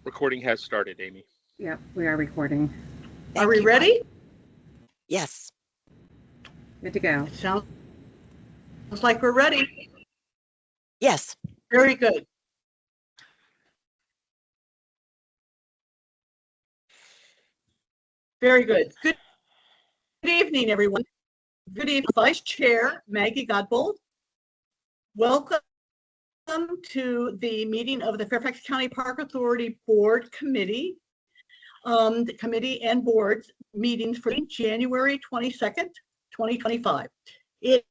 Recording has started, Amy. Yep, we are recording. Are we ready? Yes. Good to go. It sounds like we're ready. Yes. Very good. Very good. Good evening, everyone. Good evening, Vice Chair Maggie Godbold. Welcome to the meeting of the Fairfax County Park Authority Board Committee. The committee and boards meetings for January 22nd, 2025. It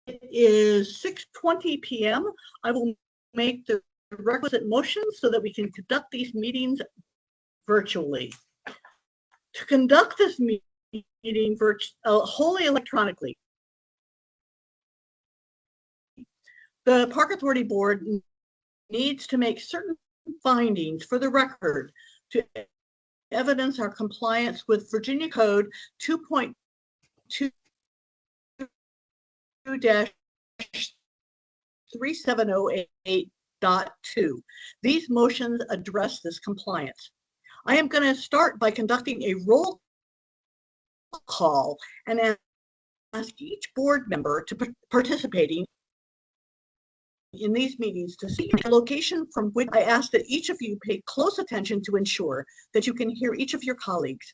is 6:20 p.m. I will make the requisite motions so that we can conduct these meetings virtually. To conduct this meeting wholly electronically, the Park Authority Board needs to make certain findings for the record to evidence our compliance with Virginia Code 2.2-3708.2. These motions address this compliance. I am going to start by conducting a roll call and ask each board member to participating in these meetings to see the location from which I ask that each of you pay close attention to ensure that you can hear each of your colleagues.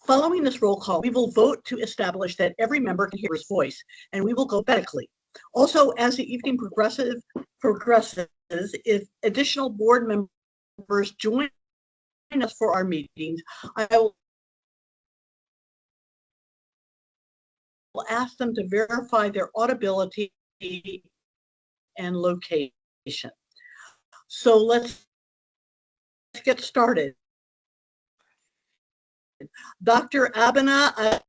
Following this roll call, we will vote to establish that every member can hear his voice, and we will go alphabetically. Also, as the evening progresses, if additional board members join us for our meetings, I will ask them to verify their audibility and location. So let's get started. Dr. Abena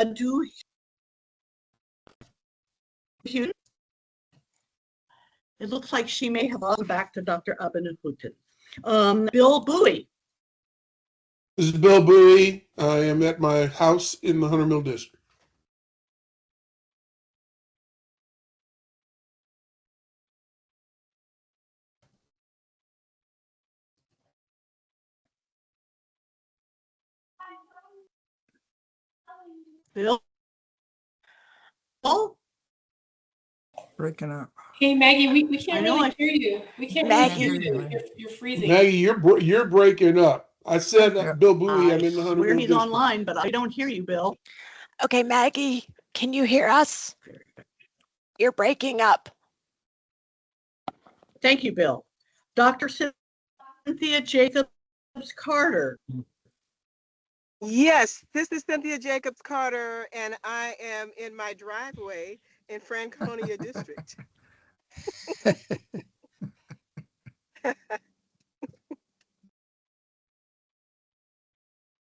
Adu. It looks like she may have gone back to Dr. Abena-Houghton. Bill Bowie. This is Bill Bowie. I am at my house in the Hunter Mill District. Bill? Breaking up. Hey Maggie, we can't really hear you. We can't really hear you. You're freezing. Maggie, you're breaking up. I said Bill Bowie. I'm in the Hunter Mill District. He's District. online, but I don't hear you, Bill. Okay, Maggie, can you hear us? You're breaking up. Thank you, Bill. Dr. Cynthia Jacobs Carter. Yes, this is Cynthia Jacobs Carter, and I am in my driveway in Franconia District.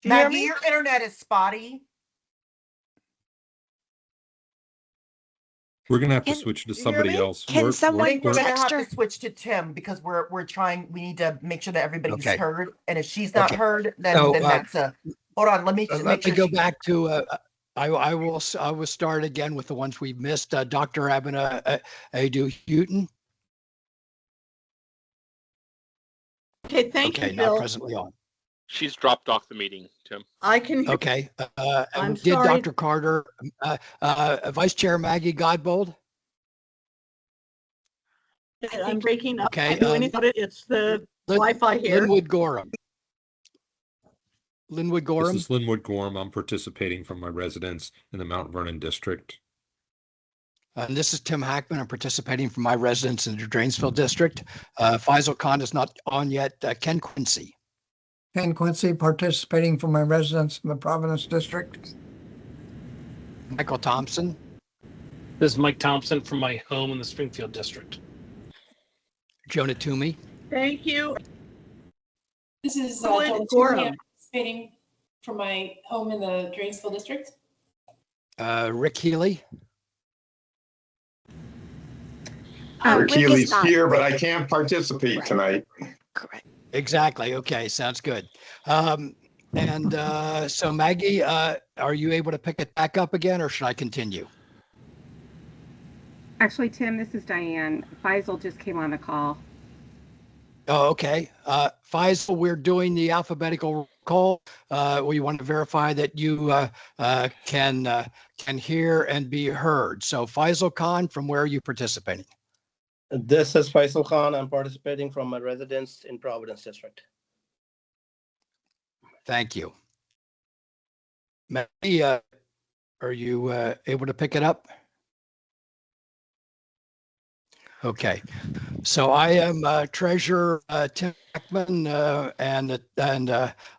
Maggie, your internet is spotty. We're gonna have to switch to somebody else. Can someone I think we're gonna have text her? to switch to Tim because we need to make sure that everybody's Okay. heard. And if she's not Okay. heard, then So, that's a hold on. Let me Let make me sure go back to, I will start again with the ones we've missed. Dr. Abena Adu-Houghton. Okay, thank Okay, you, not Bill. presently on. She's dropped off the meeting, Tim. I can hear. Okay, I'm did sorry. Dr. Carter, Vice Chair Maggie Godbold? I'm breaking up. Okay, I do anything about it. It's the Wi-Fi here. Linwood Gorham. Linwood Gorham. This is Linwood Gorham. I'm participating from my residence in the Mount Vernon District. And this is Tim Hackman. I'm participating from my residence in the Drainsville District. Faisal Khan is not on yet. Ken Quincy. Ken Quincy, participating from my residence in the Providence District. Michael Thompson. This is Mike Thompson from my home in the Springfield District. Jonah Toomey. Thank you. This is Linwood John Gorham. Toomey. I'm participating from my home in the Drainsville District. Rick Healy. Rick Keely's is not. here, but I can't participate tonight. Correct. Exactly. Okay. Sounds good. So Maggie, are you able to pick it back up again, or should I continue? Actually, Tim, this is Diane. Faisal just came on the call. Oh, okay. Faisal, we're doing the alphabetical call. We want to verify that you can hear and be heard. So Faisal Khan, from where are you participating? This is Faisal Khan. I'm participating from my residence in Providence District. Thank you. Maggie, are you able to pick it up? Okay, so I am Treasurer Tim Hackman, and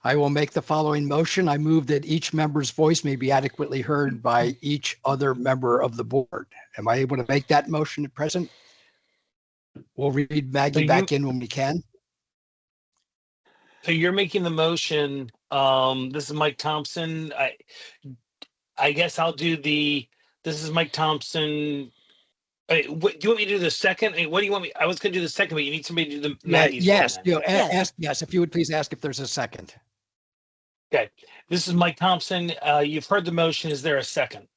I will make the following motion. I move that each member's voice may be adequately heard by each other member of the board. Am I able to make that motion at present? We'll read Maggie back in when we can. So you're making the motion. This is Mike Thompson. I guess I'll do this is Mike Thompson. What, do you want me to do the second? What do you want me? I was going to do the second, but you need somebody to do the Maggie's. Yes, yes, if you would please ask if there's a second. Okay, this is Mike Thompson. You've heard the motion. Is there a second?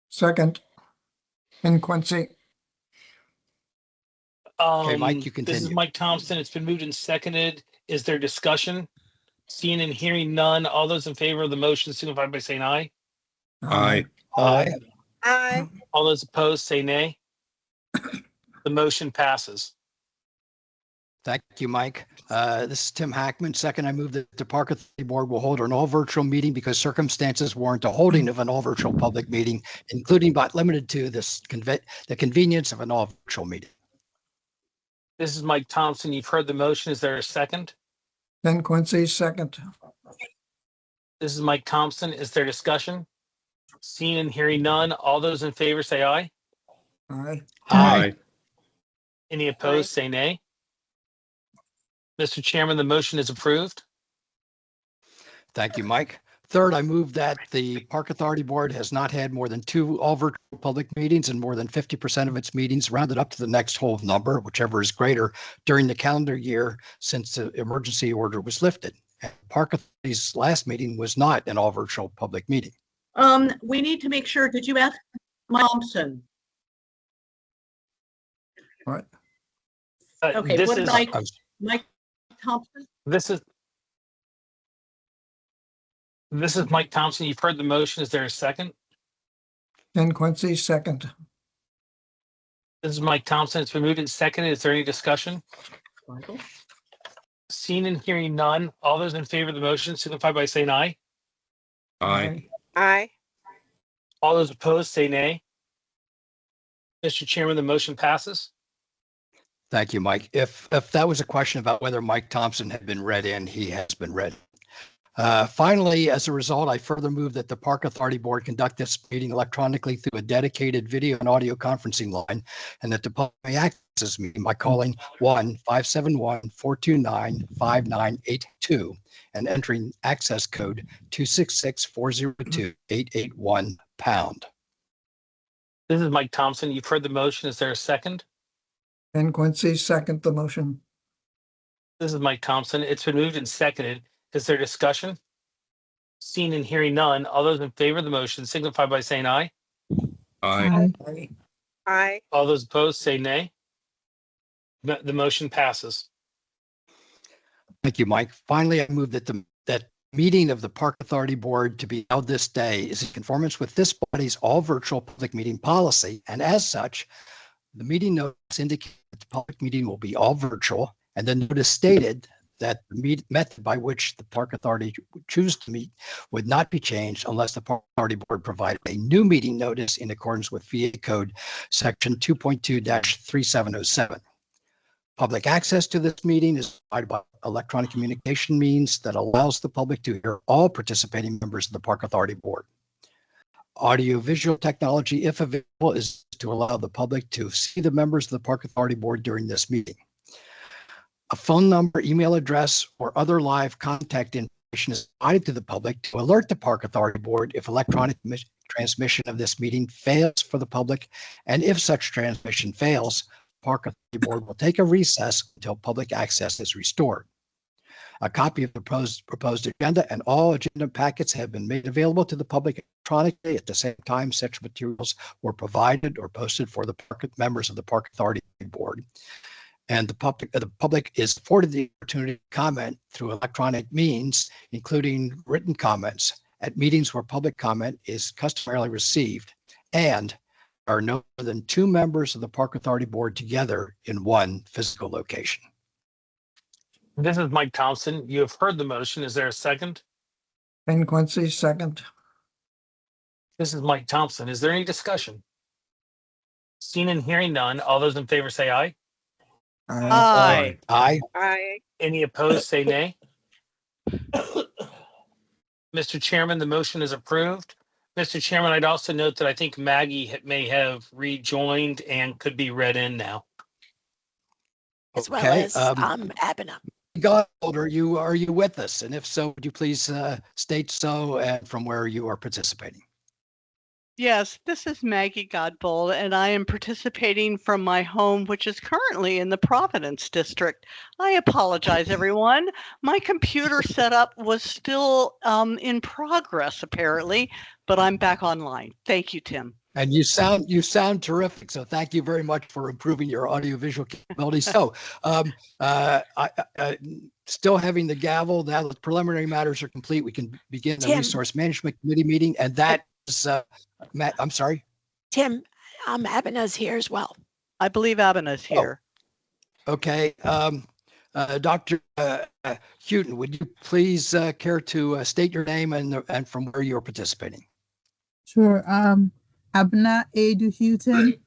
Second. And Quincy. Okay, Mike, you This is continue. Mike Thompson. It's been moved and seconded. Is there discussion? Seeing and hearing none. All those in favor of the motion signify by saying aye. Aye. Aye. Aye. All those opposed say nay. The motion passes. Thank you, Mike. This is Tim Hackman. Second, I move that the Park Authority Board will hold an all-virtual meeting because circumstances warrant a holding of an all-virtual public meeting, including but limited to the convenience of an all-virtual meeting. This is Mike Thompson. You've heard the motion. Is there a second? Then Quincy, second. This is Mike Thompson. Is there discussion? Seeing and hearing none. All those in favor say aye. Aye. Aye. Any opposed say nay. Mr. Chairman, the motion is approved. Thank you, Mike. Third, I move that the Park Authority Board has not had more than 2 all-virtual public meetings and more than 50% of its meetings rounded up to the next whole number, whichever is greater, during the calendar year since the emergency order was lifted. Park Authority's last meeting was not an all-virtual public meeting. We need to make sure, did you ask Mike Thompson? What? Okay, This what is Mike Thompson? this is Mike Thompson. You've heard the motion. Is there a second? Then Quincy, second. This is Mike Thompson. It's been moved and seconded. Is there any discussion? Michael? Seeing and hearing none. All those in favor of the motion signify by saying aye. Aye. Aye. All those opposed say nay. Mr. Chairman, the motion passes. Thank you, Mike. If that was a question about whether Mike Thompson had been read in, he has been read. Finally, as a result, I further move that the Park Authority Board conduct this meeting electronically through a dedicated video and audio conferencing line, and that the public may access this meeting by calling 1-571-429-5982 and entering access code 266-402-881#. This is Mike Thompson. You've heard the motion. Is there a second? Then Quincy, second the motion. This is Mike Thompson. It's been moved and seconded. Is there discussion? Seeing and hearing none. All those in favor of the motion signify by saying aye. Aye. Aye. Aye. All those opposed say nay. The motion passes. Thank you, Mike. Finally, I move that that meeting of the Park Authority Board to be held this day is in conformance with this body's all virtual public meeting policy. And as such, the meeting notice indicates that the public meeting will be all virtual, and the notice stated that the method by which the Park Authority would choose to meet would not be changed unless the Park Authority Board provided a new meeting notice in accordance with VA Code Section 2.2-3707. Public access to this meeting is provided by electronic communication means that allows the public to hear all participating members of the Park Authority Board. Audio-visual technology, if available, is to allow the public to see the members of the Park Authority Board during this meeting. A phone number, email address, or other live contact information is provided to the public to alert the Park Authority Board if electronic transmission of this meeting fails for the public, and if such transmission fails, Park Authority Board will take a recess until public access is restored. A copy of the proposed agenda and all agenda packets have been made available to the public electronically. At the same time, such materials were provided or posted for the members of the Park Authority Board. and the public is afforded the opportunity to comment through electronic means, including written comments at meetings where public comment is customarily received, and are no more than 2 members of the Park Authority Board together in one physical location. This is Mike Thompson. You have heard the motion. Is there a second? Ben Quincy, second. This is Mike Thompson. Is there any discussion? Seeing and hearing none, all those in favor say aye. Aye. Aye. Aye. Any opposed, say nay. Mr. Chairman, the motion is approved. Mr. Chairman, I'd also note that I think Maggie may have rejoined and could be read in now. As well Okay, as Abena. Godbold, are you with us? And if so, would you please state so and from where you are participating? Yes, this is Maggie Godbold, and I am participating from my home, which is currently in the Providence District. I apologize, everyone. My computer setup was still in progress, apparently, but I'm back online. Thank you, Tim. And you sound terrific. So thank you very much for improving your audiovisual capabilities. So still having the gavel, now the preliminary matters are complete. We can begin the Tim. Resource Management Committee meeting, and that is Matt, I'm sorry. Tim, Abena's here as well. I believe Abena's here. Okay. Dr. Houghton, would you please care to state your name and from where you're participating? Sure. Abena Adu Houghton,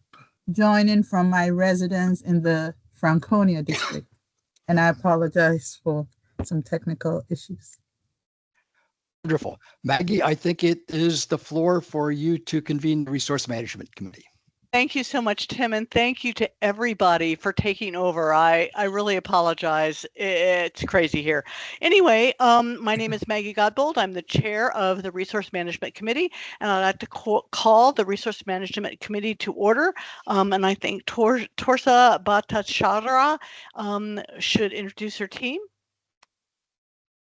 joining from my residence in the Franconia district. And I apologize for some technical issues. Wonderful. Maggie, I think it is the floor for you to convene the Resource Management Committee. Thank you so much, Tim, and thank you to everybody for taking over. I really apologize. It's crazy here. Anyway, my name is Maggie Godbold. I'm the chair of the Resource Management Committee, and I'd like to call the Resource Management Committee to order. And I think Torsa Bhattacharya should introduce her team.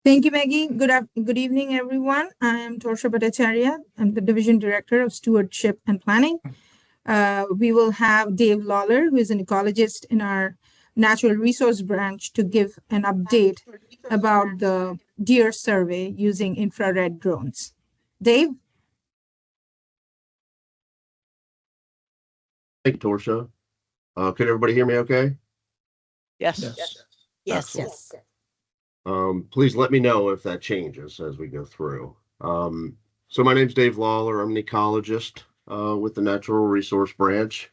Thank you, Maggie. Good evening, everyone. I am Torsha Bhattacharya. I'm the Division Director of Stewardship and Planning. We will have Dave Lawler, who is an ecologist in our Natural Resource Branch, to give an update about the deer survey using infrared drones. Dave? Thank you, Torsha. Can everybody hear me okay? Yes. Yes. Please let me know if that changes as we go through. So my name's Dave Lawler. I'm an ecologist with the Natural Resource Branch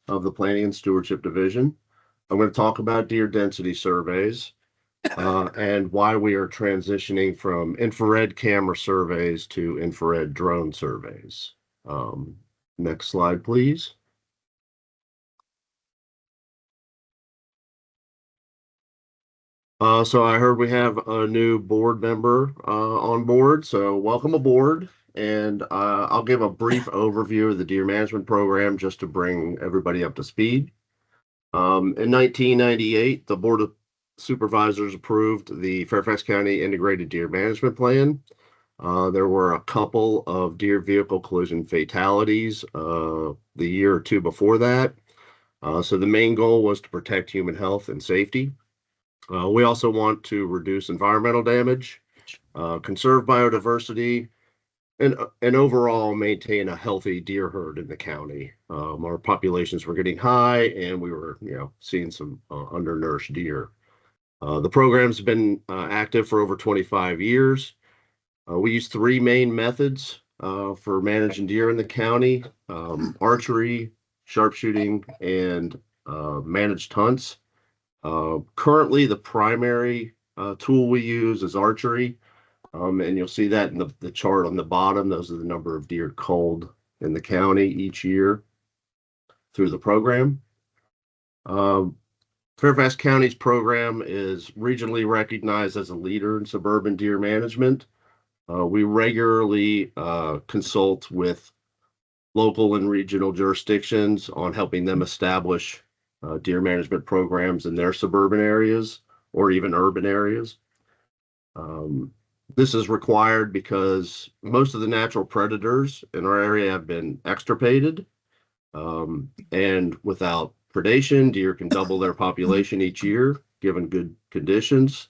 of the Planning and Stewardship Division. I'm going to talk about deer density surveys and why we are transitioning from infrared camera surveys to infrared drone surveys. Next slide, please. So I heard we have a new board member on board, so welcome aboard. And I'll give a brief overview of the deer management program just to bring everybody up to speed. In 1998, the Board of Supervisors approved the Fairfax County Integrated Deer Management Plan. There were a couple of deer vehicle collision fatalities the year or two before that. So the main goal was to protect human health and safety. We also want to reduce environmental damage, conserve biodiversity, and overall maintain a healthy deer herd in the county. Our populations were getting high, and we were, seeing some undernourished deer. The program's been active for over 25 years. We use 3 main methods for managing deer in the county: archery, sharpshooting, and managed hunts. Currently, the primary tool we use is archery. And you'll see that in the chart on the bottom. Those are the number of deer culled in the county each year through the program. Fairfax County's program is regionally recognized as a leader in suburban deer management. We regularly consult with local and regional jurisdictions on helping them establish deer management programs in their suburban areas or even urban areas. This is required because most of the natural predators in our area have been extirpated, and without predation. Deer can double their population each year, given good conditions.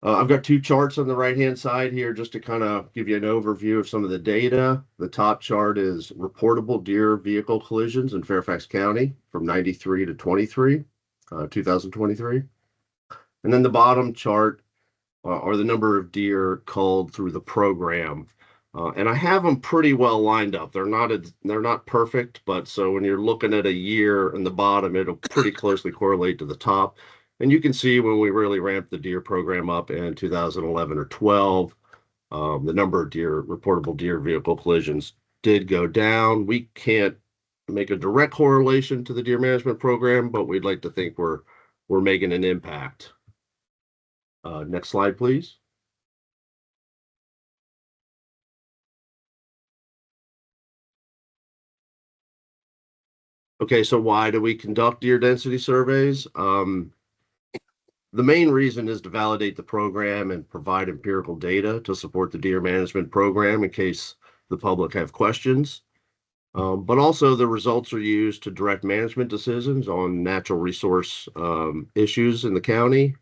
I've got two charts on the right-hand side here just to kind of give you an overview of some of the data. The top chart is reportable deer vehicle collisions in Fairfax County from 93 to 2023. And then the bottom chart are the number of deer culled through the program. And I have them pretty well lined up. They're not perfect, but so when you're looking at a year in the bottom, it'll pretty closely correlate to the top. And you can see when we really ramped the deer program up in 2011 or 12, the number of reportable deer vehicle collisions did go down. We can't make a direct correlation to the deer management program, but we'd like to think we're making an impact. Next slide, please. Okay, so why do we conduct deer density surveys? The main reason is to validate the program and provide empirical data to support the deer management program in case the public have questions. But also the results are used to direct management decisions on natural resource issues in the county.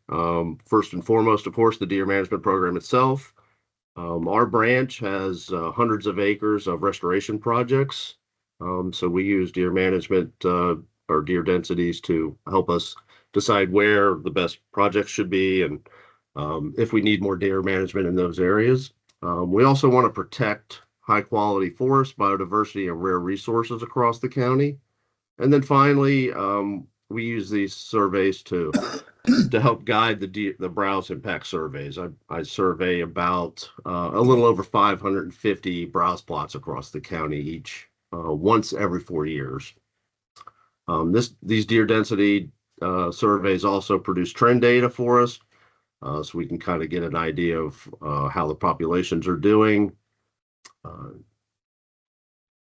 First and foremost, of course, the deer management program itself. Our branch has hundreds of acres of restoration projects. So we use deer management or deer densities to help us decide where the best projects should be and if we need more deer management in those areas. We also want to protect high quality forests, biodiversity, and rare resources across the county. And then finally, we use these surveys to help guide the browse impact surveys. I survey about a little over 550 browse plots across the county each once every 4 years. These deer density surveys also produce trend data for us, so we can kind of get an idea of how the populations are doing.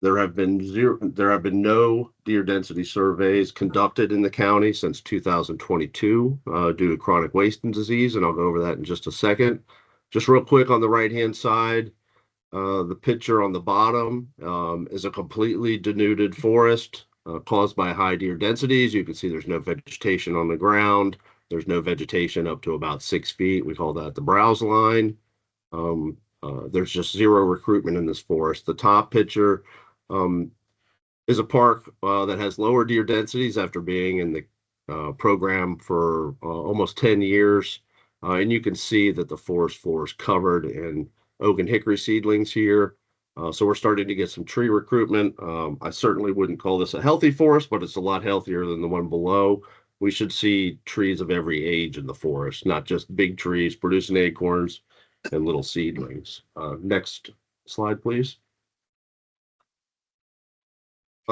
There have been no deer density surveys conducted in the county since 2022 due to chronic wasting disease, and I'll go over that in just a second. Just real quick on the right-hand side, the picture on the bottom is a completely denuded forest caused by high deer densities. You can see there's no vegetation on the ground. There's no vegetation up to about 6 feet. We call that the browse line. There's just zero recruitment in this forest. The top picture is a park that has lower deer densities after being in the program for almost 10 years. And you can see that the forest floor is covered in oak and hickory seedlings here. So we're starting to get some tree recruitment. I certainly wouldn't call this a healthy forest, but it's a lot healthier than the one below. We should see trees of every age in the forest, not just big trees producing acorns and little seedlings. Next slide, please.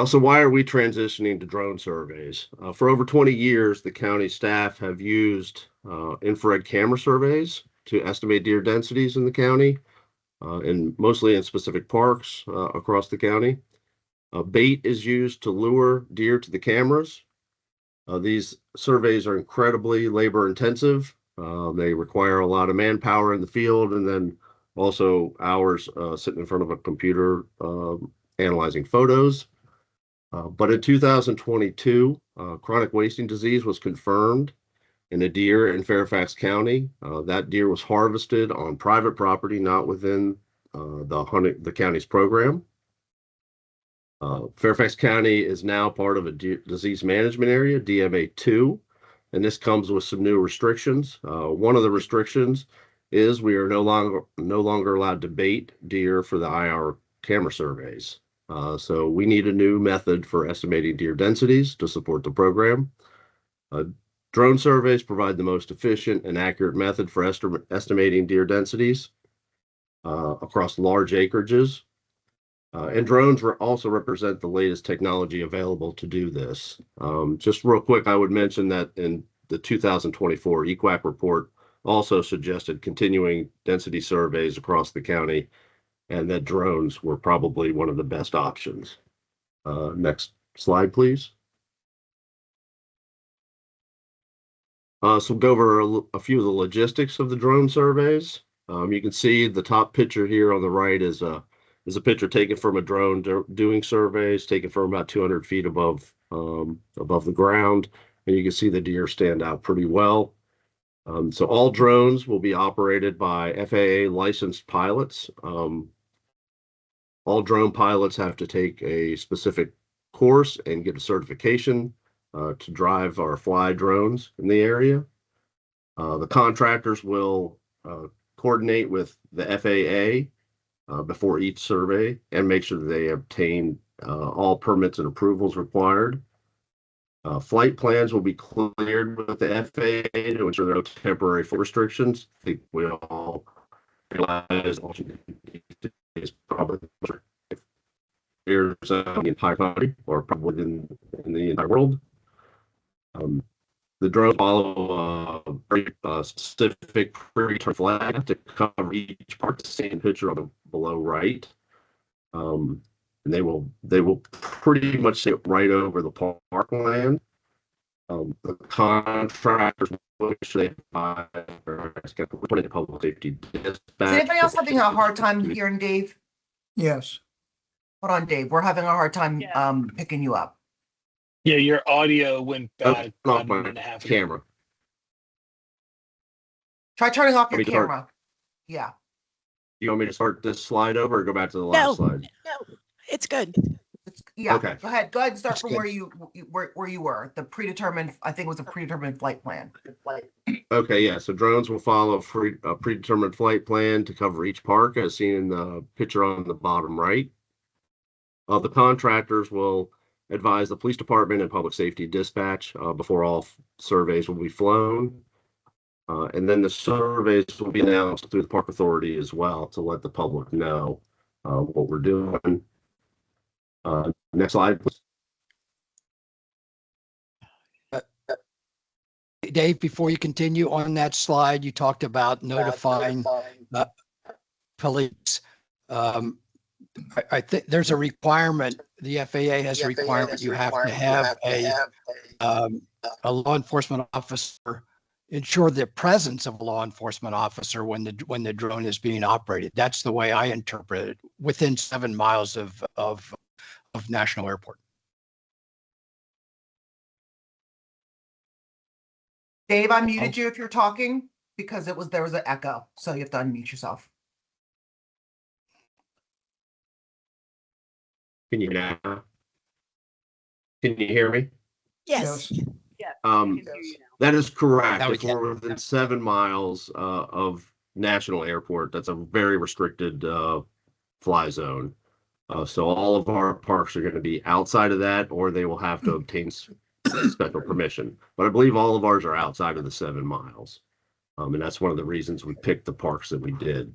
So why are we transitioning to drone surveys? For over 20 years, the county staff have used infrared camera surveys to estimate deer densities in the county. And mostly in specific parks across the county. Bait is used to lure deer to the cameras. These surveys are incredibly labor intensive. They require a lot of manpower in the field and then also hours sitting in front of a computer analyzing photos. But in 2022, chronic wasting disease was confirmed in a deer in Fairfax County. That deer was harvested on private property, not within the county's program. Fairfax County is now part of a disease management area, DMA2, and this comes with some new restrictions. One of the restrictions is we are no longer allowed to bait deer for the IR camera surveys. So we need a new method for estimating deer densities to support the program. Drone surveys provide the most efficient and accurate method for estimating deer densities across large acreages. And drones also represent the latest technology available to do this. Just real quick, I would mention that in the 2024 EQAC report also suggested continuing density surveys across the county and that drones were probably one of the best options. Next slide, please. So we'll go over a few of the logistics of the drone surveys. You can see the top picture here on the right is a is a picture taken from a drone doing surveys, taken from about 200 feet above the ground, and you can see the deer stand out pretty well. So all drones will be operated by FAA licensed pilots. All drone pilots have to take a specific course and get a certification to drive or fly drones in the area. The contractors will coordinate with the FAA before each survey and make sure that they obtain all permits and approvals required. Flight plans will be cleared with the FAA to ensure there are no temporary flight restrictions. I think we all realize is probably the entire country or probably in the entire world. The drones follow a very specific predetermined flag to cover each part. The same picture on the below right, and they will pretty much sit right over the parkland. The contractors will actually put in public safety dispatch. Is anybody else having a hard time hearing Dave? Yes. Hold on, Dave. We're having a hard time picking you up. Yeah, your audio went bad. Off my camera. Try turning off your Let me start. camera. Yeah. You want me to start this slide over or go back to the last slide? No, it's good. Yeah. Okay. Go ahead. Go ahead and start That's from good. where you were. The predetermined. I think it was a predetermined flight plan. Okay, yeah. So drones will follow a predetermined flight plan to cover each park, as seen in the picture on the bottom right. The contractors will advise the police department and public safety dispatch before all surveys will be flown. And then the surveys will be announced through the park authority as well to let the public know what we're doing. Next slide, please. Dave, before you continue on that slide, you talked about notifying police. I think there's a requirement. The FAA has a requirement. You have to have a law enforcement officer ensure the presence of a law enforcement officer when the drone is being operated. That's the way I interpret it. Within 7 miles of National Airport. Dave, I muted you if you're talking because there was an echo, so you have to unmute yourself. Can you now? Can you hear me? Yes. That is correct. Now we If we're within 7 miles of National Airport, that's a very restricted fly zone. So all of our parks are going to be outside of that, or they will have to obtain special permission. But I believe all of ours are outside of the 7 miles. And that's one of the reasons we picked the parks that we did.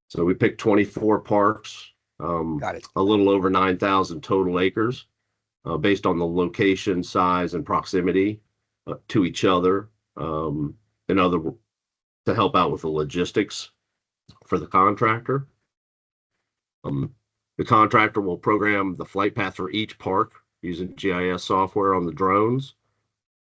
So we picked 24 parks, Got it. a little over 9,000 total acres, based on the location, size, and proximity to each other, to help out with the logistics for the contractor. The contractor will program the flight path for each park using GIS software on the drones,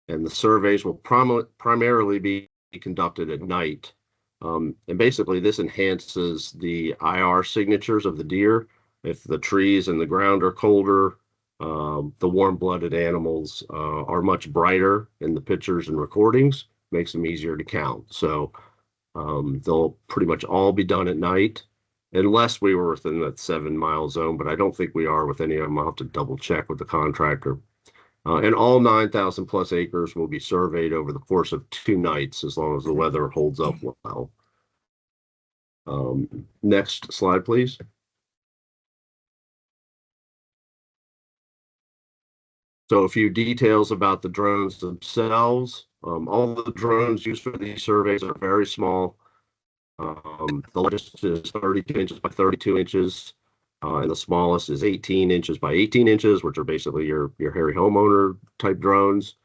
and the surveys will primarily be conducted at night. And basically this enhances the IR signatures of the deer. If the trees and the ground are colder, the warm-blooded animals are much brighter in the pictures and recordings, makes them easier to count. So they'll pretty much all be done at night, unless we were within that 7 mile zone, but I don't think we are with any of them. I'll have to double check with the contractor. And all 9,000 plus acres will be surveyed over the course of 2 nights, as long as the weather holds up well. Next slide, please. So a few details about the drones themselves. All the drones used for these surveys are very small. The largest is 32 inches by 32 inches, and the smallest is 18 inches by 18 inches, which are basically your hairy homeowner type drones.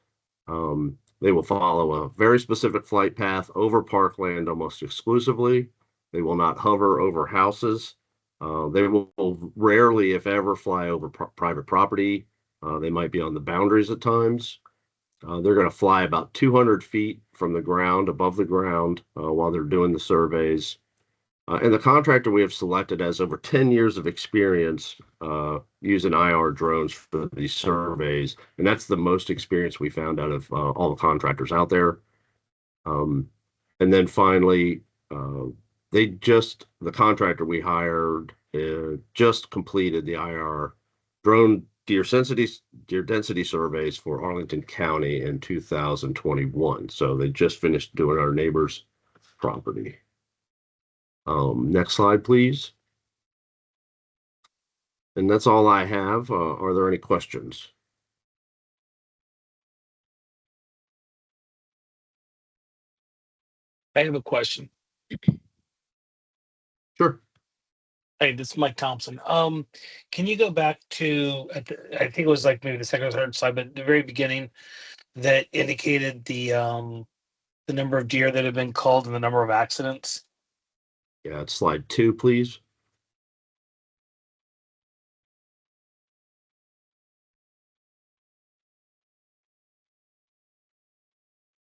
They will follow a very specific flight path over parkland almost exclusively. They will not hover over houses. They will rarely, if ever, fly over private property. They might be on the boundaries at times. They're going to fly about 200 feet from the ground, above the ground, while they're doing the surveys. And the contractor we have selected has over 10 years of experience using IR drones for these surveys. And that's the most experience we found out of all the contractors out there. And then finally, the contractor we hired just completed the IR drone deer density surveys for Arlington County in 2021. So they just finished doing our neighbor's property. Next slide, please. And that's all I have. Are there any questions? I have a question. Sure. Hey, this is Mike Thompson. Can you go back to, I think it was like maybe the second or third slide, but the very beginning that indicated the number of deer that have been culled and the number of accidents? Yeah, it's slide 2, please.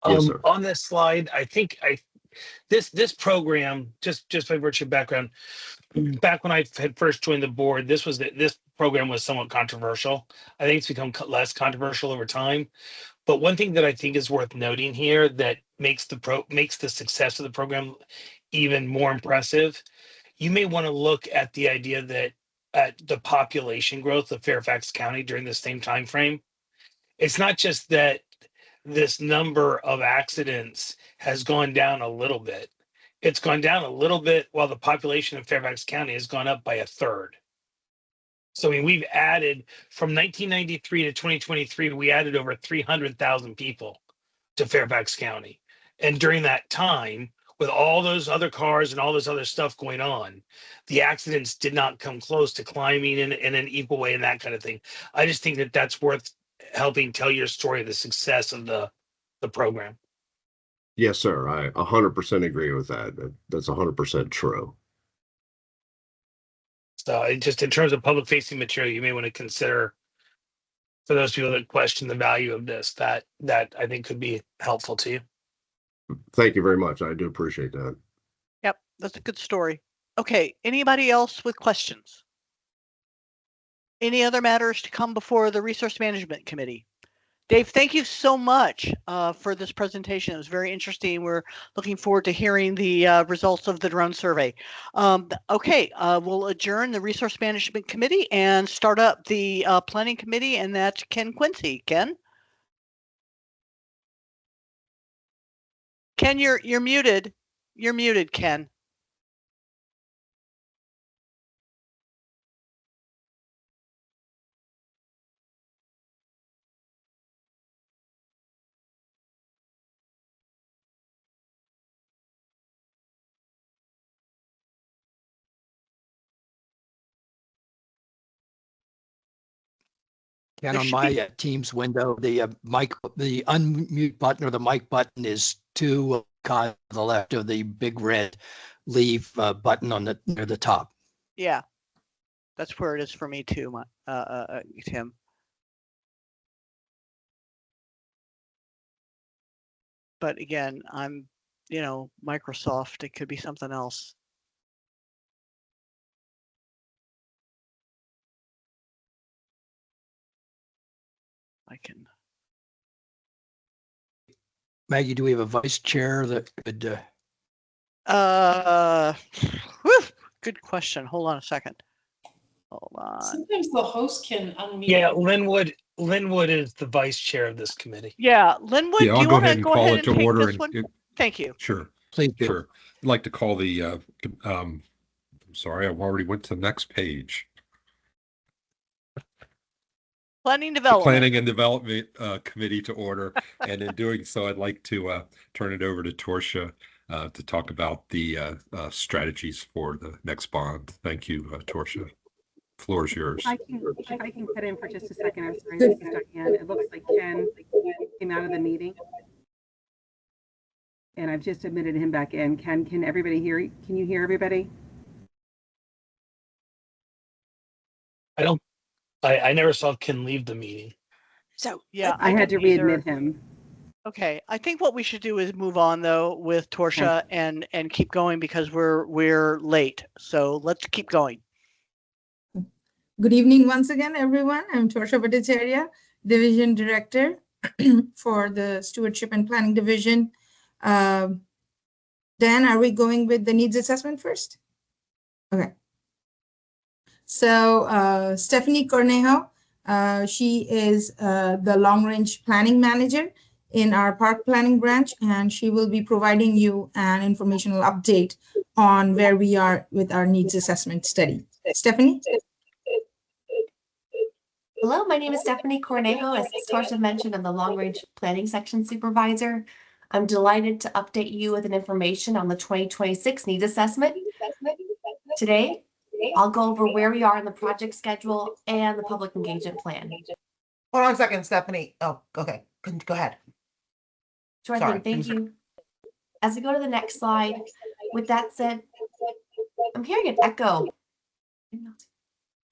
Yes, sir. On this slide, I think this program, just by virtue of background, back when I had first joined the board, this program was somewhat controversial. I think it's become less controversial over time. But one thing that I think is worth noting here that makes the success of the program even more impressive, you may want to look at the idea that at the population growth of Fairfax County during the same time frame. It's not just that this number of accidents has gone down a little bit. It's gone down a little bit while the population of Fairfax County has gone up by a third. So I mean, we've added from 1993 to 2023, we added over 300,000 people to Fairfax County. And during that time, with all those other cars and all this other stuff going on, the accidents did not come close to climbing in an equal way and that kind of thing. I just think that that's worth helping tell your story of the success of the program. Yes, sir. I 100% agree with that. That's 100% true. So just in terms of public facing material, you may want to consider, for those people that question the value of this, that I think could be helpful to you. Thank you very much. I do appreciate that. Yep, that's a good story. Okay, anybody else with questions? Any other matters to come before the Resource Management Committee? Dave, thank you so much for this presentation. It was very interesting. We're looking forward to hearing the results of the drone survey. Okay, we'll adjourn the Resource Management Committee and start up the Planning Committee, and that's Ken Quincy. Ken? Ken, you're muted. You're muted, Ken. And on my Teams window, the unmute button or the mic button is to the left of the big red leave button on near the top. Yeah, that's where it is for me too, Tim. But again, I'm, Microsoft. It could be something else. I can. Maggie, do we have a vice chair that could? Good question. Hold on a second. Hold on. Sometimes the host can unmute. Yeah, Linwood is the vice chair of this committee. Yeah, Linwood, Yeah, do you want to go ahead and take order this one? Thank you. Sure. Please do. Sure. I'd like to call the, I'm sorry, I already went to the next page. Planning The Development. Planning and Development Committee to order. And in doing so, I'd like to turn it over to Torsia to talk about the strategies for the next bond. Thank you, Torsia. Floor is yours. If I can cut in for just a second. I'm sorry, this is Diane. It looks like Ken came out of the meeting. And I've just admitted him back in. Ken, can everybody hear you? Can you hear everybody? I never saw Ken leave the meeting. So yeah, I had to readmit him. Okay, I think what we should do is move on though with Torsia and keep going because we're late. So let's keep going. Good evening once again, everyone. I'm Torsha Bhattacharya, Division Director for the Stewardship and Planning Division. Dan, are we going with the needs assessment first? Okay. So Stephanie Cornejo, she is the Long Range Planning Manager in our Park Planning branch, and she will be providing you an informational update on where we are with our needs assessment study. Stephanie? Hello, my name is Stephanie Cornejo. As Torsha mentioned, I'm the Long Range Planning Section Supervisor. I'm delighted to update you with an information on the 2026 needs assessment. Today, I'll go over where we are in the project schedule and the public engagement plan. Hold on a second, Stephanie. Oh, okay. Go ahead. Sure thing, thank you. As we go to the next slide, with that said, I'm hearing an echo.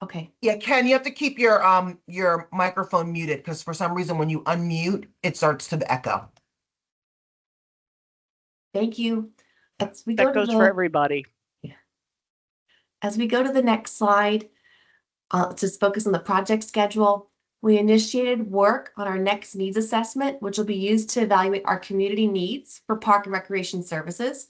Okay. Yeah, Ken, you have to keep your microphone muted because for some reason when you unmute, it starts to echo. Thank you. As we That goes for everybody. As we go to the next slide, just focus on the project schedule. We initiated work on our next needs assessment, which will be used to evaluate our community needs for park and recreation services.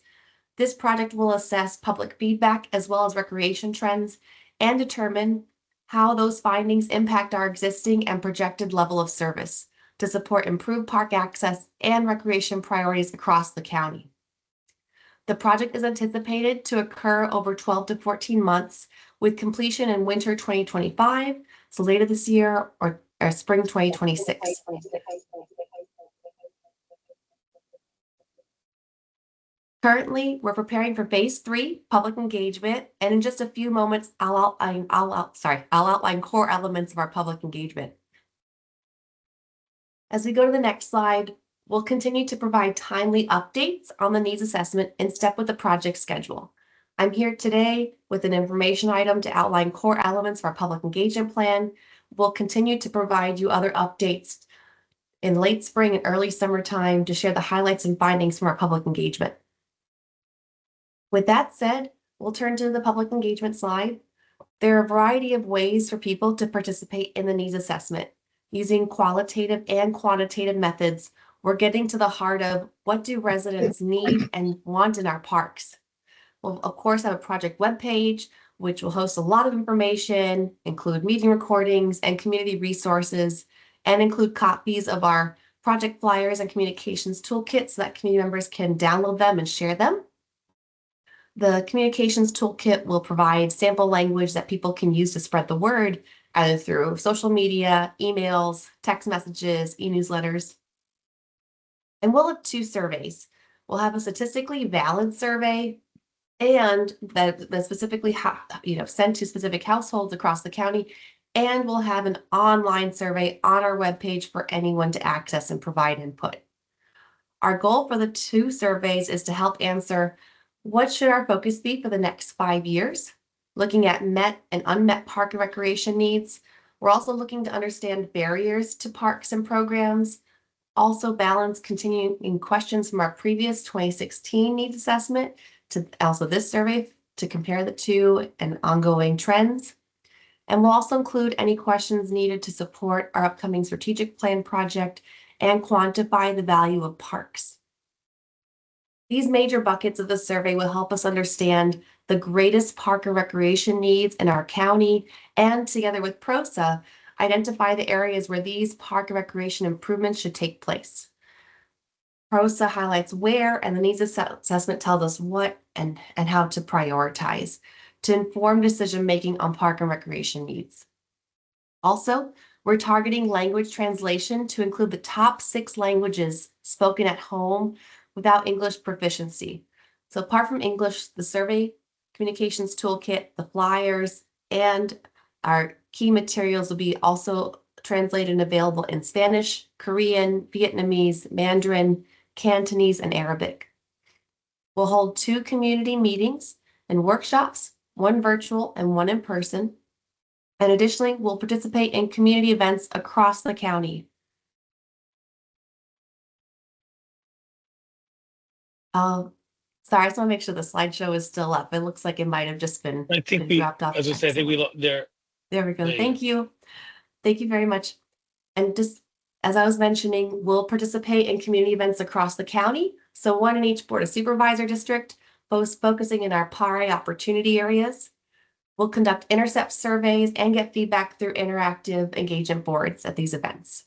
This project will assess public feedback as well as recreation trends and determine how those findings impact our existing and projected level of service to support improved park access and recreation priorities across the county. The project is anticipated to occur over 12 to 14 months with completion in winter 2025, so later this year or spring 2026. Currently, we're preparing for phase 3 public engagement, and in just a few moments, I'll outline core elements of our public engagement. As we go to the next slide, we'll continue to provide timely updates on the needs assessment in step with the project schedule. I'm here today with an information item to outline core elements of our public engagement plan. We'll continue to provide you other updates in late spring and early summertime to share the highlights and findings from our public engagement. With that said, we'll turn to the public engagement slide. There are a variety of ways for people to participate in the needs assessment. Using qualitative and quantitative methods, we're getting to the heart of what do residents need and want in our parks. We'll, of course, have a project webpage, which will host a lot of information, include meeting recordings and community resources, and include copies of our project flyers and communications toolkits so that community members can download them and share them. The communications toolkit will provide sample language that people can use to spread the word, either through social media, emails, text messages, e-newsletters. And we'll have 2 surveys. We'll have a statistically valid survey and that specifically sent to specific households across the county. And we'll have an online survey on our webpage for anyone to access and provide input. Our goal for the 2 surveys is to help answer what should our focus be for the next 5 years, looking at met and unmet park and recreation needs. We're also looking to understand barriers to parks and programs, also balance continuing questions from our previous 2016 needs assessment to also this survey to compare the 2 and ongoing trends. And we'll also include any questions needed to support our upcoming strategic plan project and quantify the value of parks. These major buckets of the survey will help us understand the greatest park and recreation needs in our county, and together with PROSA, identify the areas where these park and recreation improvements should take place. PROSA highlights where, and the needs assessment tells us what and how to prioritize to inform decision-making on park and recreation needs. Also, we're targeting language translation to include the top 6 languages spoken at home without English proficiency. So apart from English, the survey communications toolkit, the flyers, and our key materials will be also translated and available in Spanish, Korean, Vietnamese, Mandarin, Cantonese, and Arabic. We'll hold 2 community meetings and workshops, 1 virtual and 1 in person. And additionally, we'll participate in community events across the county. Sorry, I just want to make sure the slideshow is still up. It looks like it might have just been, I think been dropped off. as I say, I think we there. There we go. There you Thank you. Thank you very much. And just as I was mentioning, we'll participate in community events across the county. So one in each Board of Supervisor district, both focusing in our PARE opportunity areas. We'll conduct intercept surveys and get feedback through interactive engagement boards at these events.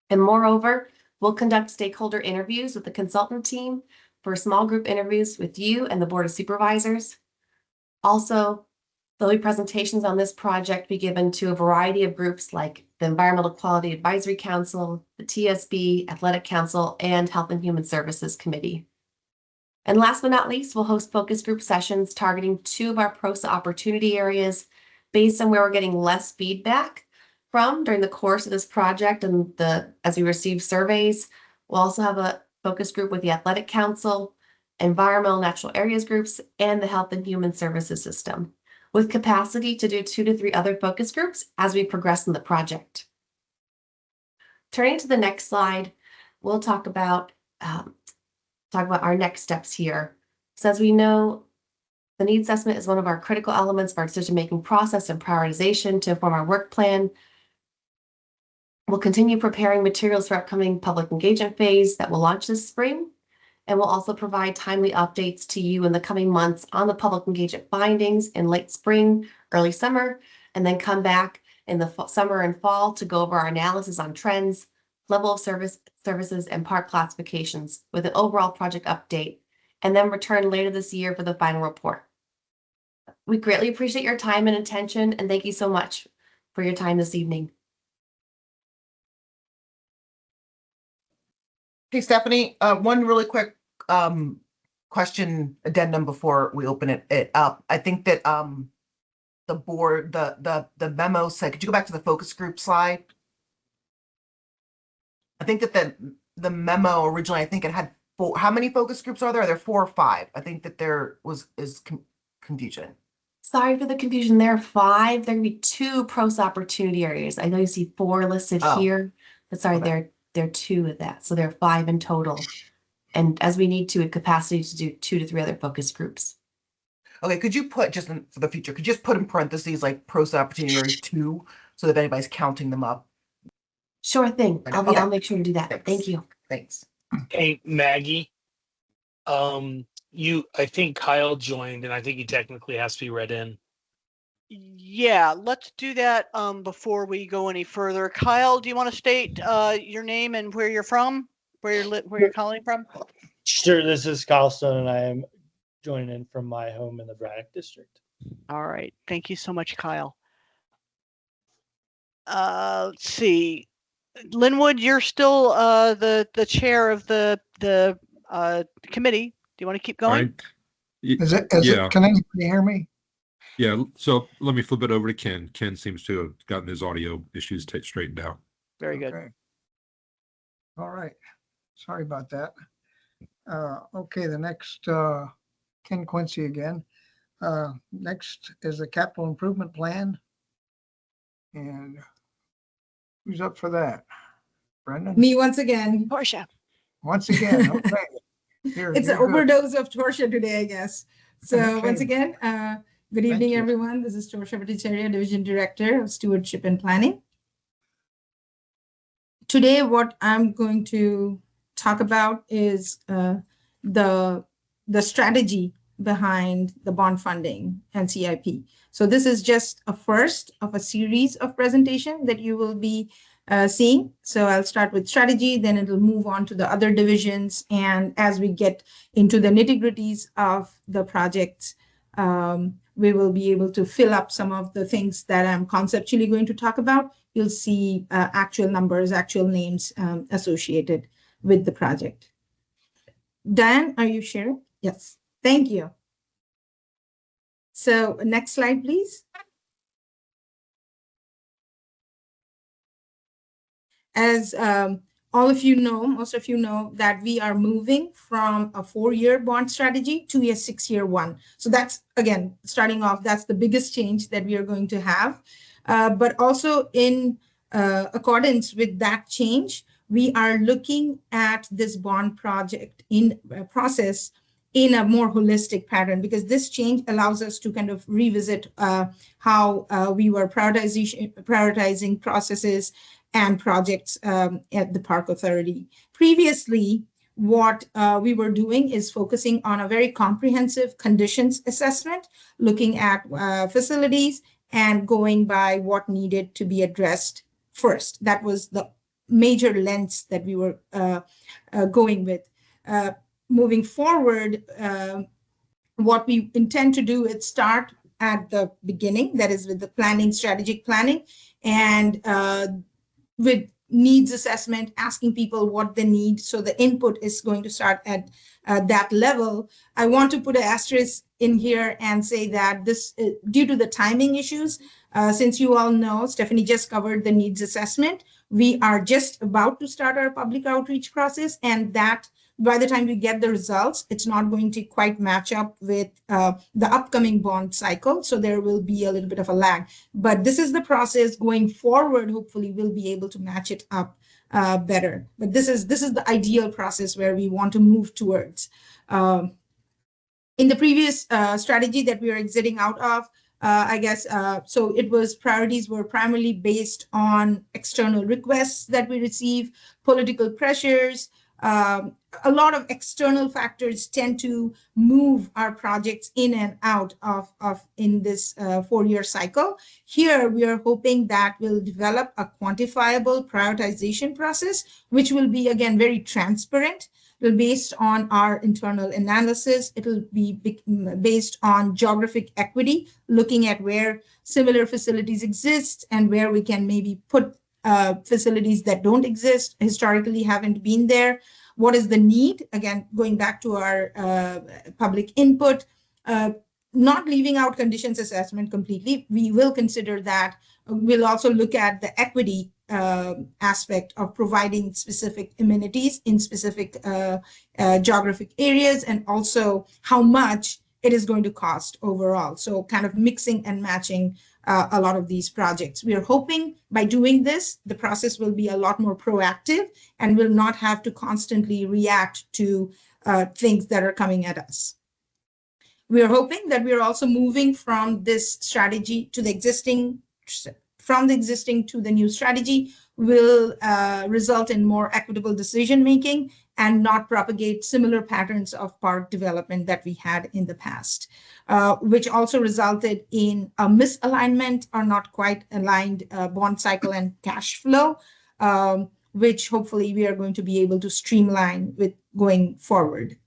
And moreover, we'll conduct stakeholder interviews with the consultant team for small group interviews with you and the Board of Supervisors. Also, there'll be presentations on this project be given to a variety of groups like the Environmental Quality Advisory Council, the TSB, Athletic Council, and Health and Human Services Committee. And last but not least, we'll host focus group sessions targeting 2 of our PROSA opportunity areas based on where we're getting less feedback from during the course of this project and as we receive surveys. We'll also have a focus group with the Athletic Council, Environmental Natural Areas groups, and the Health and Human Services System, with capacity to do 2 to 3 other focus groups as we progress in the project. Turning to the next slide, we'll talk about our next steps here. So as we know, the needs assessment is one of our critical elements of our decision-making process and prioritization to inform our work plan. We'll continue preparing materials for upcoming public engagement phase that will launch this spring. And we'll also provide timely updates to you in the coming months on the public engagement findings in late spring, early summer, and then come back in the summer and fall to go over our analysis on trends, level of services, and park classifications with an overall project update, and then return later this year for the final report. We greatly appreciate your time and attention, and thank you so much for your time this evening. Hey, Stephanie, one really quick question addendum before we open it up. I think that the board, the memo said, could you go back to the focus group slide? I think that the memo originally, I think it had 4. How many focus groups are there? Are there 4 or 5? I think that there is confusion. Sorry for the confusion. There are 5. There can be 2 PROSA opportunity areas. I know you see 4 listed here, but sorry, Okay. there are 2 of that. So there are 5 in total. And as we need to, a capacity to do 2 to 3 other focus groups. Okay, could you put for the future, could you just put in parentheses like PROSA opportunity areas 2, so that if anybody's counting them up? Sure thing. Okay. I'll make sure to do that. Thanks. Thank you. Thanks. Hey, Maggie. I think Kyle joined, and I think he technically has to be read in. Yeah, let's do that before we go any further. Kyle, do you want to state your name and where you're from, where you're calling from? Sure, this is Kyle Stone, and I am joining in from my home in the Braddock district. All right, thank you so much, Kyle. Let's see, Linwood, you're still the chair of the committee. Do you want to keep going? Yeah. Can anybody hear me? Yeah, so let me flip it over to Ken. Ken seems to have gotten his audio issues straightened out. Very good. Okay. All right. Sorry about that. Okay, the next, Ken Quincy again. Next is the capital improvement plan. And who's up for that? Brendan? Me once again. Portia. Once again, okay. It's an overdose of Torsia today, I guess. So Okay. once again, good evening, everyone. This is Torsia Bhattacharya, Division Director of Stewardship and Planning. Today, what I'm going to talk about is the strategy behind the bond funding and CIP. So this is just a first of a series of presentation that you will be seeing. So I'll start with strategy, then it'll move on to the other divisions. And as we get into the nitty-gritties of the projects, we will be able to fill up some of the things that I'm conceptually going to talk about. You'll see actual numbers, actual names associated with the project. Dan, are you sharing? Yes, thank you. So next slide, please. As all of you know, most of you know that we are moving from a 4-year bond strategy to a 6-year one. So that's, again, starting off, that's the biggest change that we are going to have. But also in accordance with that change, we are looking at this bond project in process in a more holistic pattern, because this change allows us to kind of revisit how we were prioritizing processes and projects at the Park Authority. Previously, what we were doing is focusing on a very comprehensive conditions assessment, looking at facilities and going by what needed to be addressed first. That was the major lens that we were going with. Moving forward, what we intend to do is start at the beginning, that is with the planning, strategic planning, and with needs assessment, asking people what they need. So the input is going to start at that level. I want to put an asterisk in here and say that this, due to the timing issues, since you all know, Stephanie just covered the needs assessment, we are just about to start our public outreach process, and that by the time we get the results, it's not going to quite match up with the upcoming bond cycle. So there will be a little bit of a lag. But this is the process going forward. Hopefully, we'll be able to match it up better. But this is the ideal process where we want to move towards. In the previous strategy that we are exiting out of, I guess, so it was priorities were primarily based on external requests that we receive, political pressures. A lot of external factors tend to move our projects in and out of in this 4-year cycle. Here, we are hoping that we'll develop a quantifiable prioritization process, which will be, again, very transparent. It'll be based on our internal analysis. It'll be based on geographic equity, looking at where similar facilities exist and where we can maybe put facilities that don't exist, historically haven't been there. What is the need? Again, going back to our public input, not leaving out conditions assessment completely. We will consider that. We'll also look at the equity aspect of providing specific amenities in specific geographic areas, and also how much it is going to cost overall. So kind of mixing and matching a lot of these projects. We are hoping by doing this, the process will be a lot more proactive and will not have to constantly react to things that are coming at us. We are hoping that we are also moving from this strategy to the existing, from the existing to the new strategy will result in more equitable decision-making and not propagate similar patterns of park development that we had in the past, which also resulted in a misalignment or not quite aligned bond cycle and cash flow, which hopefully we are going to be able to streamline with going forward.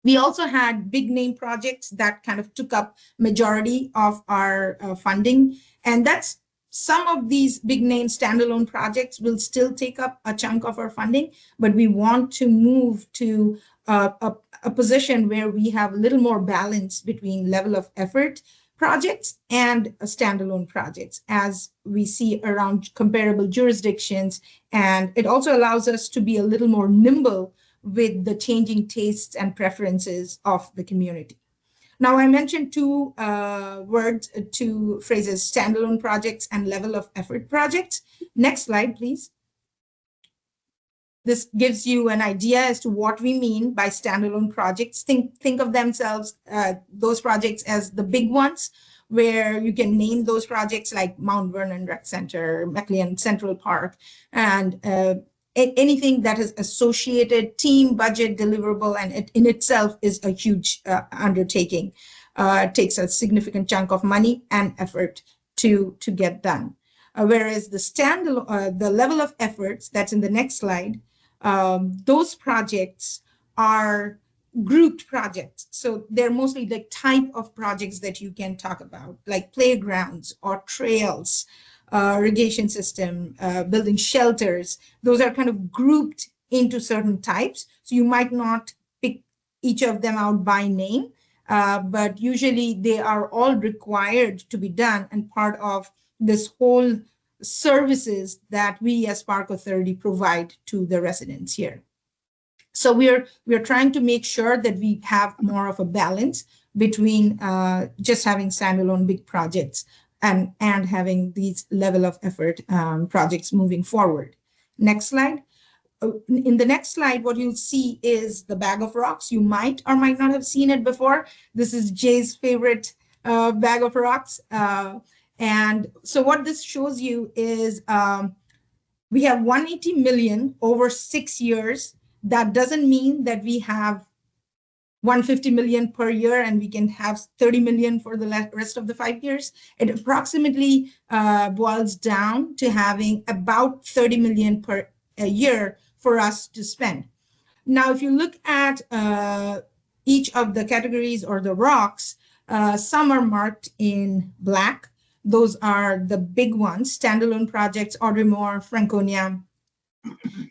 We also had big name projects that kind of took up majority of our funding, and that's some of these big name standalone projects will still take up a chunk of our funding, but we want to move to a position where we have a little more balance between level of effort projects and standalone projects, as we see around comparable jurisdictions. And it also allows us to be a little more nimble with the changing tastes and preferences of the community. Now, I mentioned two phrases, standalone projects and level of effort projects. Next slide, please. This gives you an idea as to what we mean by standalone projects. Think of themselves, those projects, as the big ones, where you can name those projects like Mount Vernon Rec Center, McLean Central Park, and anything that is associated, team, budget, deliverable, and it in itself is a huge undertaking. It takes a significant chunk of money and effort to get done. Whereas the standalone, the level of efforts that's in the next slide, those projects are grouped projects. So they're mostly the type of projects that you can talk about, like playgrounds or trails, irrigation system, building shelters. Those are kind of grouped into certain types. So you might not pick each of them out by name, but usually they are all required to be done and part of this whole services that we as Park Authority provide to the residents here. So we're trying to make sure that we have more of a balance between just having standalone big projects and having these level of effort projects moving forward. Next slide. in the next slide, what you'll see is the bag of rocks. You might or might not have seen it before. This is Jay's favorite bag of rocks. And so what this shows you is we have 180 million over 6 years. That doesn't mean that we have 150 million per year and we can have 30 million for the rest of the 5 years. It approximately boils down to having about 30 million per year for us to spend. Now, if you look at each of the categories or the rocks, some are marked in black. Those are the big ones, standalone projects, Audrey Moore, Franconia.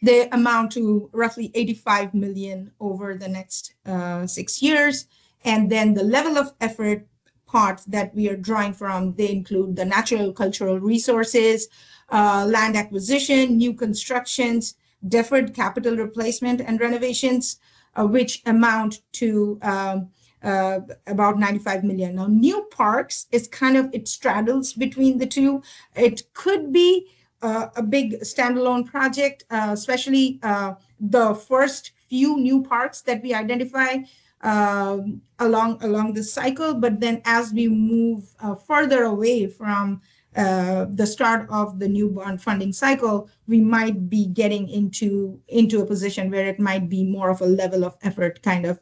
They amount to roughly 85 million over the next 6 years. And then the level of effort parts that we are drawing from, they include the natural cultural resources, land acquisition, new constructions, deferred capital replacement and renovations, which amount to about 95 million. Now, new parks is kind of, it straddles between the two. It could be a big standalone project, especially the first few new parks that we identify along the cycle. But then as we move further away from the start of the new bond funding cycle, we might be getting into a position where it might be more of a level of effort kind of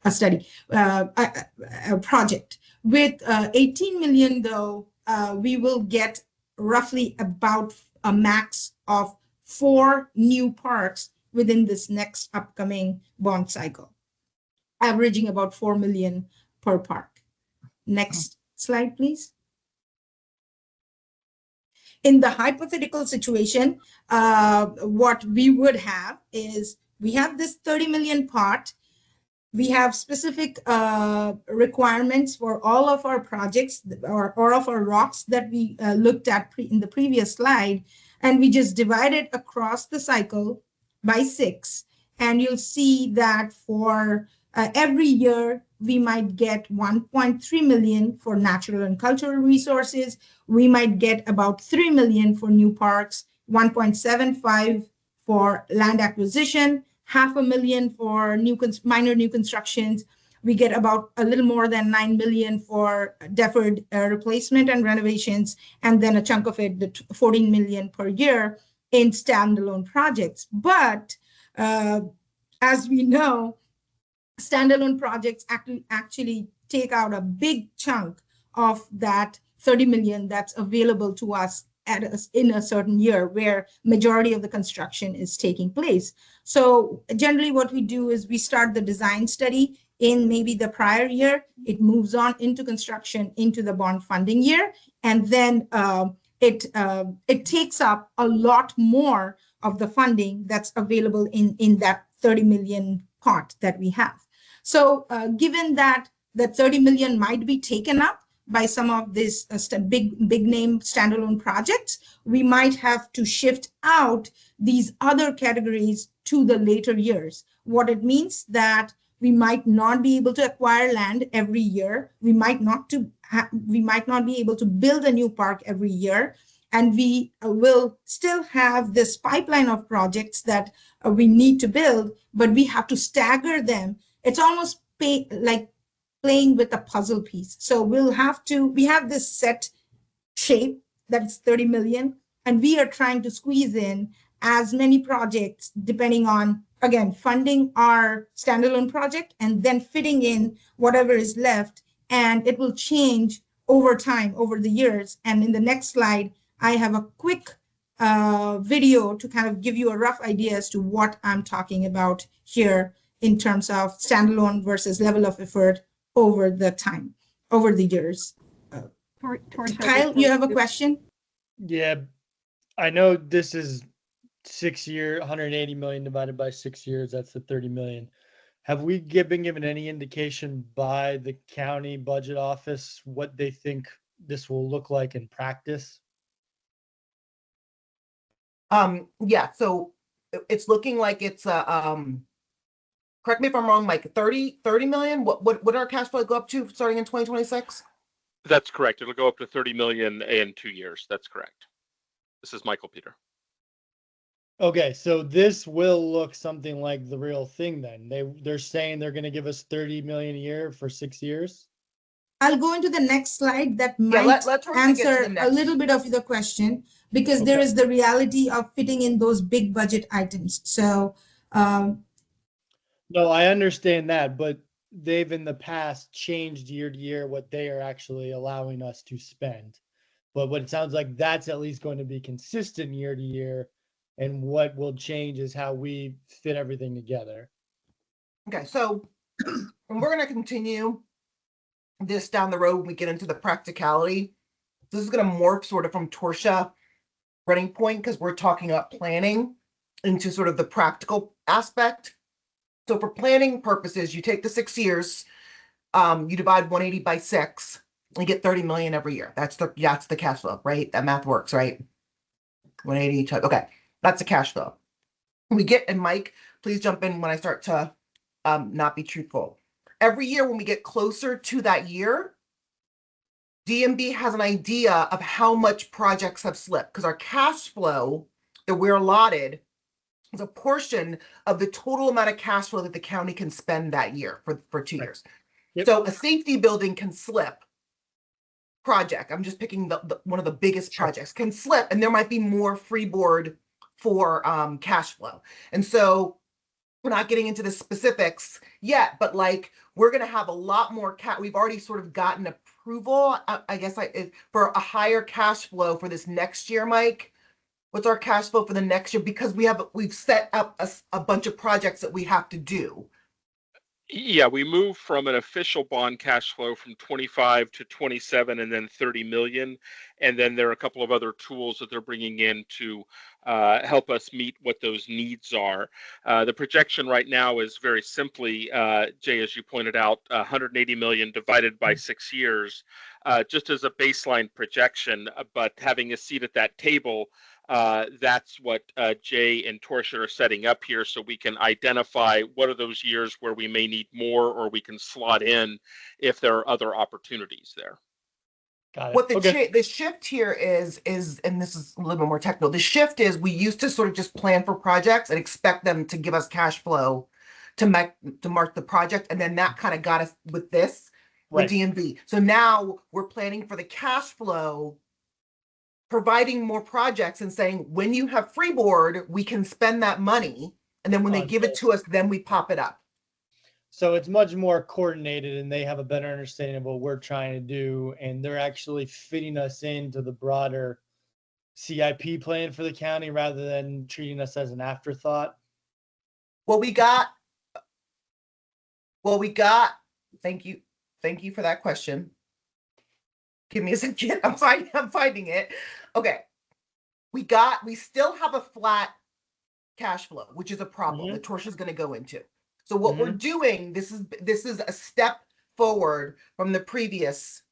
a study, a project. With 18 million though, we will get roughly about a max of 4 new parks within this next upcoming bond cycle, averaging about 4 million per park. Next slide, please. In the hypothetical situation, what we would have is we have this 30 million pot. We have specific requirements for all of our projects or all of our rocks that we looked at in the previous slide. And we just divide it across the cycle by 6. And you'll see that for every year, we might get 1.3 million for natural and cultural resources. We might get about 3 million for new parks, 1.75 for land acquisition, 500,000 for minor new constructions. We get about a little more than 9 million for deferred replacement and renovations, and then a chunk of it, the 14 million per year in standalone projects. But as we know, standalone projects actually take out a big chunk of that 30 million that's available to us in a certain year where majority of the construction is taking place. So generally what we do is we start the design study in maybe the prior year, it moves on into construction into the bond funding year, and then it takes up a lot more of the funding that's available in that 30 million pot that we have. So given that the 30 million might be taken up by some of these big name standalone projects, we might have to shift out these other categories to the later years. What it means that we might not be able to acquire land every year. We might not be able to build a new park every year. And we will still have this pipeline of projects that we need to build, but we have to stagger them. It's almost like playing with a puzzle piece. So we have this set shape that's 30 million, and we are trying to squeeze in as many projects depending on, again, funding our standalone project and then fitting in whatever is left, and it will change over time, over the years. And in the next slide, I have a quick video to kind of give you a rough idea as to what I'm talking about here in terms of standalone versus level of effort over the years. Kyle, you have a question? Yeah, I know this is 6 year, 180 million divided by 6 years. That's the 30 million. Have we been given any indication by the county budget office what they think this will look like in practice? Yeah, so it's looking like it's correct me if I'm wrong, Mike, 30 million? What our cash flow go up to starting in 2026? That's correct. It'll go up to 30 million in 2 years. That's correct. This is Michael Peter. Okay, so this will look something like the real thing then. They're saying they're gonna give us 30 million a year for 6 years. I'll go into the next slide that Yeah, might let's get to the answer a next. little bit of the question, because there Okay. is the reality of fitting in those big budget items. So, No, I understand that, but they've in the past changed year to year what they are actually allowing us to spend. But what it sounds like that's at least going to be consistent year to year. And what will change is how we fit everything together. Okay, so we're gonna continue this down the road when we get into the practicality. This is gonna morph sort of from Torsia running point, because we're talking about planning into sort of the practical aspect. So for planning purposes, you take the 6 years, you divide 180 by 6, and you get 30 million every year. That's the cash flow, right? That math works, right? 180 times, okay, that's the cash flow. We get, and Mike, please jump in when I start to not be truthful. Every year when we get closer to that year, DMB has an idea of how much projects have slipped, because our cash flow that we're allotted is a portion of the total amount of cash flow that the county can spend that year for 2 years. Yep. So a safety building can slip project. I'm just picking one of the biggest projects can slip, and there might be more freeboard for cash flow. And so we're not getting into the specifics yet, but like we're going to have a lot more we've already sort of gotten approval, I guess, for a higher cash flow for this next year, Mike. What's our cash flow for the next year? Because we've set up a bunch of projects that we have to do. Yeah, we moved from an official bond cash flow from 25 to 27 and then 30 million. And then there are a couple of other tools that they're bringing in to help us meet what those needs are. The projection right now is very simply, Jay, as you pointed out, 180 million divided by 6 years, just as a baseline projection. But having a seat at that table, that's what Jay and Torsia are setting up here, so we can identify what are those years where we may need more, or we can slot in if there are other opportunities there. Got it. What the shift here is, and this is a little bit more technical, the shift is we used to sort of just plan for projects and expect them to give us cash flow to mark the project, and then that kind of got us with this, with DMV. So now we're planning for the cash flow, providing more projects and saying, when you have freeboard, we can spend that money. And then when they give it to us, then we pop it up. So it's much more coordinated, and they have a better understanding of what we're trying to do. And they're actually fitting us into the broader CIP plan for the county rather than treating us as an afterthought. We got, thank you for that question. Give me a second. I'm finding it. Okay. We still have a flat cash flow, which is a problem that Torsia's going to go into. So what we're doing, this is a step forward from the previous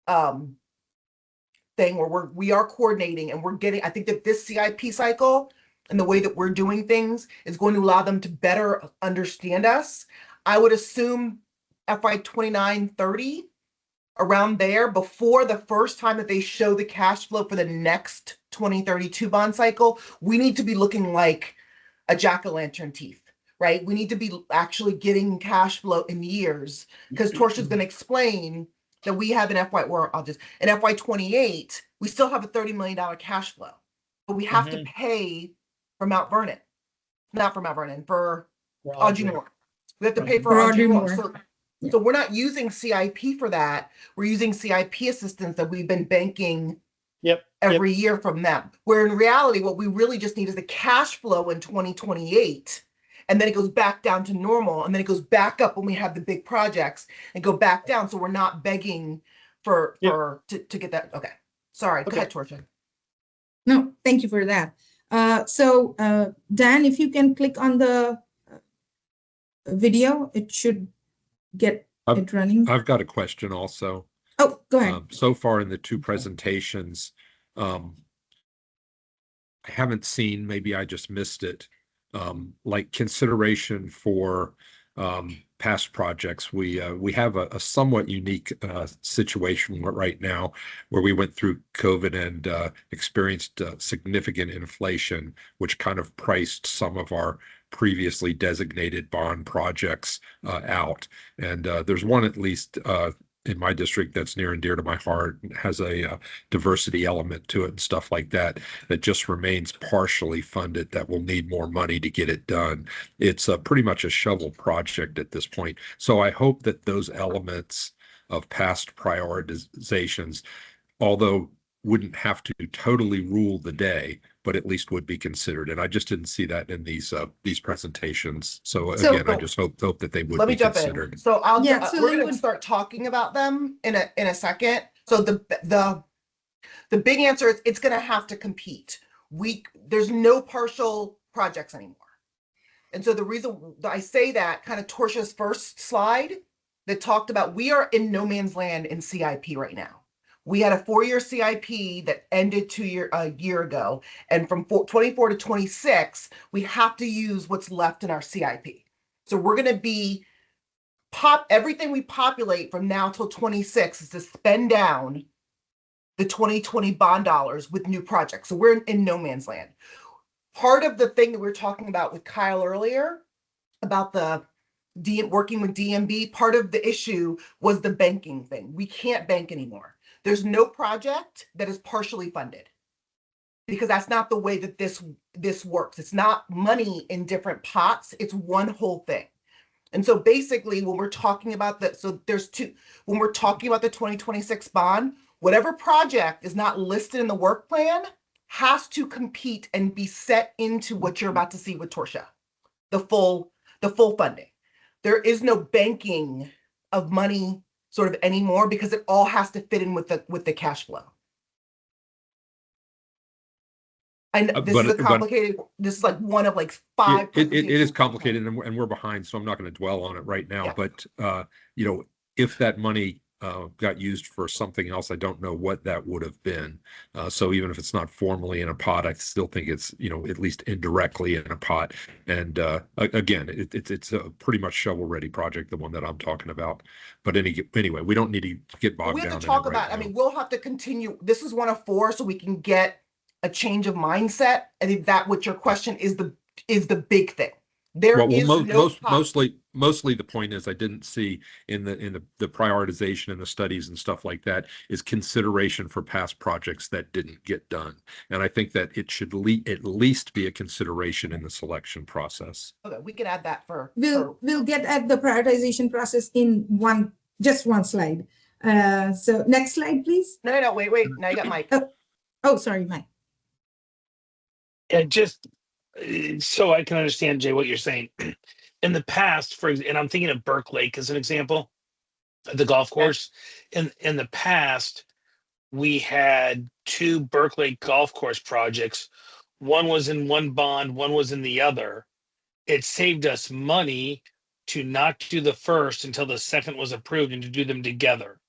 thing where we are coordinating, and we're getting, I think that this CIP cycle and the way that we're doing things is going to allow them to better understand us. I would assume FY 29-30, around there, before the first time that they show the cash flow for the next 2032 bond cycle, we need to be looking like a jack-o'-lantern teeth, right? We need to be actually getting cash flow in years, because Torsia's going to explain that we have in FY 28, we still have a $30 million cash flow, but we have to pay for Mount Vernon, not for Mount Vernon, for Audrey Moore. We have to pay for Audrey Moore. So we're not using CIP for that. We're using CIP assistance that we've been banking every year from them. Where in reality, what we really just need is the cash flow in 2028. And then it goes back down to normal. And then it goes back up when we have the big projects and go back down. So we're not begging to get that. Okay. Sorry. Go ahead, Torsia. No, thank you for that. Dan, if you can click on the video, it should get it running. I've got a question also. Oh, go ahead. So far in the two presentations, I haven't seen, maybe I just missed it, like consideration for past projects, we have a somewhat unique situation right now where we went through COVID and experienced significant inflation, which kind of priced some of our previously designated bond projects out. And there's one at least in my district that's near and dear to my heart, has a diversity element to it and stuff like that, that just remains partially funded, that will need more money to get it done. It's pretty much a shovel project at this point. So I hope that those elements of past prioritizations, although wouldn't have to totally rule the day, but at least would be considered. And I just didn't see that in these presentations. So again, I just hope that they would Let me be jump considered. in. So we're going would to start talking about them in a second. So the big answer is it's going to have to compete. There's no partial projects anymore. And so the reason I say that, kind of Tortia's first slide that talked about, we are in no man's land in CIP right now. We had a 4-year CIP that ended a year ago. And from 24 to 26, we have to use what's left in our CIP. So we're going to be everything we populate from now till 26 is to spend down the 2020 bond dollars with new projects. So we're in no man's land. Part of the thing that we were talking about with Kyle earlier about working with DMB, part of the issue was the banking thing. We can't bank anymore. There's no project that is partially funded because that's not the way that this works. It's not money in different pots. It's one whole thing. And so basically when we're talking about when we're talking about the 2026 bond, whatever project is not listed in the work plan has to compete and be set into what you're about to see with Tortia, the full funding. There is no banking of money sort of anymore because it all has to fit in with the cash flow. And this is a complicated, this is like one of like 5. It is complicated and we're behind, so I'm not going to dwell on it right now. Yeah. But, if that money got used for something else, I don't know what that would have been. So even if it's not formally in a pot, I still think it's, at least indirectly in a pot. And again, it's a pretty much shovel-ready project, the one that I'm talking about. But anyway, we don't need to get bogged down. We have to talk about, we'll have to continue. This is one of 4, so we can get a change of mindset. I think that what your question is the big thing. Mostly the point is I didn't see in the prioritization and the studies and stuff like that is consideration for past projects that didn't get done. And I think that it should at least be a consideration in the selection process. Okay, we can add that we'll get at the prioritization process in just one slide. So next slide, please. No, wait. Now you got Mike. Oh, sorry, Mike. Yeah, just so I can understand, Jay, what you're saying. In the past, and I'm thinking of Burke Lake as an example, the golf course. In the past, we had 2 Burke Lake golf course projects. One was in one bond, one was in the other. It saved us money to not do the first until the second was approved and to do them together.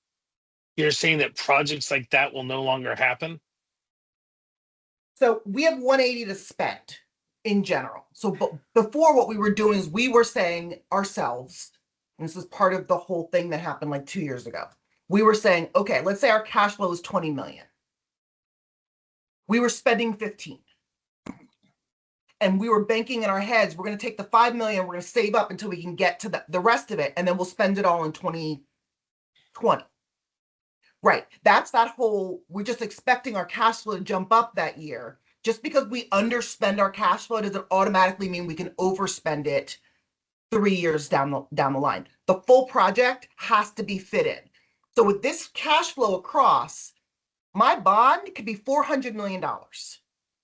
You're saying that projects like that will no longer happen? So we have 180 to spend in general. So before, what we were doing is we were saying ourselves, and this is part of the whole thing that happened like 2 years ago. We were saying, okay, let's say our cash flow is 20 million. We were spending 15. And we were banking in our heads, we're going to take the 5 million, we're going to save up until we can get to the rest of it, and then we'll spend it all in 2020. Right. That's that whole, we're just expecting our cash flow to jump up that year. Just because we underspend our cash flow doesn't automatically mean we can overspend it 3 years down the line. The full project has to be fit in. So with this cash flow across, my bond could be $400 million.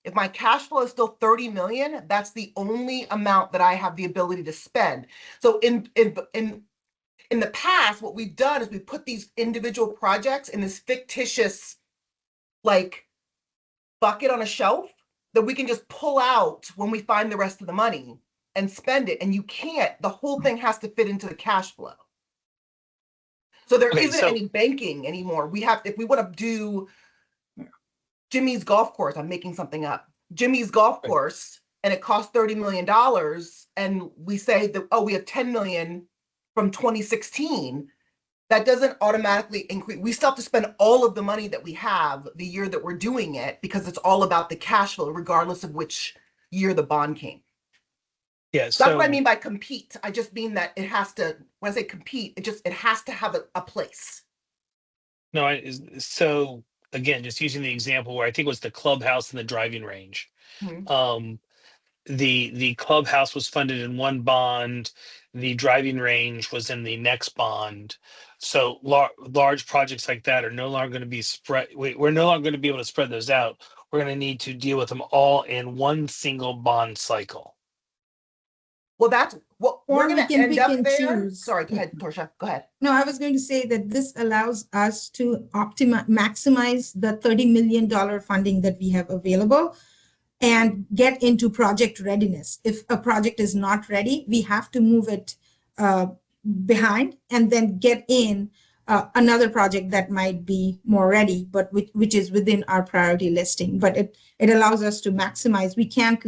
If my cash flow is still 30 million, that's the only amount that I have the ability to spend. So in the past, what we've done is we put these individual projects in this fictitious bucket on a shelf that we can just pull out when we find the rest of the money and spend it. And you can't, the whole thing has to fit into the cash flow. So there isn't any banking anymore. If we want to do Jimmy's golf course, I'm making something up, Jimmy's golf course, and it costs $30 million. And we say that, we have 10 million from 2016, that doesn't automatically increase. We still have to spend all of the money that we have the year that we're doing it, because it's all about the cash flow, regardless of which year the bond came. Yeah, That's so what I mean by compete. I just mean that it has to, when I say compete, it has to have a place. no, so again, just using the example where I think it was the clubhouse and the driving range. Mhm. The clubhouse was funded in one bond, the driving range was in the next bond. So large projects like that are no longer going to be spread. We're no longer going to be able to spread those out. We're going to need to deal with them all in one single bond cycle. Well, that's what Or we're we going to can end pick up and there. choose. Sorry, go ahead, Torsia. Go ahead. No, I was going to say that this allows us to maximize the $30 million funding that we have available and get into project readiness. If a project is not ready, we have to move it behind and then get in another project that might be more ready, but which is within our priority listing. But it allows us to maximize. We can't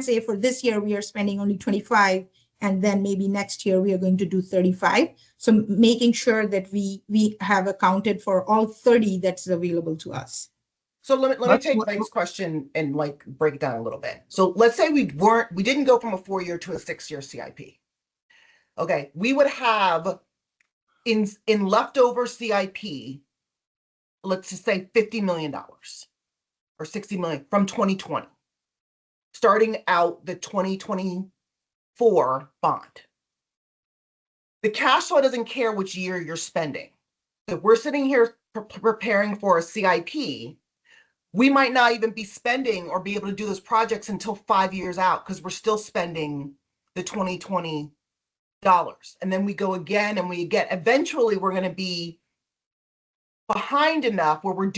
say for this year we are spending only 25 and then maybe next year we are going to do 35. So making sure that we have accounted for all 30 that's available to us. So let me take Mike's question and like break it down a little bit. So let's say we didn't go from a 4-year to a 6-year CIP. Okay, we would have in leftover CIP, let's just say $50 million or $60 million from 2020, starting out the 2024 bond. The cash flow doesn't care which year you're spending. So if we're sitting here preparing for a CIP, we might not even be spending or be able to do those projects until 5 years out, because we're still spending the 2020 dollars. And then we go again and eventually we're going to be behind enough where we're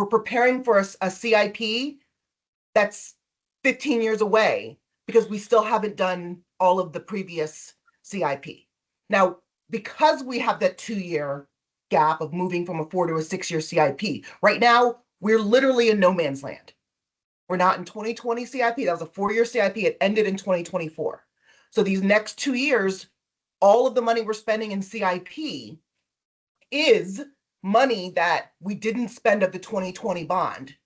preparing for a CIP that's 15 years away, because we still haven't done all of the previous CIP. Now, because we have that 2-year gap of moving from a 4 to a 6-year CIP, right now, we're literally in no man's land. We're not in 2020 CIP. That was a 4-year CIP. It ended in 2024. So these next 2 years, all of the money we're spending in CIP is money that we didn't spend of the 2020 bond,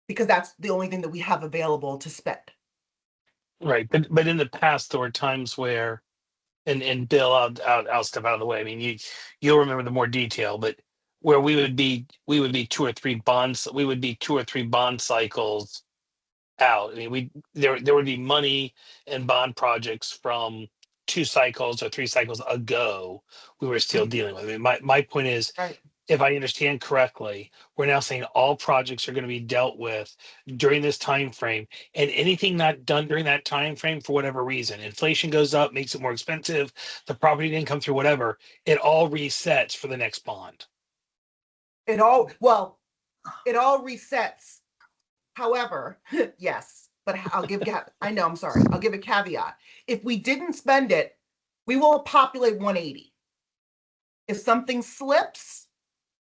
because that's the only thing that we have available to spend. Right, but in the past there were times where, and Bill, I'll step out of the way. I mean, you'll remember the more detail, but where we would be 2 or 3 bonds. We would be 2 or 3 bond cycles out. I mean, there would be money and bond projects from 2 cycles or 3 cycles ago we were still dealing with. I mean, my point is, right, if I understand correctly, we're now saying all projects are going to be dealt with during this time frame, and anything not done during that time frame for whatever reason, inflation goes up, makes it more expensive, the property didn't come through, whatever, it all resets for the next bond. It all resets. However, yes, but I'll give a caveat. If we didn't spend it, we will populate 180. If something slips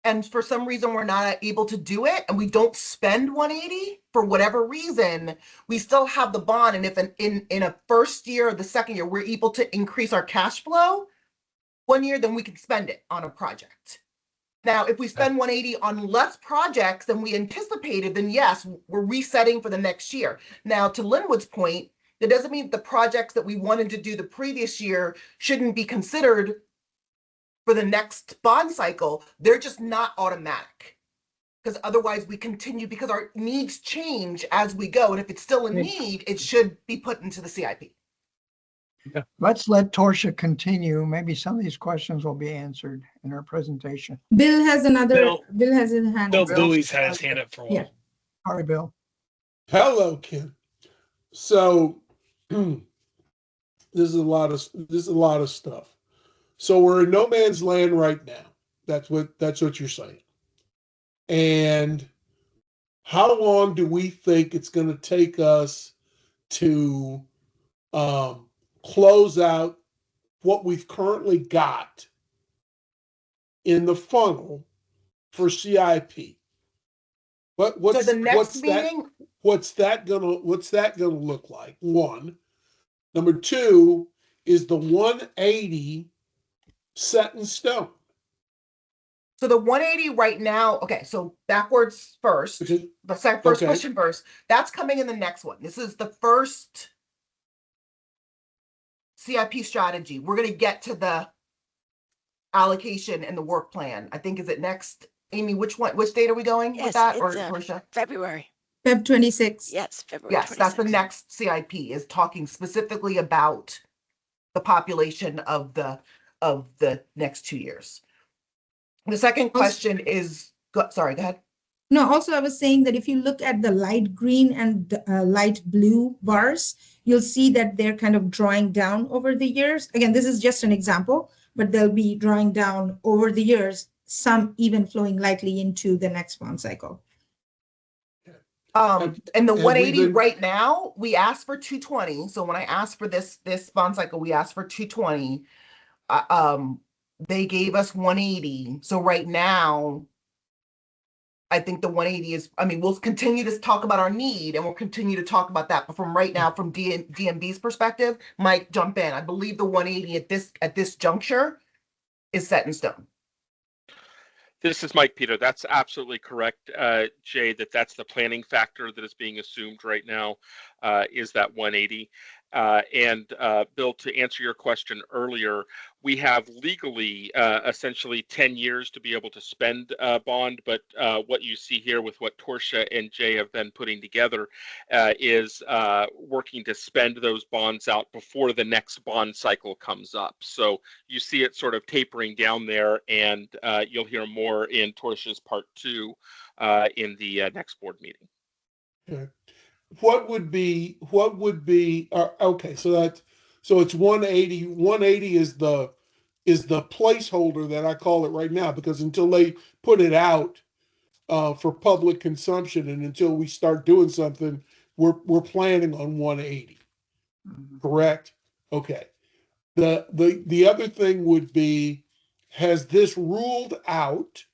and for some reason we're not able to do it and we don't spend 180 for whatever reason, we still have the bond. And if in a first year or the second year, we're able to increase our cash flow 1 year, then we can spend it on a project. Now, if we spend 180 on less projects than we anticipated, then yes, we're resetting for the next year. Now, to Linwood's point, that doesn't mean the projects that we wanted to do the previous year shouldn't be considered for the next bond cycle. They're just not automatic, because otherwise we continue, because our needs change as we go. And if it's still a need, it should be put into the CIP. Let's let Torsia continue. Maybe some of these questions will be answered in her presentation. Bill has his hand Bill up. Bowie's had his hand up for a while. Yeah. All right, Bill. Hello, Ken. So this is a lot of stuff. So we're in no man's land right now. That's what you're saying. And how long do we think it's going to take us to close out what we've currently got in the funnel for CIP? What's the next meeting? What's that gonna look like? 1. Number 2, is the 180 set in stone? So the 180 right now, okay, so backwards first, the first question first, that's coming in the next one. This is the first CIP strategy. We're going to get to the allocation and the work plan. I think, is it next? Amy, which date are we going with that? Or Portia? February. Feb 26. Yes, February. Yes, 26. that's the next CIP, is talking specifically about the population of the next 2 years. The second question is, sorry, go ahead. No, also I was saying that if you look at the light green and light blue bars, you'll see that they're kind of drawing down over the years. Again, this is just an example, but they'll be drawing down over the years, some even flowing lightly into the next bond cycle. And the 180 right now, we asked for 220. So when I asked for this bond cycle, we asked for 220. They gave us 180. So right now, I think the 180 is, I mean, we'll continue to talk about our need and we'll continue to talk about that. But from right now, from DMB's perspective, Mike, jump in. I believe the 180 at this juncture is set in stone. This is Mike Peter. That's absolutely correct, Jay, that's the planning factor that is being assumed right now, is that 180. And Bill, to answer your question earlier, we have legally essentially 10 years to be able to spend bond, but what you see here with what Torsia and Jay have been putting together is working to spend those bonds out before the next bond cycle comes up. So you see it sort of tapering down there, and you'll hear more in Torsia's part 2 in the next board meeting. Okay. What would be okay, so it's 180. 180 is the placeholder that I call it right now, because until they put it out for public consumption and until we start doing something, we're planning on 180. Correct? Okay. The other thing would be, has this ruled out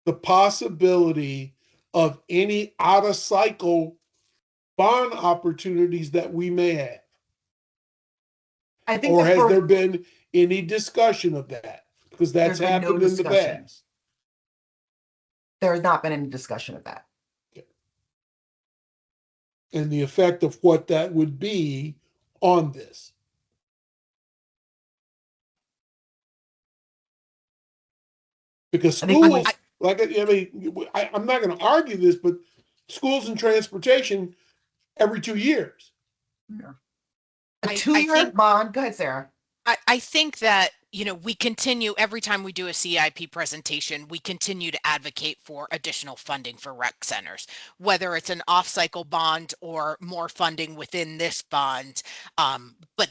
the possibility of any out of cycle bond opportunities that we may have? I think, or has there been any discussion of that? Because that's happened in the past. There has not been any discussion of that. Okay. And the effect of what that would be on this. Because schools, I'm not going to argue this, but schools and transportation every 2 years. Yeah. A 2-year bond. Go ahead, Sarah. I think that, we continue, every time we do a CIP presentation, we continue to advocate for additional funding for rec centers, whether it's an off-cycle bond or more funding within this bond. But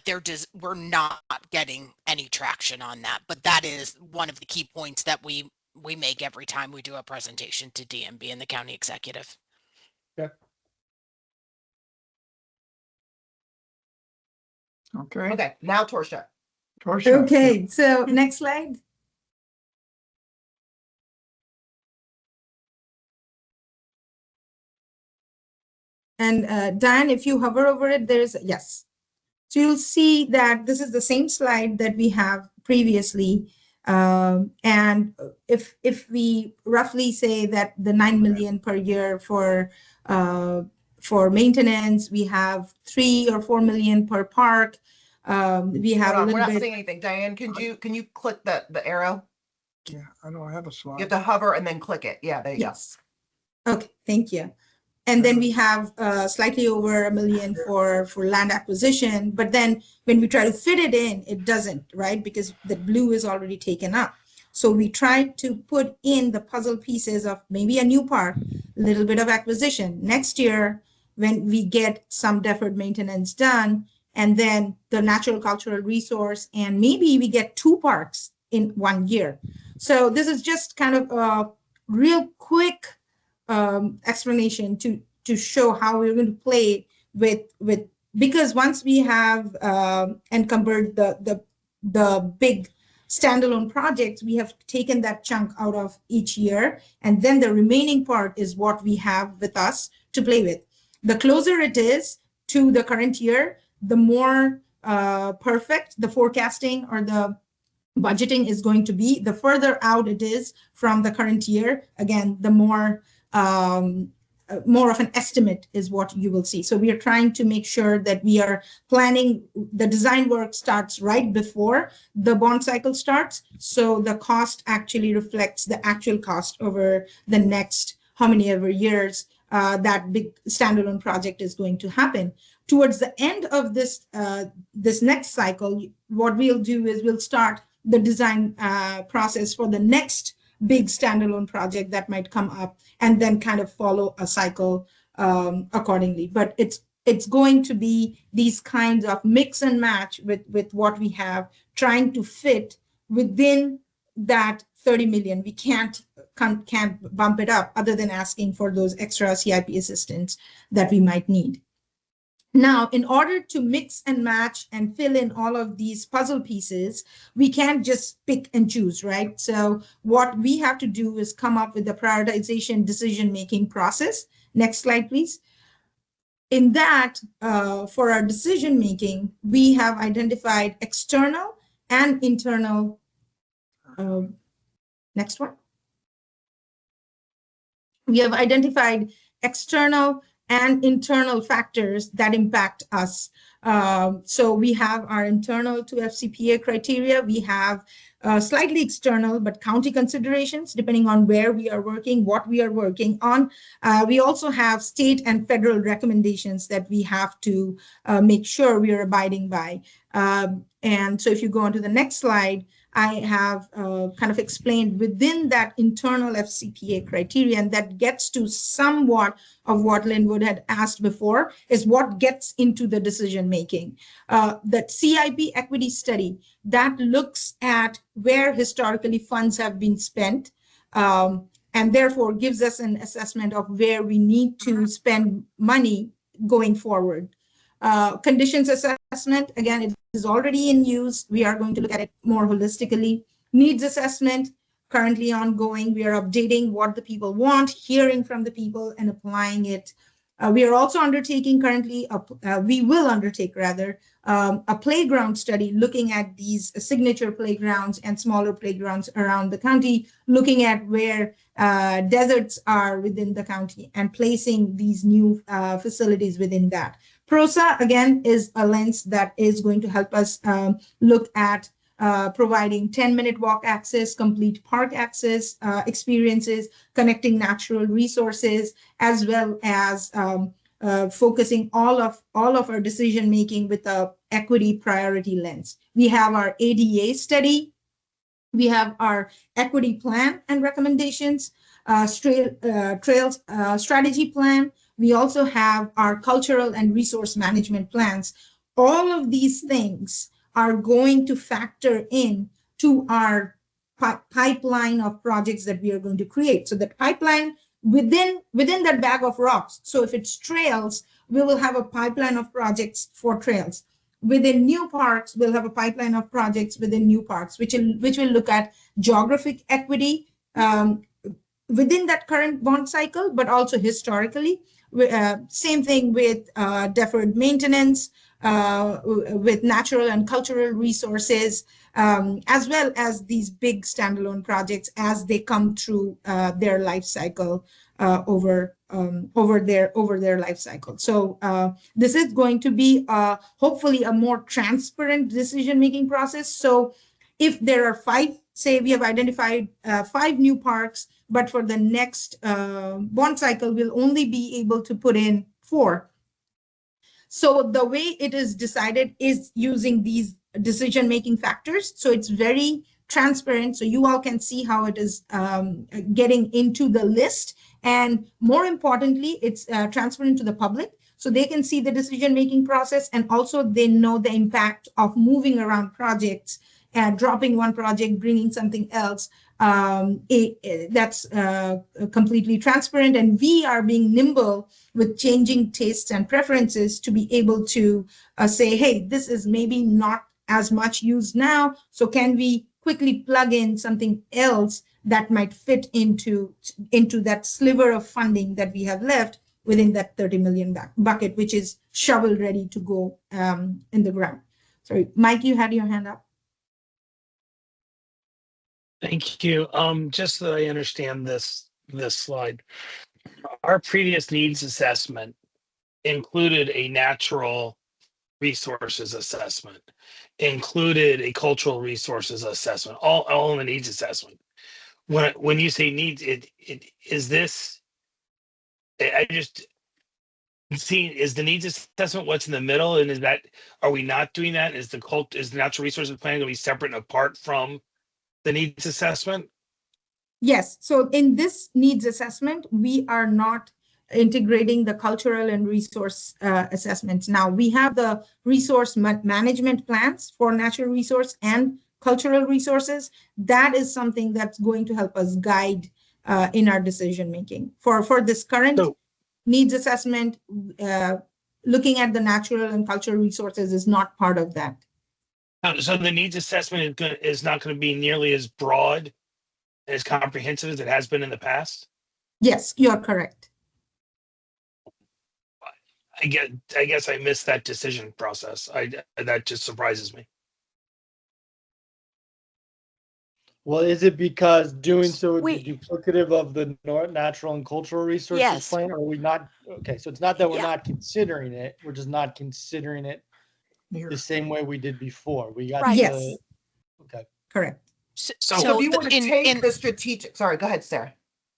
we're not getting any traction on that. But that is one of the key points that we make every time we do a presentation to DMB and the county executive. Okay. Okay. Now Torsia. Okay. So next slide. And Dan, if you hover over it, there's yes. So you'll see that this is the same slide that we have previously. And if we roughly say that the 9 million per year for maintenance, we have 3 or 4 million per park. We have we're not seeing anything. Diane, can you click the arrow? Yeah, I don't have a slide. You have to hover and then click it. Yeah, there you go. Okay, thank you. And then we have slightly over 1 million for land acquisition. But then when we try to fit it in, it doesn't, right? Because the blue is already taken up. So we try to put in the puzzle pieces of maybe a new park, a little bit of acquisition. Next year, when we get some deferred maintenance done, and then the natural cultural resource, and maybe we get 2 parks in 1 year. So this is just kind of a real quick explanation to show how we're going to play with because once we have encumbered the big standalone projects, we have taken that chunk out of each year, and then the remaining part is what we have with us to play with. The closer it is to the current year, the more perfect the forecasting or the budgeting is going to be, the further out it is from the current year, again, the more of an estimate is what you will see. So we are trying to make sure that we are planning, the design work starts right before the bond cycle starts. So the cost actually reflects the actual cost over the next how many ever years that big standalone project is going to happen. Towards the end of this next cycle, what we'll do is we'll start the design process for the next big standalone project that might come up, and then kind of follow a cycle accordingly. But it's going to be these kinds of mix and match with what we have, trying to fit within that 30 million. We can't bump it up other than asking for those extra CIP assistance that we might need. Now, in order to mix and match and fill in all of these puzzle pieces, we can't just pick and choose, right? So what we have to do is come up with a prioritization decision-making process. Next slide, please. In that, for our decision-making, we have identified external and internal. Next one. We have identified external and internal factors that impact us. So we have our internal to FCPA criteria. We have slightly external, but county considerations, depending on where we are working, what we are working on. We also have state and federal recommendations that we have to make sure we are abiding by. And so if you go on to the next slide, I have kind of explained within that internal FCPA criteria, and that gets to somewhat of what Linwood had asked before, is what gets into the decision making. That CIP equity study, that looks at where historically funds have been spent, and therefore gives us an assessment of where we need to spend money going forward. Conditions assessment, again, it is already in use. We are going to look at it more holistically. Needs assessment, currently ongoing. We are updating what the people want, hearing from the people, and applying it. We are also undertaking currently, we will undertake rather, a playground study looking at these signature playgrounds and smaller playgrounds around the county, looking at where deserts are within the county and placing these new facilities within that. PROSA, again, is a lens that is going to help us look at providing 10-minute walk access, complete park access experiences, connecting natural resources, as well as focusing all of our decision making with a equity priority lens. We have our ADA study. We have our equity plan and recommendations, trails strategy plan. We also have our cultural and resource management plans. All of these things are going to factor in to our pipeline of projects that we are going to create. So the pipeline within that bag of rocks. So if it's trails, we will have a pipeline of projects for trails. Within new parks, we'll have a pipeline of projects within new parks, which will look at geographic equity within that current bond cycle, but also historically. Same thing with deferred maintenance, with natural and cultural resources, as well as these big standalone projects as they come through their life cycle over their life cycle. So this is going to be hopefully a more transparent decision-making process. So if there are 5, say we have identified 5 new parks, but for the next bond cycle, we'll only be able to put in 4. So the way it is decided is using these decision-making factors. So it's very transparent. So you all can see how it is getting into the list. And more importantly, it's transparent to the public. So they can see the decision-making process, and also they know the impact of moving around projects and dropping one project, bringing something else. That's completely transparent, and we are being nimble with changing tastes and preferences to be able to say, hey, this is maybe not as much used now, so can we quickly plug in something else that might fit into that sliver of funding that we have left within that 30 million bucket, which is shovel ready to go in the ground. Sorry, Mike, you had your hand up. Thank you. Just so that I understand this slide, our previous needs assessment included a natural resources assessment, included a cultural resources assessment, all in the needs assessment. When you say needs, it is this. I just see, is the needs assessment what's in the middle, and are we not doing that? Is the natural resources plan going to be separate and apart from the needs assessment? Yes. So in this needs assessment, we are not integrating the cultural and resource assessments. Now we have the resource management plans for natural resource and cultural resources. That is something that's going to help us guide in our decision making. For this current needs assessment, looking at the natural and cultural resources is not part of that. So the needs assessment is not going to be nearly as broad, as comprehensive as it has been in the past? Yes, you're correct. I guess I missed that decision process. That just surprises me. Well, is it because doing so would be duplicative of the natural and cultural resources plan? Or are we not? Okay, so it's not that we're not considering it. We're just not considering it the same way we did before. We got okay. Correct. So if you want to take the strategic, sorry, go ahead, Sarah.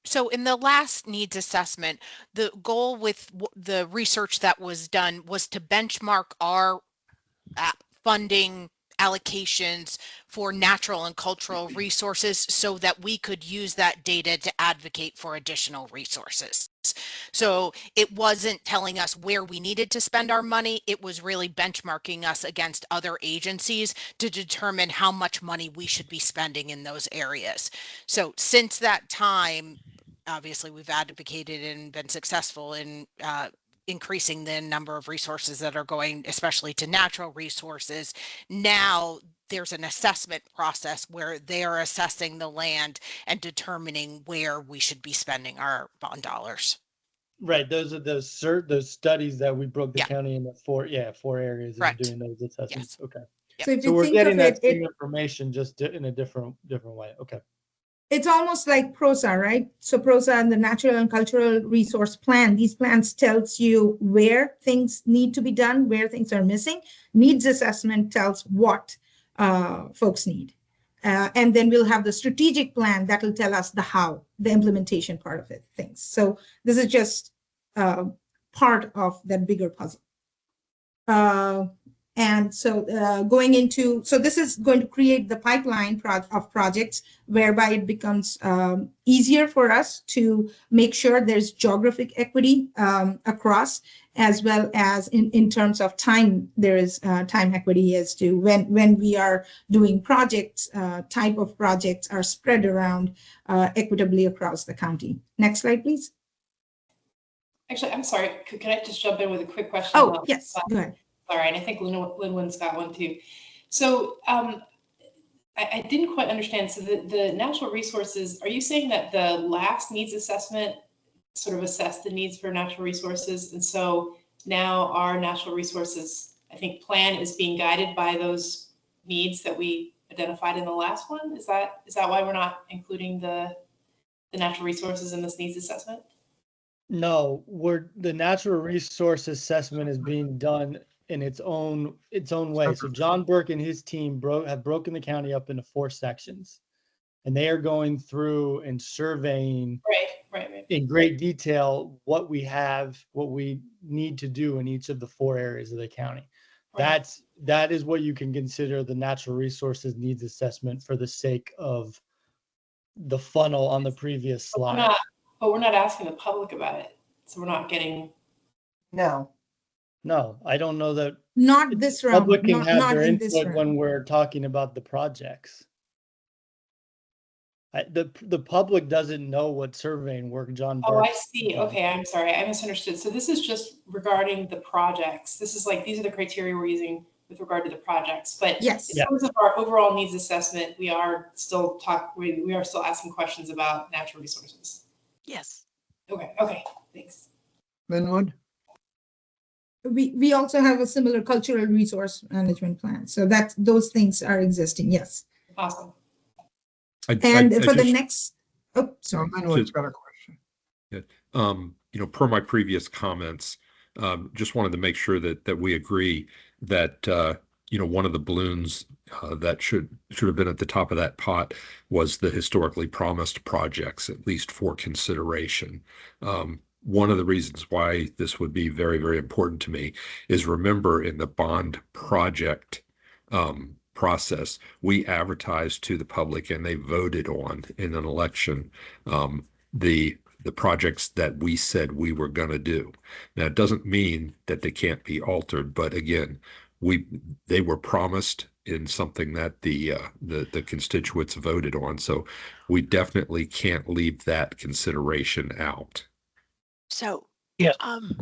So in the last needs assessment, the goal with the research that was done was to benchmark our funding allocations for natural and cultural resources so that we could use that data to advocate for additional resources. So it wasn't telling us where we needed to spend our money. It was really benchmarking us against other agencies to determine how much money we should be spending in those areas. So since that time, obviously we've advocated and been successful in increasing the number of resources that are going, especially to natural resources. Now there's an assessment process where they are assessing the land and determining where we should be spending our bond dollars. Right. Those are those studies that we broke the county into four areas and doing those assessments. Okay. So we're getting that same information just in a different way. Okay. It's almost like PROSA, right? So PROSA and the Natural and Cultural Resource Plan, these plans tells you where things need to be done, where things are missing. Needs assessment tells what folks need. And then we'll have the strategic plan that will tell us the how, the implementation part of it, things. So this is just part of that bigger puzzle. And so so this is going to create the pipeline of projects whereby it becomes easier for us to make sure there's geographic equity across, as well as in terms of time, there is time equity as to when we are doing projects, type of projects are spread around equitably across the county. Next slide, please. Actually, I'm sorry, can I just jump in with a quick question? Oh, yes, go ahead. All right, and I think Linwood's got one too. So I didn't quite understand. So the natural resources, are you saying that the last needs assessment sort of assessed the needs for natural resources? And so now our natural resources, I think, plan is being guided by those needs that we identified in the last one? Is that why we're not including the natural resources in this needs assessment? No, the natural resource assessment is being done in its own way. So John Burke and his team have broken the county up into 4 sections, and they are going through and surveying in great detail what we have, what we need to do in each of the 4 areas of the county. Right. That is what you can consider the natural resources needs assessment for the sake of the funnel on the previous slide. But we're not asking the public about it, so we're not getting. No, I don't know that. Not this round. Public can have not their in this input round. when we're talking about the projects. The public doesn't know what surveying work John Burke. Oh, I see. Okay, I'm sorry, I misunderstood. So this is just regarding the projects. This is like, these are the criteria we're using with regard to the projects. But yes, in terms of our overall needs assessment, we are still asking questions about natural resources. Yes. Okay, thanks. Linwood? we also have a similar cultural resource management plan. So those things are existing, yes. Awesome. And for the next, oh, sorry. Linwood's got a question. Yeah. Per my previous comments, just wanted to make sure that we agree that one of the balloons that should have been at the top of that pot was the historically promised projects, at least for consideration. One of the reasons why this would be very, very important to me is, remember, in the bond project process, we advertised to the public and they voted on in an election the projects that we said we were going to do. Now, it doesn't mean that they can't be altered, but again, they were promised in something that the constituents voted on. So we definitely can't leave that consideration out. So yeah,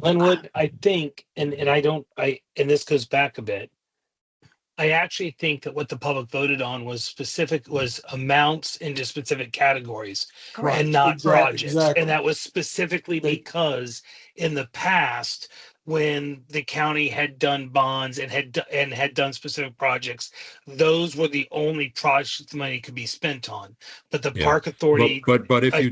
Linwood, I think, and this goes back a bit. I actually think that what the public voted on was amounts into specific categories. Correct. And not projects. Exactly. And that was specifically because in the past, when the county had done bonds and had done specific projects, those were the only projects the money could be spent on. But the park authority, but if you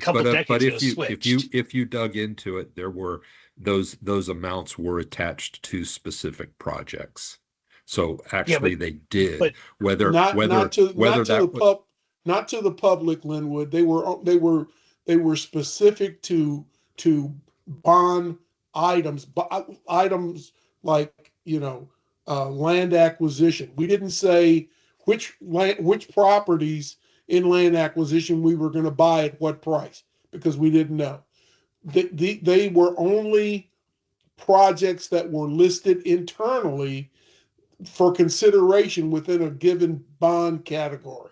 switched. dug into it, there were those amounts were attached to specific projects. So actually, they did. But not to the public, Linwood. They were specific to bond items, like land acquisition. We didn't say which properties in land acquisition we were going to buy at what price, because we didn't know. They were only projects that were listed internally for consideration within a given bond category.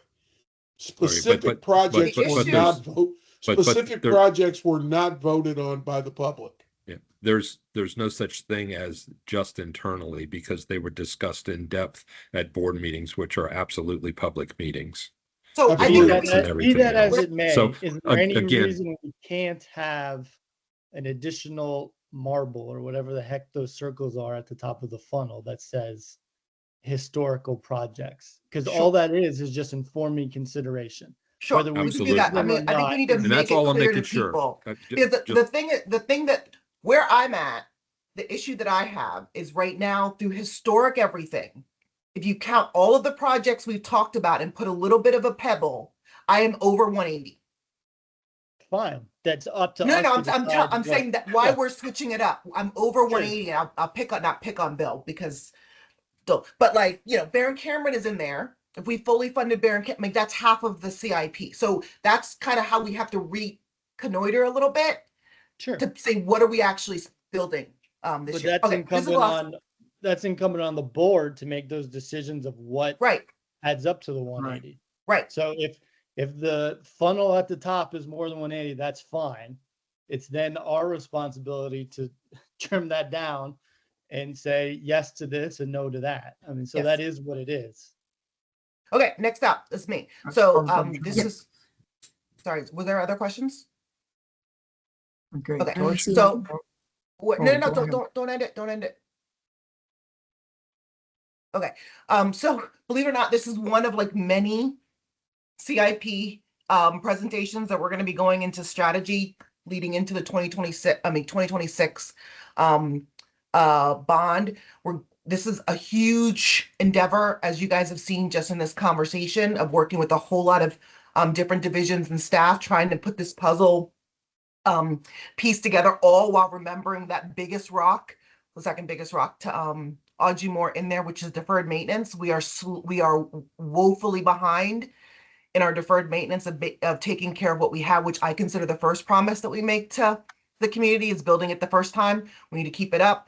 Specific projects were not voted on by the public. Yeah, there's no such thing as just internally, because they were discussed in depth at board meetings, which are absolutely public meetings. So I think be that as it may, So, is there any again- reason we can't have an additional marble or whatever the heck those circles are at the top of the funnel that says historical projects? Because all that is just informing consideration. Sure, Whether we we can do that. I mean, I think we need to And make that's it all I'm clear to making sure. people. Ju- Because just- the thing that where I'm at, the issue that I have is right now through historic everything. If you count all of the projects we've talked about and put a little bit of a pebble, I am over 180. Fine, that's up to No, us. no, to I'm decide saying that why we're switching it up. I'm over 180. And I'll not pick on Bill because, but Baron Cameron is in there. If we fully funded Baron Cameron, that's half of the CIP. So that's kind of how we have to reconnoiter a little bit. Sure. To say what are we actually building this But year? that's incumbent on the board to make those decisions of what adds up to the 180. Right. So if the funnel at the top is more than 180, that's fine. It's then our responsibility to trim that down and say yes to this and no to that. I mean, so Yes. that is what it is. Okay, next up is me. So sorry, were there other questions? Okay. Okay, Torsi. so Oh, no, go ahead. don't end it. Don't end it. Okay, so believe it or not, this is one of like many CIP presentations that we're going to be going into strategy leading into the 2026 bond. This is a huge endeavor, as you guys have seen just in this conversation, of working with a whole lot of different divisions and staff trying to put this puzzle piece together, all while remembering that biggest rock, the second biggest rock to Audrey Moore in there, which is deferred maintenance. We are woefully behind in our deferred maintenance of taking care of what we have, which I consider the first promise that we make to the community is building it the first time. We need to keep it up.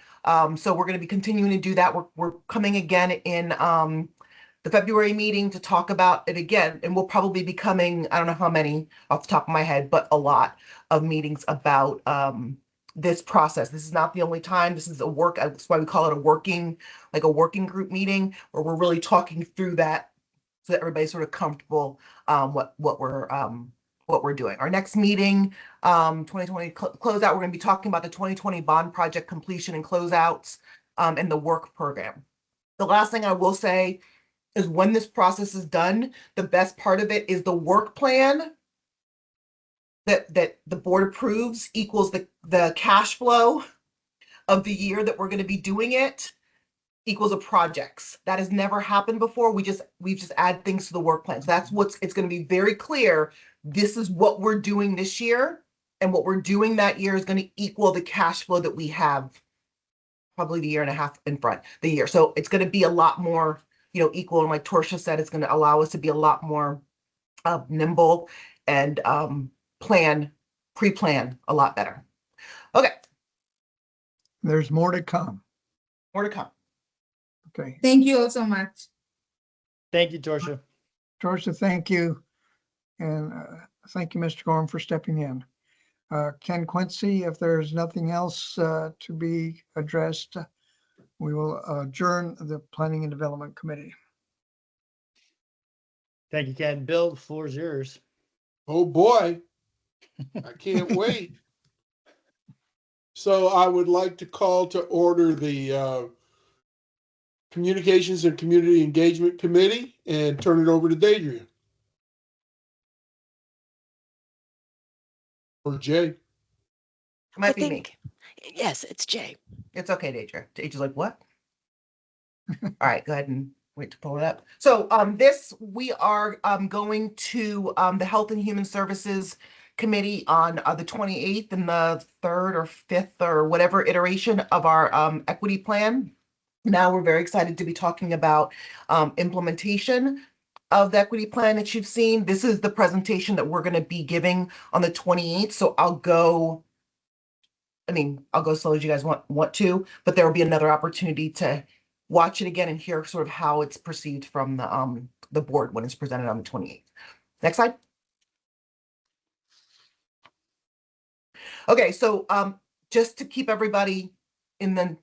So we're going to be continuing to do that. We're coming again in the February meeting to talk about it again, and we'll probably be coming, I don't know how many off the top of my head, but a lot of meetings about this process. This is not the only time. This is that's why we call it a working group meeting, where we're really talking through that so that everybody's sort of comfortable what we're doing. Our next meeting, 2020 closeout, we're going to be talking about the 2020 bond project completion and closeouts. and the work program. The last thing I will say is when this process is done, the best part of it is the work plan that the board approves equals the cash flow of the year that we're going to be doing it equals a projects. That has never happened before. We just add things to the work plans. That's it's going to be very clear. This is what we're doing this year, and what we're doing that year is going to equal the cash flow that we have probably the year and a half in front the year. So it's going to be a lot more, equal. And like Torsia said, it's going to allow us to be a lot more nimble and pre-plan a lot better. Okay. There's more to come. More to come. Okay. Thank you all so much. Thank you, Torsia. Torsia, thank you. And thank you, Mr. Gorham, for stepping in. Ken Quincy, if there's nothing else to be addressed, we will adjourn the Planning and Development Committee. Thank you, Ken. Bill, the floor is yours. Oh, boy. I can't wait. So I would like to call to order the Communications and Community Engagement Committee and turn it over to Deidre. Or Jay. Might be me. Yes, it's Jay. It's okay, Deidre. Deidre's like, what? All right, go ahead and wait to pull it up. So we are going to the Health and Human Services Committee on the 28th and the 3rd or 5th or whatever iteration of our equity plan. Now we're very excited to be talking about implementation of the equity plan that you've seen. This is the presentation that we're going to be giving on the 28th. So I'll go slow as you guys want to, but there will be another opportunity to watch it again and hear sort of how it's perceived from the board when it's presented on the 28th. Next slide. Okay, so just to keep everybody in the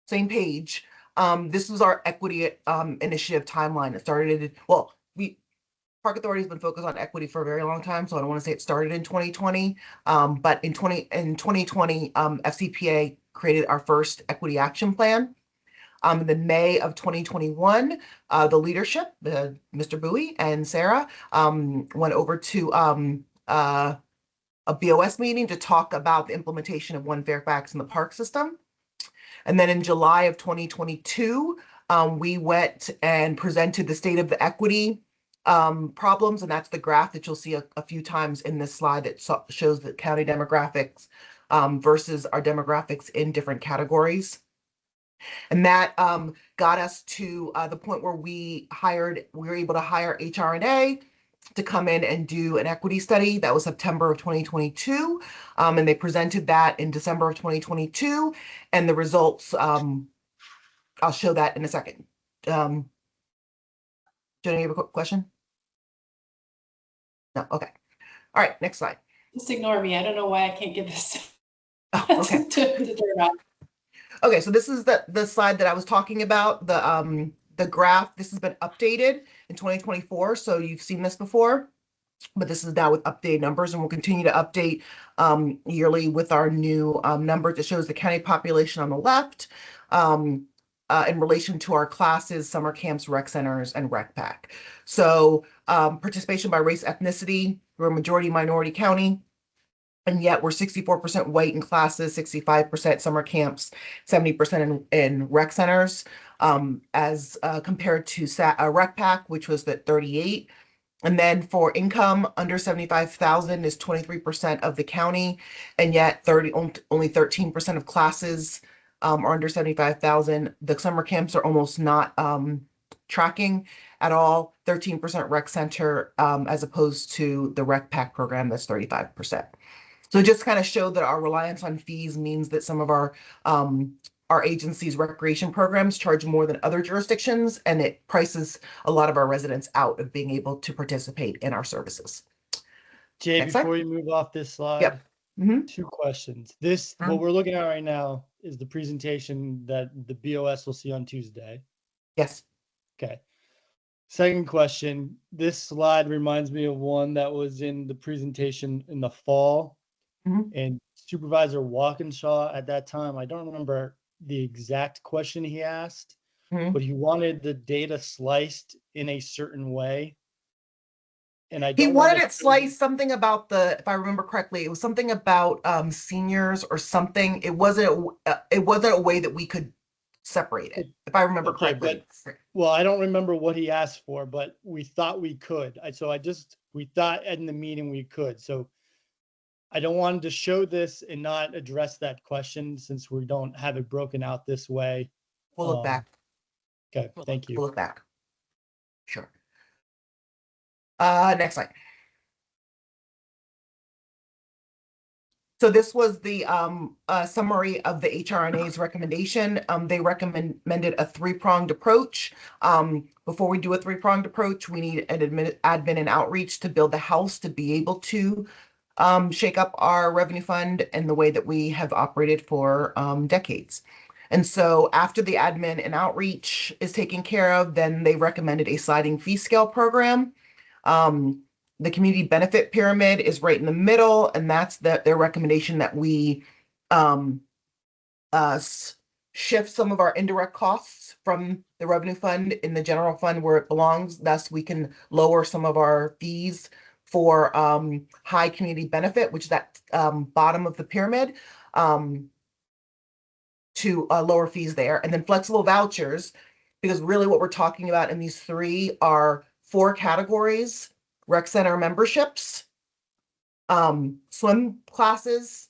same page, this was our equity initiative timeline. It started, Park Authority has been focused on equity for a very long time, so I don't want to say it started in 2020, but in 2020, FCPA created our first equity action plan. In the May of 2021, the leadership, Mr. Bowie and Sarah, went over to a BOS meeting to talk about the implementation of One Fairfax in the park system. And then in July of 2022, we went and presented the state of the equity problems, and that's the graph that you'll see a few times in this slide that shows the county demographics versus our demographics in different categories. And that got us to the point where we were able to hire HR&A to come in and do an equity study. That was September of 2022. And they presented that in December of 2022. And the results, I'll show that in a second. Jenny, you have a quick question? No, okay. All right, next slide. Just ignore me. I don't know why I can't get this Oh, okay. to turn on. Okay, so this is the slide that I was talking about, the graph. This has been updated in 2024, so you've seen this before, but this is now with updated numbers, and we'll continue to update yearly with our new number that shows the county population on the left in relation to our classes, summer camps, rec centers, and rec pack. So participation by race, ethnicity, we're a majority minority county. And yet we're 64% white in classes, 65% summer camps, 70% in rec centers, as compared to rec pack, which was at 38. And then for income under 75,000 is 23% of the county, and yet only 13% of classes are under 75,000. The summer camps are almost not tracking at all. 13% rec center, as opposed to the rec pack program that's 35%. So just kind of show that our reliance on fees means that some of our agency's recreation programs charge more than other jurisdictions, and it prices a lot of our residents out of being able to participate in our services. Jay, Next before slide. you move off this slide, Yep. Mm-hmm. 2 questions. What we're looking at right now is the presentation that the BOS will see on Tuesday. Yes. Okay. Second question, this slide reminds me of one that was in the presentation in the fall. And Supervisor Walkinshaw at that time, I don't remember the exact question he asked, Mhm. but he wanted the data sliced in a certain way. And I He don't wanted it necessarily- sliced something about if I remember correctly, it was something about seniors or something. It wasn't a way that we could separate it, if I remember Okay, correctly. Well, I don't remember what he asked for, but we thought we could. We thought in the meeting we could. So I don't want to show this and not address that question since we don't have it broken out this way. We'll look back. Okay, thank you. We'll look back. Sure. Next slide. So this was the summary of the HRNA's recommendation. They recommended a three-pronged approach. Before we do a three-pronged approach, we need an admin and outreach to build the house to be able to shake up our revenue fund in the way that we have operated for decades. And so after the admin and outreach is taken care of, then they recommended a sliding fee scale program. The community benefit pyramid is right in the middle, and that's their recommendation that we shift some of our indirect costs from the revenue fund in the general fund where it belongs. Thus, we can lower some of our fees for high community benefit, which is that bottom of the pyramid, to lower fees there. And then flexible vouchers, because really what we're talking about in these three are 4 categories: rec center memberships, swim classes,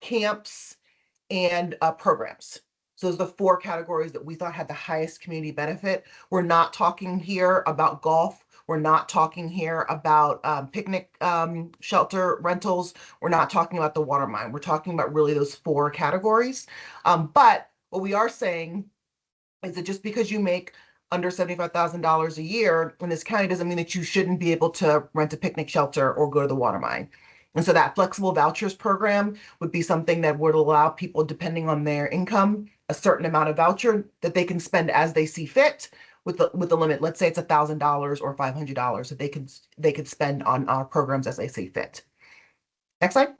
camps, and programs. So those are the 4 categories that we thought had the highest community benefit. We're not talking here about golf. We're not talking here about picnic shelter rentals. We're not talking about the water mine. We're talking about really those 4 categories. But what we are saying is that just because you make under $75,000 a year in this county doesn't mean that you shouldn't be able to rent a picnic shelter or go to the water mine. And so that flexible vouchers program would be something that would allow people, depending on their income, a certain amount of voucher that they can spend as they see fit with the limit. Let's say it's $1,000 or $500 that they could spend on our programs as they see fit. Next slide.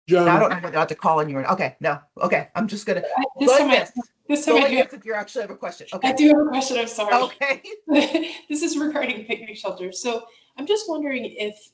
John, I don't know whether I have to call on you. Okay, no. Okay, I'm just gonna. This time I do. If you actually have a question. Okay. I do have a question. I'm sorry. Okay. This is regarding picnic shelters. So I'm just wondering if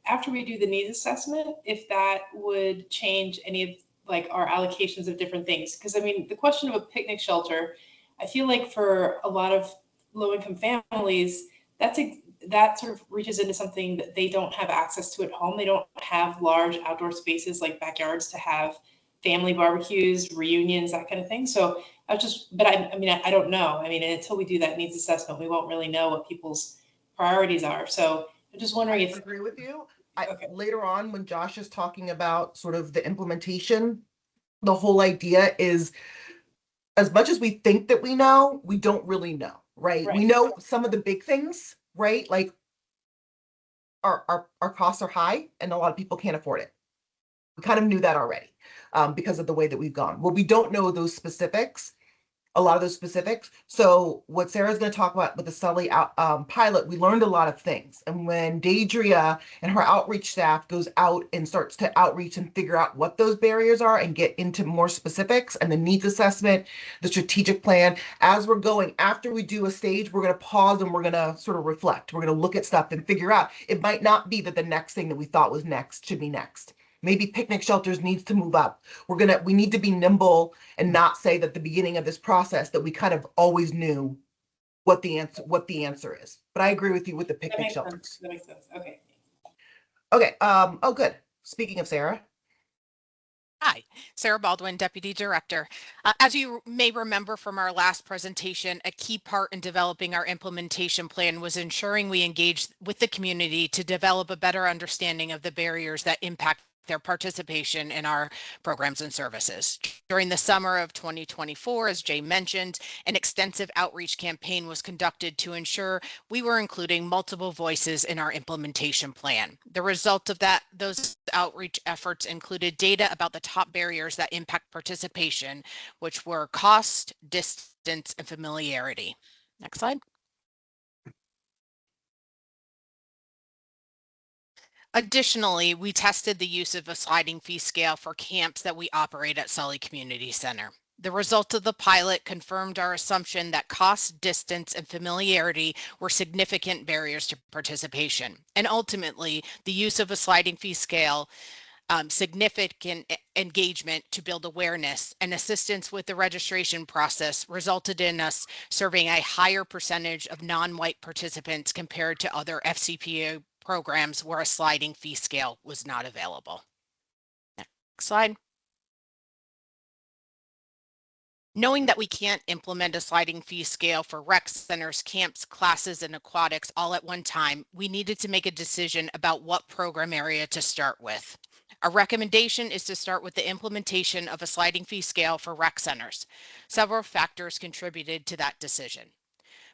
after we do the needs assessment, if that would change any of like our allocations of different things. Because I mean, the question of a picnic shelter, I feel like for a lot of low-income families, that sort of reaches into something that they don't have access to at home. They don't have large outdoor spaces like backyards to have family barbecues, reunions, that kind of thing. So I don't know. I mean, until we do that needs assessment, we won't really know what people's priorities are. So I'm just wondering if— I agree with you. Later on, when Josh is talking about sort of the implementation, the whole idea is, as much as we think that we know, we don't really know, right? We know some of the big things, right? Like our costs are high and a lot of people can't afford it. We kind of knew that already because of the way that we've gone. Well, we don't know those specifics, a lot of those specifics. So what Sarah's going to talk about with the Sully pilot, we learned a lot of things. And when Deidria and her outreach staff goes out and starts to outreach and figure out what those barriers are and get into more specifics and the needs assessment, the strategic plan, as we're going, after we do a stage, we're going to pause and we're going to sort of reflect. We're going to look at stuff and figure out, it might not be that the next thing that we thought was next should be next. Maybe picnic shelters needs to move up. We need to be nimble and not say that the beginning of this process that we kind of always knew what the answer is. But I agree with you with the picnic shelters. That makes sense. Okay. Okay. Oh, good. Speaking of Sarah. Hi, Sarah Baldwin, Deputy Director. As you may remember from our last presentation, a key part in developing our implementation plan was ensuring we engaged with the community to develop a better understanding of the barriers that impact their participation in our programs and services. During the summer of 2024, as Jay mentioned, an extensive outreach campaign was conducted to ensure we were including multiple voices in our implementation plan. The result of those outreach efforts included data about the top barriers that impact participation, which were cost, distance, and familiarity. Next slide. Additionally, we tested the use of a sliding fee scale for camps that we operate at Sully Community Center. The results of the pilot confirmed our assumption that cost, distance, and familiarity were significant barriers to participation. And ultimately, the use of a sliding fee scale, significant engagement to build awareness and assistance with the registration process resulted in us serving a higher percentage of non-white participants compared to other FCPA programs where a sliding fee scale was not available. Next slide. Knowing that we can't implement a sliding fee scale for rec centers, camps, classes, and aquatics all at one time, we needed to make a decision about what program area to start with. Our recommendation is to start with the implementation of a sliding fee scale for rec centers. Several factors contributed to that decision.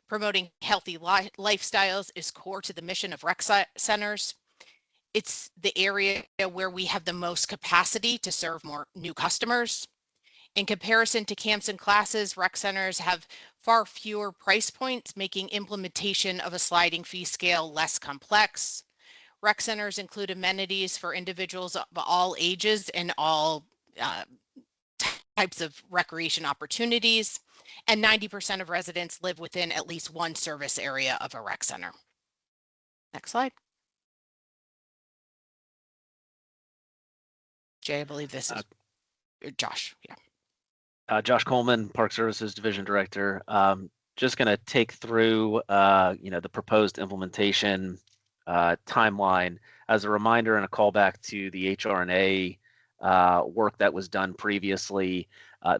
Promoting healthy lifestyles is core to the mission of rec centers. It's the area where we have the most capacity to serve more new customers. In comparison to camps and classes, rec centers have far fewer price points, making implementation of a sliding fee scale less complex. Rec centers include amenities for individuals of all ages and all types of recreation opportunities. And 90% of residents live within at least one service area of a rec center. Next slide. Jay, I believe this is Josh. Yeah. Josh Coleman, Park Services Division Director. Just going to take through, the proposed implementation timeline as a reminder and a callback to the HRNA work that was done previously.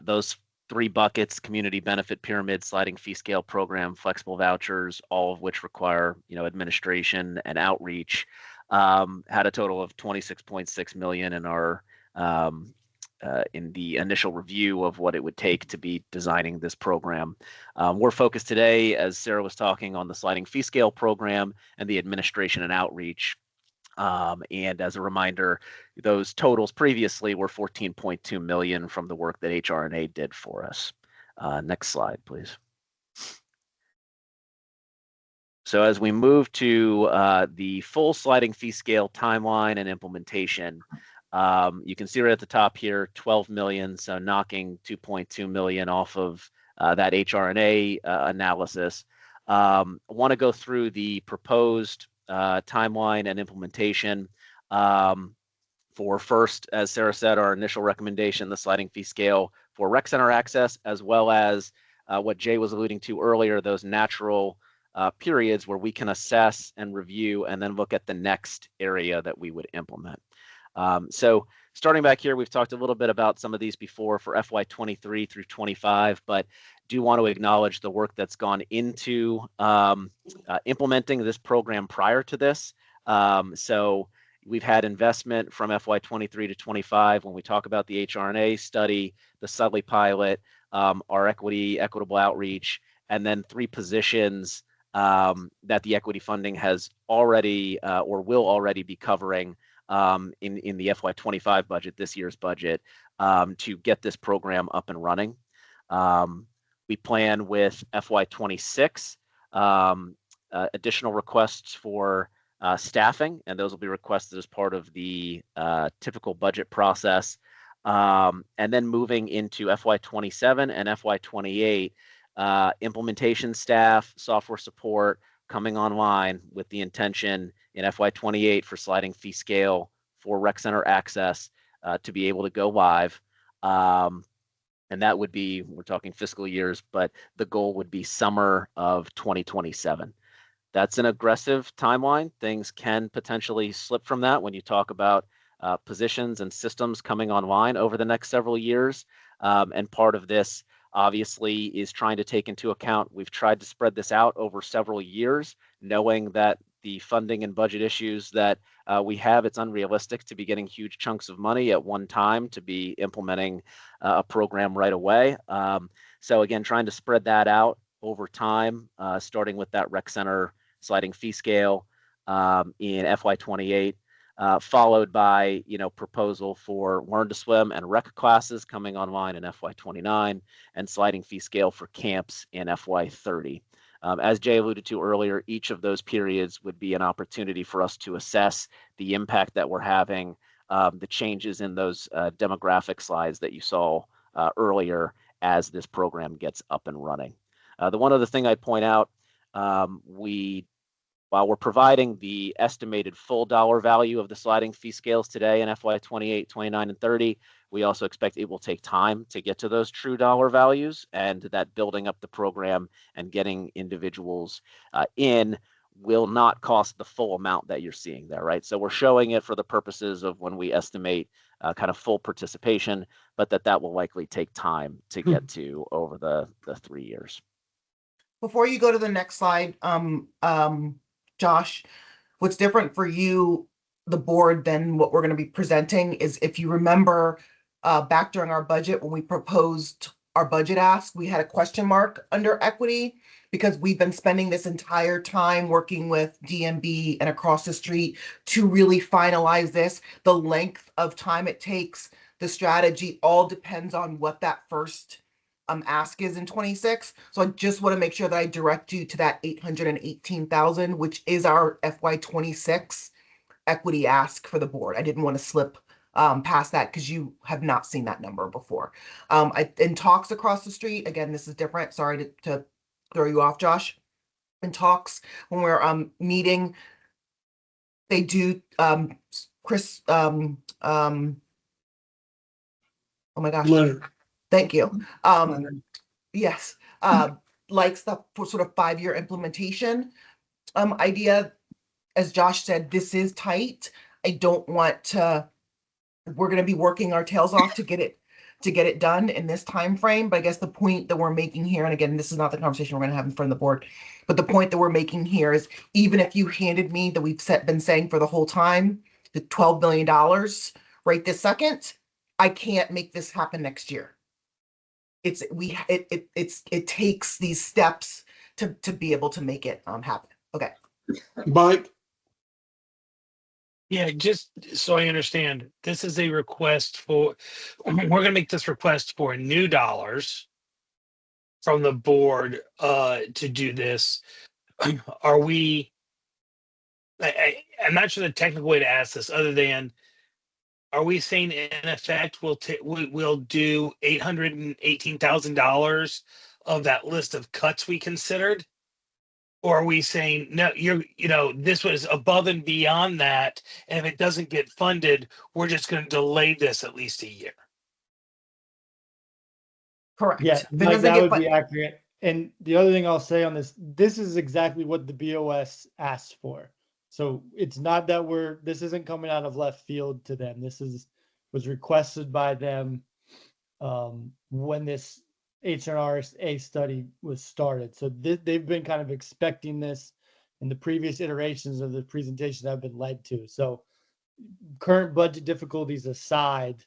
Those three buckets: community benefit pyramid, sliding fee scale program, flexible vouchers, all of which require administration and outreach, had a total of 26.6 million in our in the initial review of what it would take to be designing this program. We're focused today, as Sarah was talking, on the sliding fee scale program and the administration and outreach. And as a reminder, those totals previously were 14.2 million from the work that HRNA did for us. Next slide, please. So as we move to the full sliding fee scale timeline and implementation, you can see right at the top here, 12 million, so knocking 2.2 million off of that HRNA analysis. I want to go through the proposed timeline and implementation. For first, as Sarah said, our initial recommendation, the sliding fee scale for rec center access, as well as what Jay was alluding to earlier, those natural periods where we can assess and review and then look at the next area that we would implement. So starting back here, we've talked a little bit about some of these before for FY23 through 25, but do want to acknowledge the work that's gone into implementing this program prior to this. So we've had investment from FY23 to 25 when we talk about the HRNA study, the Sudley pilot, our equitable outreach, and then 3 positions that the equity funding has already or will already be covering in the FY25 budget, this year's budget, to get this program up and running. We plan with FY26 additional requests for staffing, and those will be requested as part of the typical budget process. And then moving into FY27 and FY28, implementation staff, software support coming online with the intention in FY28 for sliding fee scale for rec center access to be able to go live. And that would be, we're talking fiscal years, but the goal would be summer of 2027. That's an aggressive timeline. Things can potentially slip from that when you talk about positions and systems coming online over the next several years. And part of this obviously is trying to take into account, we've tried to spread this out over several years, knowing that the funding and budget issues that we have, it's unrealistic to be getting huge chunks of money at one time to be implementing a program right away. So again, trying to spread that out over time, starting with that rec center sliding fee scale in FY28, followed by proposal for Learn to Swim and rec classes coming online in FY29, and sliding fee scale for camps in FY30. As Jay alluded to earlier, each of those periods would be an opportunity for us to assess the impact that we're having, the changes in those demographic slides that you saw earlier as this program gets up and running. The one other thing I'd point out, while we're providing the estimated full dollar value of the sliding fee scales today in FY 28, 29, and 30, we also expect it will take time to get to those true dollar values, and that building up the program and getting individuals in will not cost the full amount that you're seeing there, right? So we're showing it for the purposes of when we estimate kind of full participation, but that will likely take time to get to over the 3 years. Before you go to the next slide, Josh, what's different for you, the board, than what we're going to be presenting is, if you remember back during our budget, when we proposed our budget ask, we had a question mark under equity because we've been spending this entire time working with DMB and across the street to really finalize this. The length of time it takes, the strategy, all depends on what that first ask is in 26. So I just want to make sure that I direct you to that 818,000, which is our FY 26 equity ask for the board. I didn't want to slip past that because you have not seen that number before. In talks across the street, again, this is different. Sorry to throw you off, Josh. In talks, when we're meeting, they do Chris. Oh my gosh. Leonard. Thank you. Yes, likes the sort of 5-year implementation idea. As Josh said, this is tight. I don't want to. We're going to be working our tails off to get it done in this time frame. But I guess the point that we're making here, and again, this is not the conversation we're going to have in front of the board, but the point that we're making here is, even if you handed me that we've been saying for the whole time, the $12 billion right this second, I can't make this happen next year. It takes these steps to be able to make it happen. Okay. Mike. Yeah, just so I understand, this is a request for, we're going to make this request for new dollars from the board to do this. Are we, I'm not sure the technical way to ask this, other than, are we saying in effect we'll do $818,000 of that list of cuts we considered? Or are we saying, no, this was above and beyond that, and if it doesn't get funded, we're just going to delay this at least a year? Correct. Yeah, Mike, that would be accurate. And the other thing I'll say on this is exactly what the BOS asked for. So it's not that this isn't coming out of left field to them. This was requested by them when this HRSA study was started. So they've been kind of expecting this in the previous iterations of the presentation I've been led to. So current budget difficulties aside,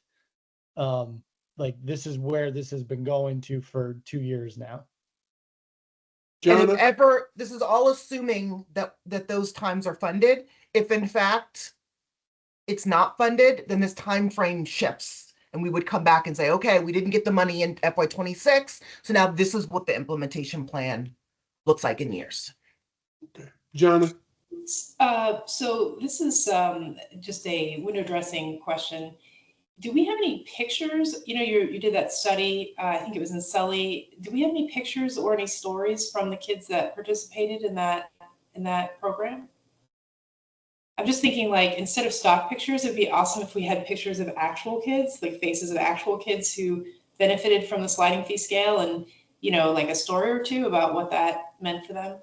this is where this has been going to for 2 years now. And if ever, this is all assuming that those times are funded. If in fact it's not funded, then this time frame shifts. And we would come back and say, okay, we didn't get the money in FY 26. So now this is what the implementation plan looks like in years. Okay. Jonathan? So this is just a window dressing question. Do we have any pictures? You did that study, I think it was in Sully. Do we have any pictures or any stories from the kids that participated in that program? I'm just thinking, instead of stock pictures, it'd be awesome if we had pictures of actual kids, like faces of actual kids who benefited from the sliding fee scale, and a story or two about what that meant for them.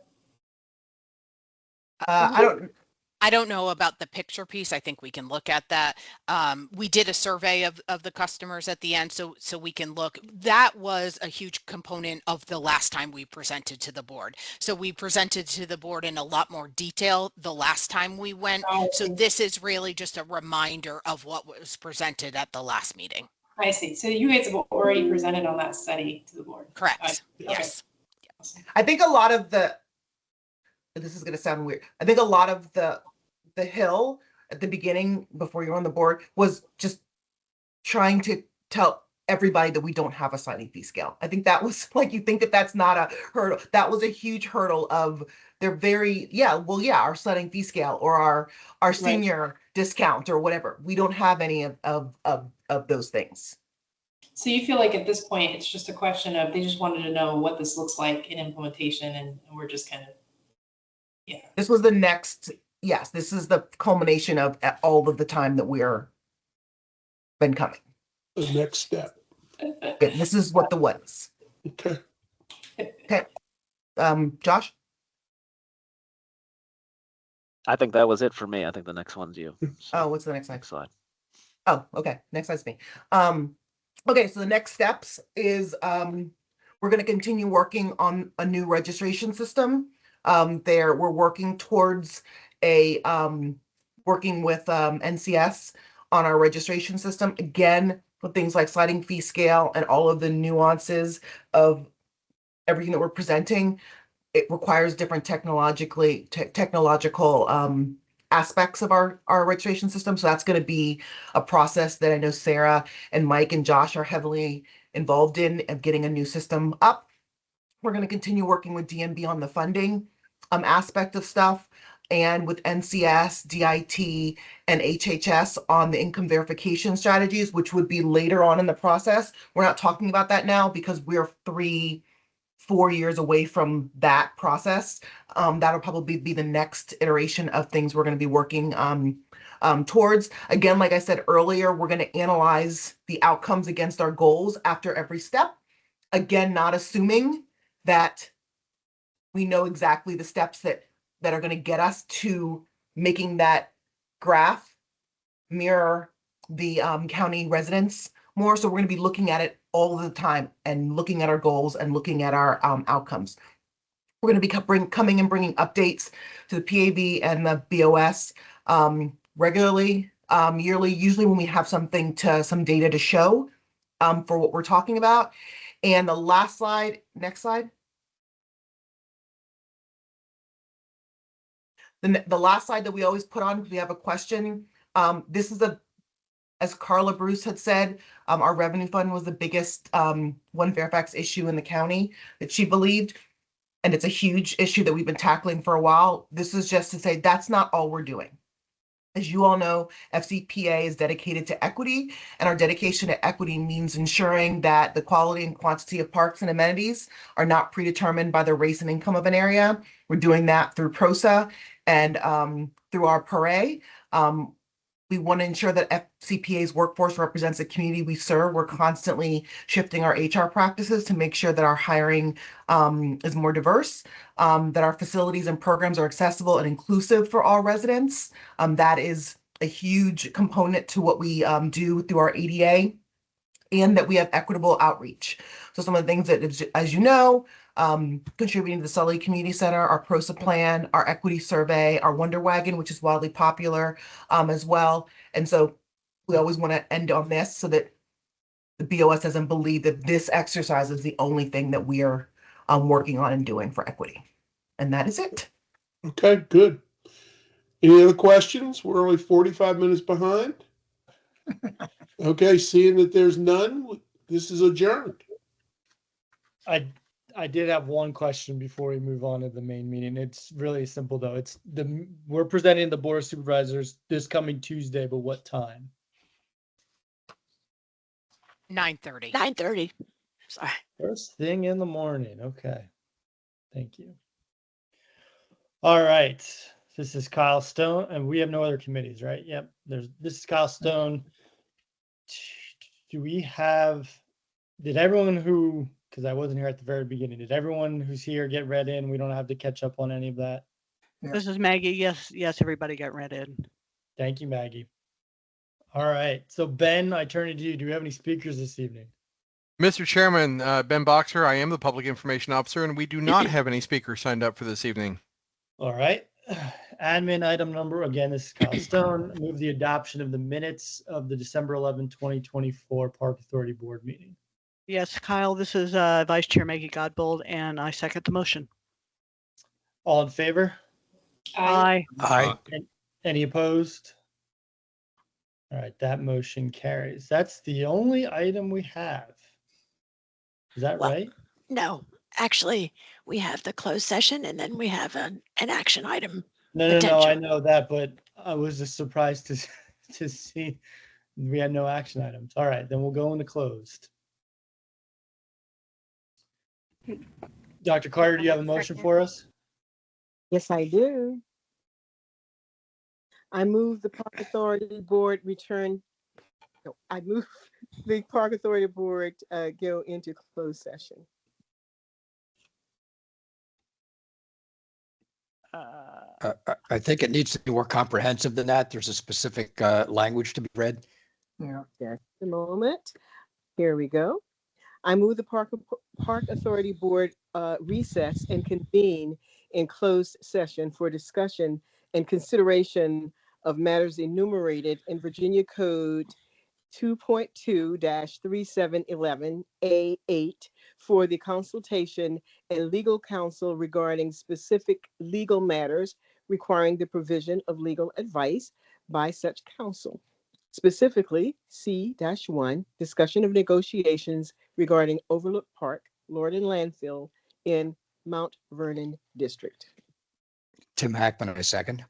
I don't know about the picture piece. I think we can look at that. We did a survey of the customers at the end, so we can look. That was a huge component of the last time we presented to the board. So we presented to the board in a lot more detail the last time we went. So this is really just a reminder of what was presented at the last meeting. I see. So you guys have already presented on that study to the board. Correct. Yes. I think a lot of this is going to sound weird. I think a lot of the hill at the beginning, before you were on the board, was just trying to everybody that we don't have a sliding fee scale. I think that was like, you think that that's not a hurdle. That was a huge hurdle of they're very, our sliding fee scale or our senior discount or whatever. We don't have any of those things. So you feel like at this point, it's just a question of, they just wanted to know what this looks like in implementation, and we're just kind of, This was the next, yes, this is the culmination of all of the time that we're been coming. The next step. Okay, this is what the was. Okay. Okay. Josh? I think that was it for me. I think the next one's you. Oh, what's the next slide? Next slide. Oh, okay. Next slide's me. Okay, so the next steps is we're going to continue working on a new registration system. We're working towards working with NCS on our registration system. Again, with things like sliding fee scale and all of the nuances of everything that we're presenting, it requires different technological aspects of our registration system. So that's going to be a process that I know Sarah and Mike and Josh are heavily involved in of getting a new system up. We're going to continue working with DMB on the funding aspect of stuff, and with NCS, DIT, and HHS on the income verification strategies, which would be later on in the process. We're not talking about that now because we're 3-4 years away from that process. That'll probably be the next iteration of things we're going to be working towards. Again, like I said earlier, we're going to analyze the outcomes against our goals after every step. Again, not assuming that we know exactly the steps that are going to get us to making that graph mirror the county residents more. So we're going to be looking at it all the time and looking at our goals and looking at our outcomes. We're going to be coming and bringing updates to the PAV and the BOS regularly, yearly, usually when we have some data to show for what we're talking about. And the last slide, next slide. The last slide that we always put on, we have a question. This is as Carla Bruce had said, our revenue fund was the biggest One Fairfax issue in the county that she believed. And it's a huge issue that we've been tackling for a while. This is just to say that's not all we're doing. As you all know, FCPA is dedicated to equity, and our dedication to equity means ensuring that the quality and quantity of parks and amenities are not predetermined by the race and income of an area. We're doing that through PROSA and through our PRA. We want to ensure that FCPA's workforce represents the community we serve. We're constantly shifting our HR practices to make sure that our hiring is more diverse, that our facilities and programs are accessible and inclusive for all residents. That is a huge component to what we do through our ADA, and that we have equitable outreach. So some of the things that, as you know, contributing to the Sully Community Center, our PROSA plan, our equity survey, our Wonder Wagon, which is wildly popular as well. And so we always want to end on this so that the BOS doesn't believe that this exercise is the only thing that we are working on and doing for equity. And that is it. Okay, good. Any other questions? We're only 45 minutes behind. Okay, seeing that there's none, this is adjourned. I did have one question before we move on to the main meeting. It's really simple though. We're presenting the Board of Supervisors this coming Tuesday, but what time? 9:30. 9:30. Sorry. First thing in the morning. Okay. Thank you. All right. This is Kyle Stone, and we have no other committees, right? Yep. This is Kyle Stone. Did everyone who, because I wasn't here at the very beginning, did everyone who's here get read in? We don't have to catch up on any of that. This is Maggie. Yes, everybody got read in. Thank you, Maggie. All right. So Ben, I turn to you. Do we have any speakers this evening? Mr. Chairman, Ben Boxer, I am the Public Information Officer, and we do not have any speakers signed up for this evening. All right. Admin item number, again, this is Kyle Stone. Move the adoption of the minutes of the December 11, 2024 Park Authority Board meeting. Yes, Kyle, this is Vice Chair Maggie Godbold, and I second the motion. All in favor? Aye. Aye. Any opposed? All right, that motion carries. That's the only item we have. Is that Well, right? No, actually, we have the closed session and then we have an action item. No, I potential. know that, but I was just surprised to see we had no action items. All right, then we'll go into closed. Dr. Carter, do you have a motion for us? Yes, I do. I move the Park Authority Board return. No, I move the Park Authority Board go into closed session. I think it needs to be more comprehensive than that. There's a specific language to be read. Yeah. Just a moment. Here we go. I move the Park Authority Board recess and convene in closed session for discussion and consideration of matters enumerated in Virginia Code 2.2-3711A8 for the consultation and legal counsel regarding specific legal matters requiring the provision of legal advice by such counsel. Specifically, C-1, discussion of negotiations regarding Overlook Park, Lorton Landfill in Mount Vernon District. Tim Hackman, I second.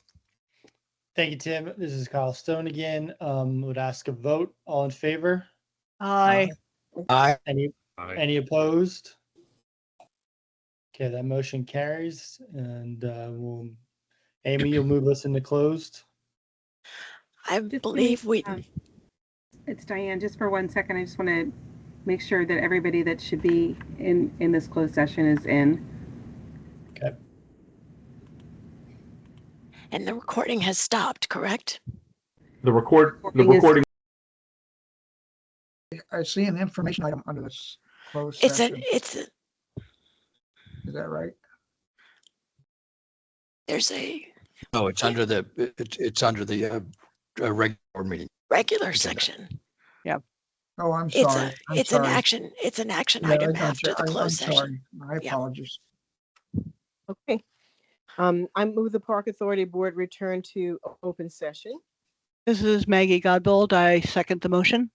Thank you, Tim. This is Kyle Stone again. Would ask a vote. All in favor? Aye. Aye. Any opposed? Okay, that motion carries, and Amy, you'll move us into closed. I believe we. It's Diane. Just for 1 second, I just want to make sure that everybody that should be in this closed session is in. Okay. And the recording has stopped, correct? The recording. I see an information item under this closed session. Is that right? There's a No, it's under the regular board meeting. regular section. Yep. Oh, I'm It's sorry. it's an action. It's an action item after the closed I'm sorry. session. My apologies. Okay. I move the Park Authority Board return to open session. This is Maggie Godbold. I second the motion.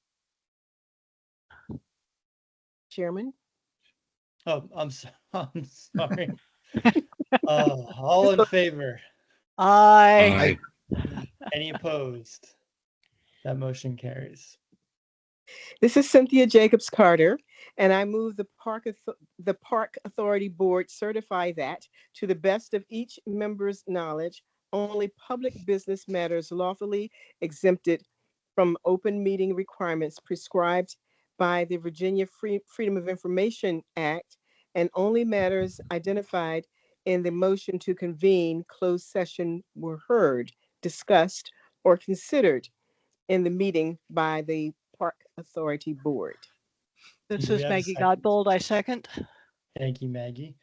Chairman? Oh, I'm sorry. All in favor? Aye. Any opposed? That motion carries. This is Cynthia Jacobs Carter, and I move the Park Authority Board certify that, to the best of each member's knowledge, only public business matters lawfully exempted from open meeting requirements prescribed by the Virginia Freedom of Information Act, and only matters identified in the motion to convene closed session were heard, discussed, or considered in the meeting by the Park Authority Board. This Do we is have a Maggie second? Godbold. I second. Thank you, Maggie.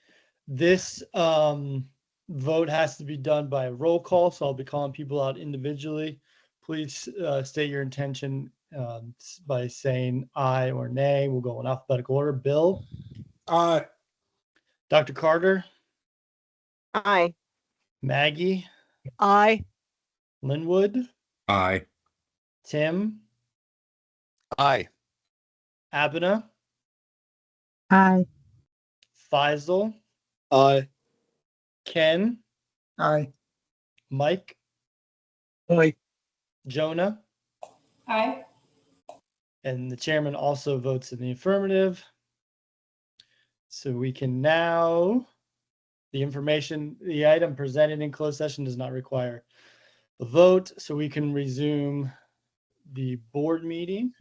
This vote has to be done by roll call, so I'll be calling people out individually. Please state your intention by saying aye or nay. We'll go in alphabetical order. Bill? Aye. Dr. Carter? Aye. Maggie? Aye. Linwood? Aye. Tim? Aye. Abena? Aye. Faisal? Aye. Ken? Aye. Mike? Aye. Jonah? Aye. And the chairman also votes in the affirmative. So we can now, the item presented in closed session does not require a vote, so we can resume the board meeting.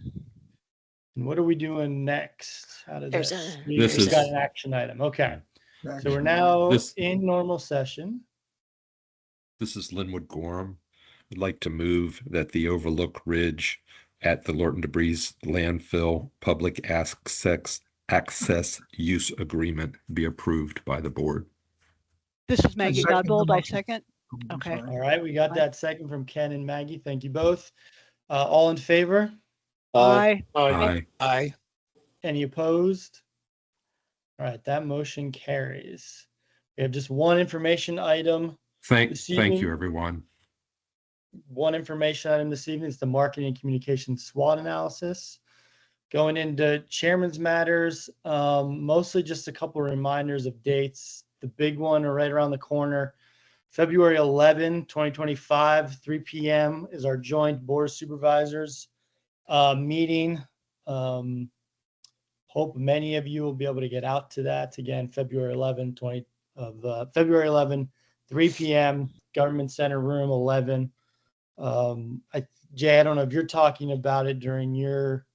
And what are we doing next? How did There's that? a- We This just got is- an action item. Okay. So we're Action. now This- in normal session. This is Linwood Gorham. I'd like to move that the Overlook Ridge at the Lorton Debris Landfill Public Access Use Agreement be approved by the board. This is Maggie second the Godbold. I motion. second. I'm Okay. sorry. All right, we got that second from Ken and Maggie. Thank you both. All in favor? Aye. Aye. Aye. Any opposed? All right, that motion carries. We have just one information item. Thank This you, evening- everyone. one information item this evening is the marketing and communication SWOT analysis. Going into chairman's matters, mostly just a couple of reminders of dates. The big one right around the corner, February 11, 2025, 3 p.m. is our joint board of supervisors meeting. Hope many of you will be able to get out to that. Again, February 11, 3 p.m., Government Center, room 11. Jay, I don't know if you're talking about it during your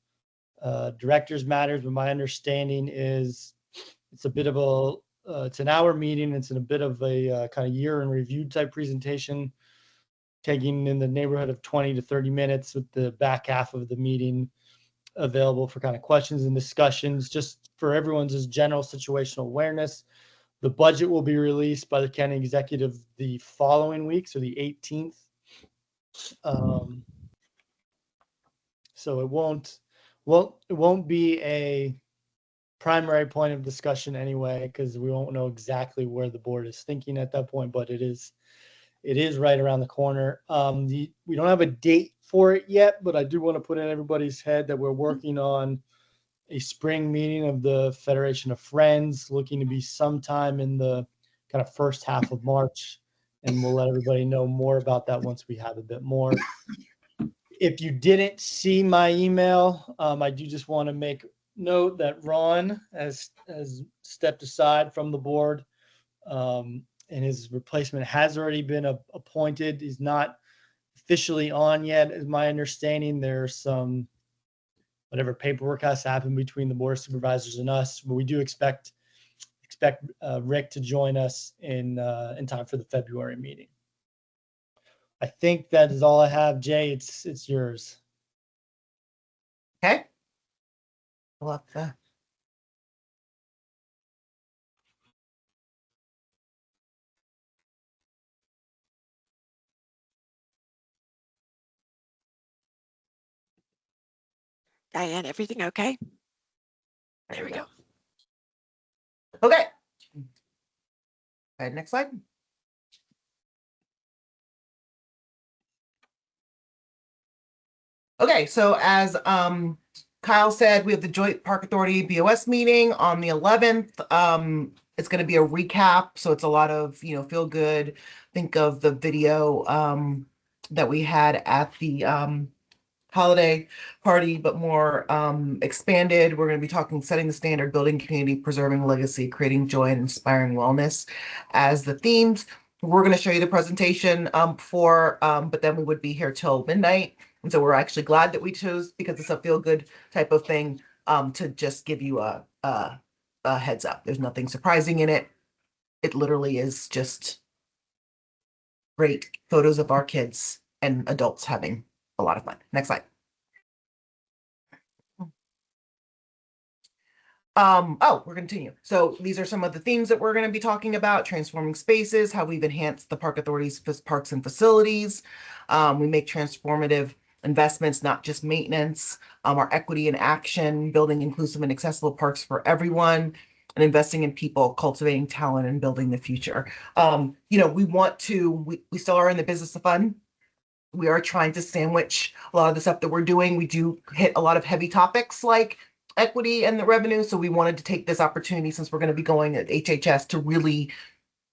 director's matters, but my understanding is it's a bit of a it's an hour meeting. It's in a bit of a kind of year in review type presentation, taking in the neighborhood of 20 to 30 minutes, with the back half of the meeting available for kind of questions and discussions, just for everyone's just general situational awareness. The budget will be released by the county executive the following week, so the 18th. So it won't be a primary point of discussion anyway, because we won't know exactly where the board is thinking at that point, but it is right around the corner. We don't have a date for it yet, but I do want to put in everybody's head that we're working on a spring meeting of the Federation of Friends, looking to be sometime in the kind of first half of March, and we'll let everybody know more about that once we have a bit more. If you didn't see my email, I do just want to make note that Ron has stepped aside from the board, and his replacement has already been appointed. He's not officially on yet, is my understanding. There's some whatever paperwork has to happen between the board of supervisors and us, but we do expect Rick to join us in time for the February meeting. I think that is all I have. Jay, it's yours. Okay. Well, Diane, everything okay? There we go. Okay. All right, next slide. Okay, so as Kyle said, we have the Joint Park Authority BOS meeting on the 11th. It's going to be a recap, so it's a lot of, feel good. Think of the video that we had at the holiday party, but more expanded. We're going to be talking setting the standard, building community, preserving legacy, creating joy, and inspiring wellness as the themes. We're going to show you the presentation but then we would be here till midnight. And so we're actually glad that we chose, because it's a feel good type of thing, to just give you a heads up. There's nothing surprising in it. It literally is just great photos of our kids and adults having a lot of fun. Next slide. We're continue. So these are some of the themes that we're going to be talking about: transforming spaces, how we've enhanced the Park Authority's parks and facilities. We make transformative investments, not just maintenance. Our equity in action, building inclusive and accessible parks for everyone, and investing in people, cultivating talent, and building the future. We still are in the business of fun. We are trying to sandwich a lot of the stuff that we're doing. We do hit a lot of heavy topics like equity and the revenue. So we wanted to take this opportunity, since we're going to be going at HHS, to really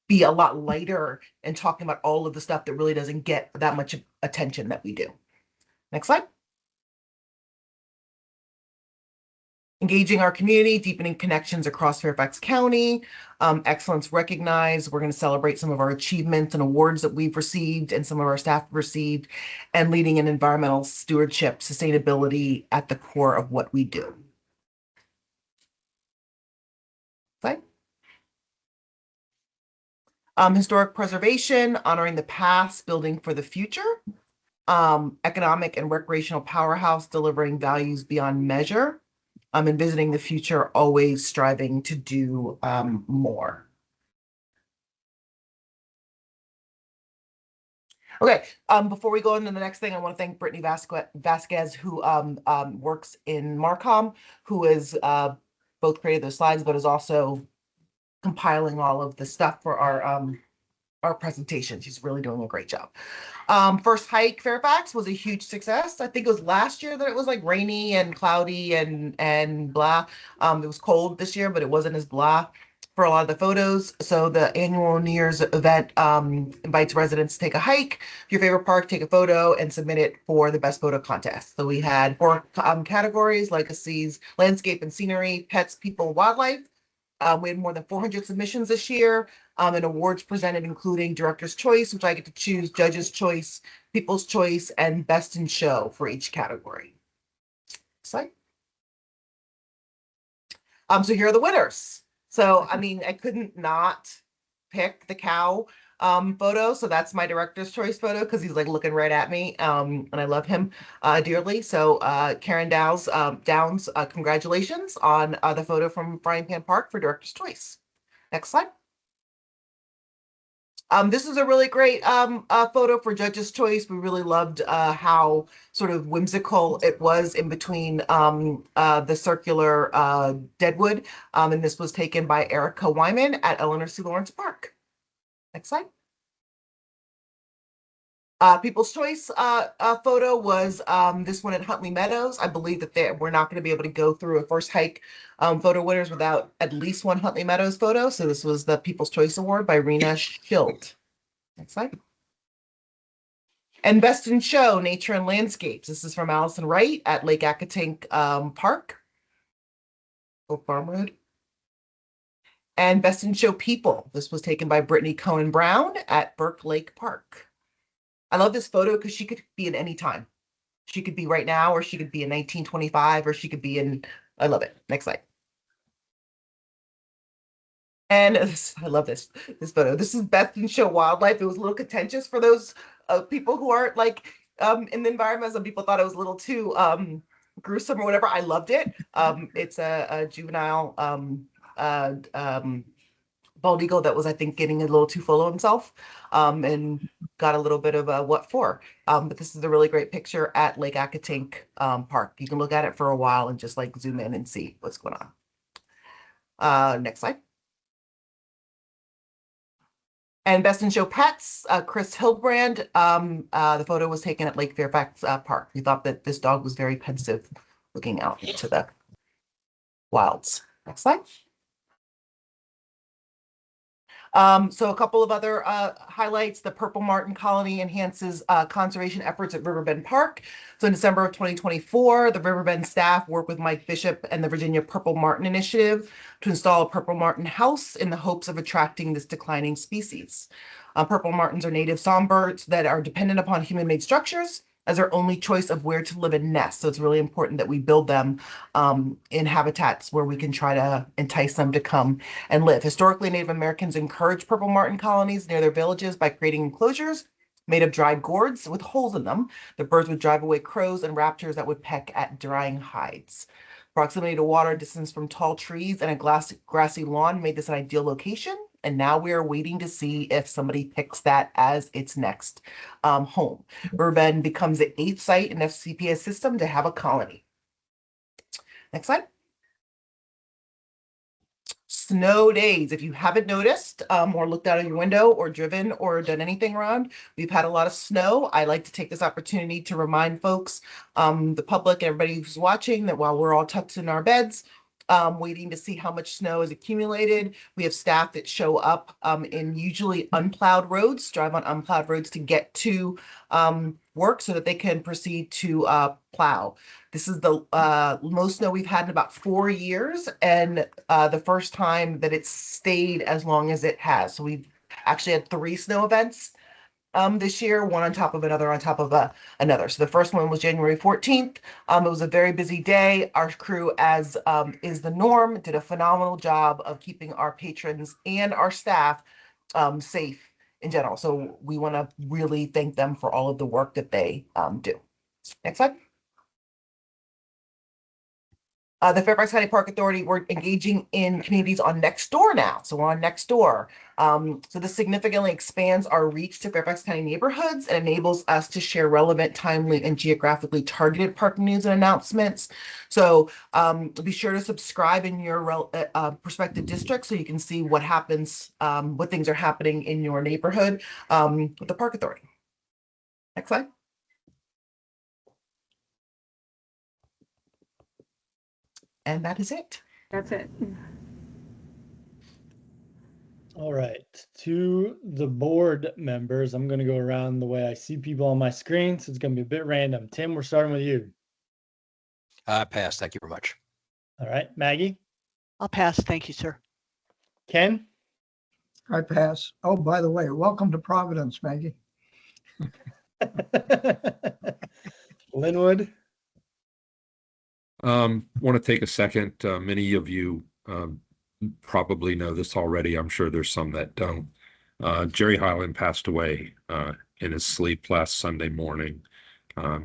be a lot lighter and talking about all of the stuff that really doesn't get that much attention that we do. Next slide. Engaging our community, deepening connections across Fairfax County. Excellence recognized. We're going to celebrate some of our achievements and awards that we've received and some of our staff received, and leading in environmental stewardship, sustainability at the core of what we do. Slide. Historic preservation, honoring the past, building for the future. Economic and recreational powerhouse, delivering values beyond measure. And visiting the future, always striving to do more. Okay, before we go into the next thing, I want to thank Brittany Vasquez, who works in Marcom, who is both created those slides, but is also compiling all of the stuff for our presentation. She's really doing a great job. First hike Fairfax was a huge success. I think it was last year that it was like rainy and cloudy and blah. It was cold this year, but it wasn't as blah for a lot of the photos. So the annual New Year's event invites residents to take a hike, your favorite park, take a photo, and submit it for the best photo contest. So we had 4 categories: legacies, landscape and scenery, pets, people, wildlife. We had more than 400 submissions this year, and awards presented, including Director's Choice, which I get to choose, Judge's Choice, People's Choice, and Best in Show for each category. So here are the winners. So, I mean, I couldn't not pick the cow photo. So that's my Director's Choice photo because he's like looking right at me, and I love him dearly. So Karen Downs, congratulations on the photo from Frying Pan Park for Director's Choice. Next slide. This is a really great photo for Judge's Choice. We really loved how sort of whimsical it was in between the circular deadwood. And this was taken by Erica Wyman at Eleanor C. Lawrence Park. Next slide. People's Choice photo was this one at Huntley Meadows. I believe that we're not going to be able to go through a first hike photo winners without at least one Huntley Meadows photo. So this was the People's Choice Award by Rena Schild. Next slide. And Best in Show, Nature and Landscapes. This is from Allison Wright at Lake Accotink Park, Oak Farm Road. And Best in Show People. This was taken by Brittany Cohen Brown at Burke Lake Park. I love this photo because she could be in any time. She could be right now, or she could be in 1925, or she could be in, I love it. Next slide. And I love this photo. This is Best in Show Wildlife. It was a little contentious for those people who aren't like in the environment. Some people thought it was a little too gruesome or whatever. I loved it. It's a juvenile bald eagle that was, I think, getting a little too full of himself and got a little bit of a what for. But this is a really great picture at Lake Accotink Park. You can look at it for a while and just like zoom in and see what's going on. Next slide. And Best in Show Pets, Chris Hildbrand. The photo was taken at Lake Fairfax Park. We thought that this dog was very pensive looking out into the wilds. Next slide. So a couple of other highlights. The Purple Martin Colony enhances conservation efforts at Riverbend Park. So in December of 2024, the Riverbend staff worked with Mike Bishop and the Virginia Purple Martin Initiative to install a Purple Martin house in the hopes of attracting this declining species. Purple Martins are native songbirds that are dependent upon human-made structures as their only choice of where to live and nest. So it's really important that we build them in habitats where we can try to entice them to come and live. Historically, Native Americans encouraged Purple Martin colonies near their villages by creating enclosures made of dried gourds with holes in them. The birds would drive away crows and raptors that would peck at drying hides. Proximity to water, distance from tall trees, and a grassy lawn made this an ideal location. And now we are waiting to see if somebody picks that as its next home. Riverbend becomes the 8th site in FCPS system to have a colony. Next slide. Snow days. If you haven't noticed or looked out of your window or driven or done anything around, we've had a lot of snow. I like to take this opportunity to remind folks, the public, everybody who's watching, that while we're all tucked in our beds, waiting to see how much snow is accumulated. We have staff that show up in usually unplowed roads, drive on unplowed roads to get to work so that they can proceed to plow. This is the most snow we've had in about 4 years, and the first time that it's stayed as long as it has. So we've actually had 3 snow events this year, one on top of another on top of another. So the first one was January 14th. It was a very busy day. Our crew, as is the norm, did a phenomenal job of keeping our patrons and our staff safe in general. So we want to really thank them for all of the work that they do. Next slide. The Fairfax County Park Authority, we're engaging in communities on Nextdoor now. So we're on Nextdoor. So this significantly expands our reach to Fairfax County neighborhoods and enables us to share relevant, timely, and geographically targeted park news and announcements. So be sure to subscribe in your prospective district so you can see what happens, what things are happening in your neighborhood with the Park Authority. Next slide. And that is it. That's it. All right, to the board members, I'm going to go around the way I see people on my screen, so it's going to be a bit random. Tim, we're starting with you. Pass. Thank you very much. All right, Maggie, I'll pass. Thank you, sir. Ken, I pass. Oh, by the way, welcome to Providence, Maggie. Linwood, Want to take a second. Many of you probably know this already. I'm sure there's some that don't. Jerry Highland passed away in his sleep last Sunday morning.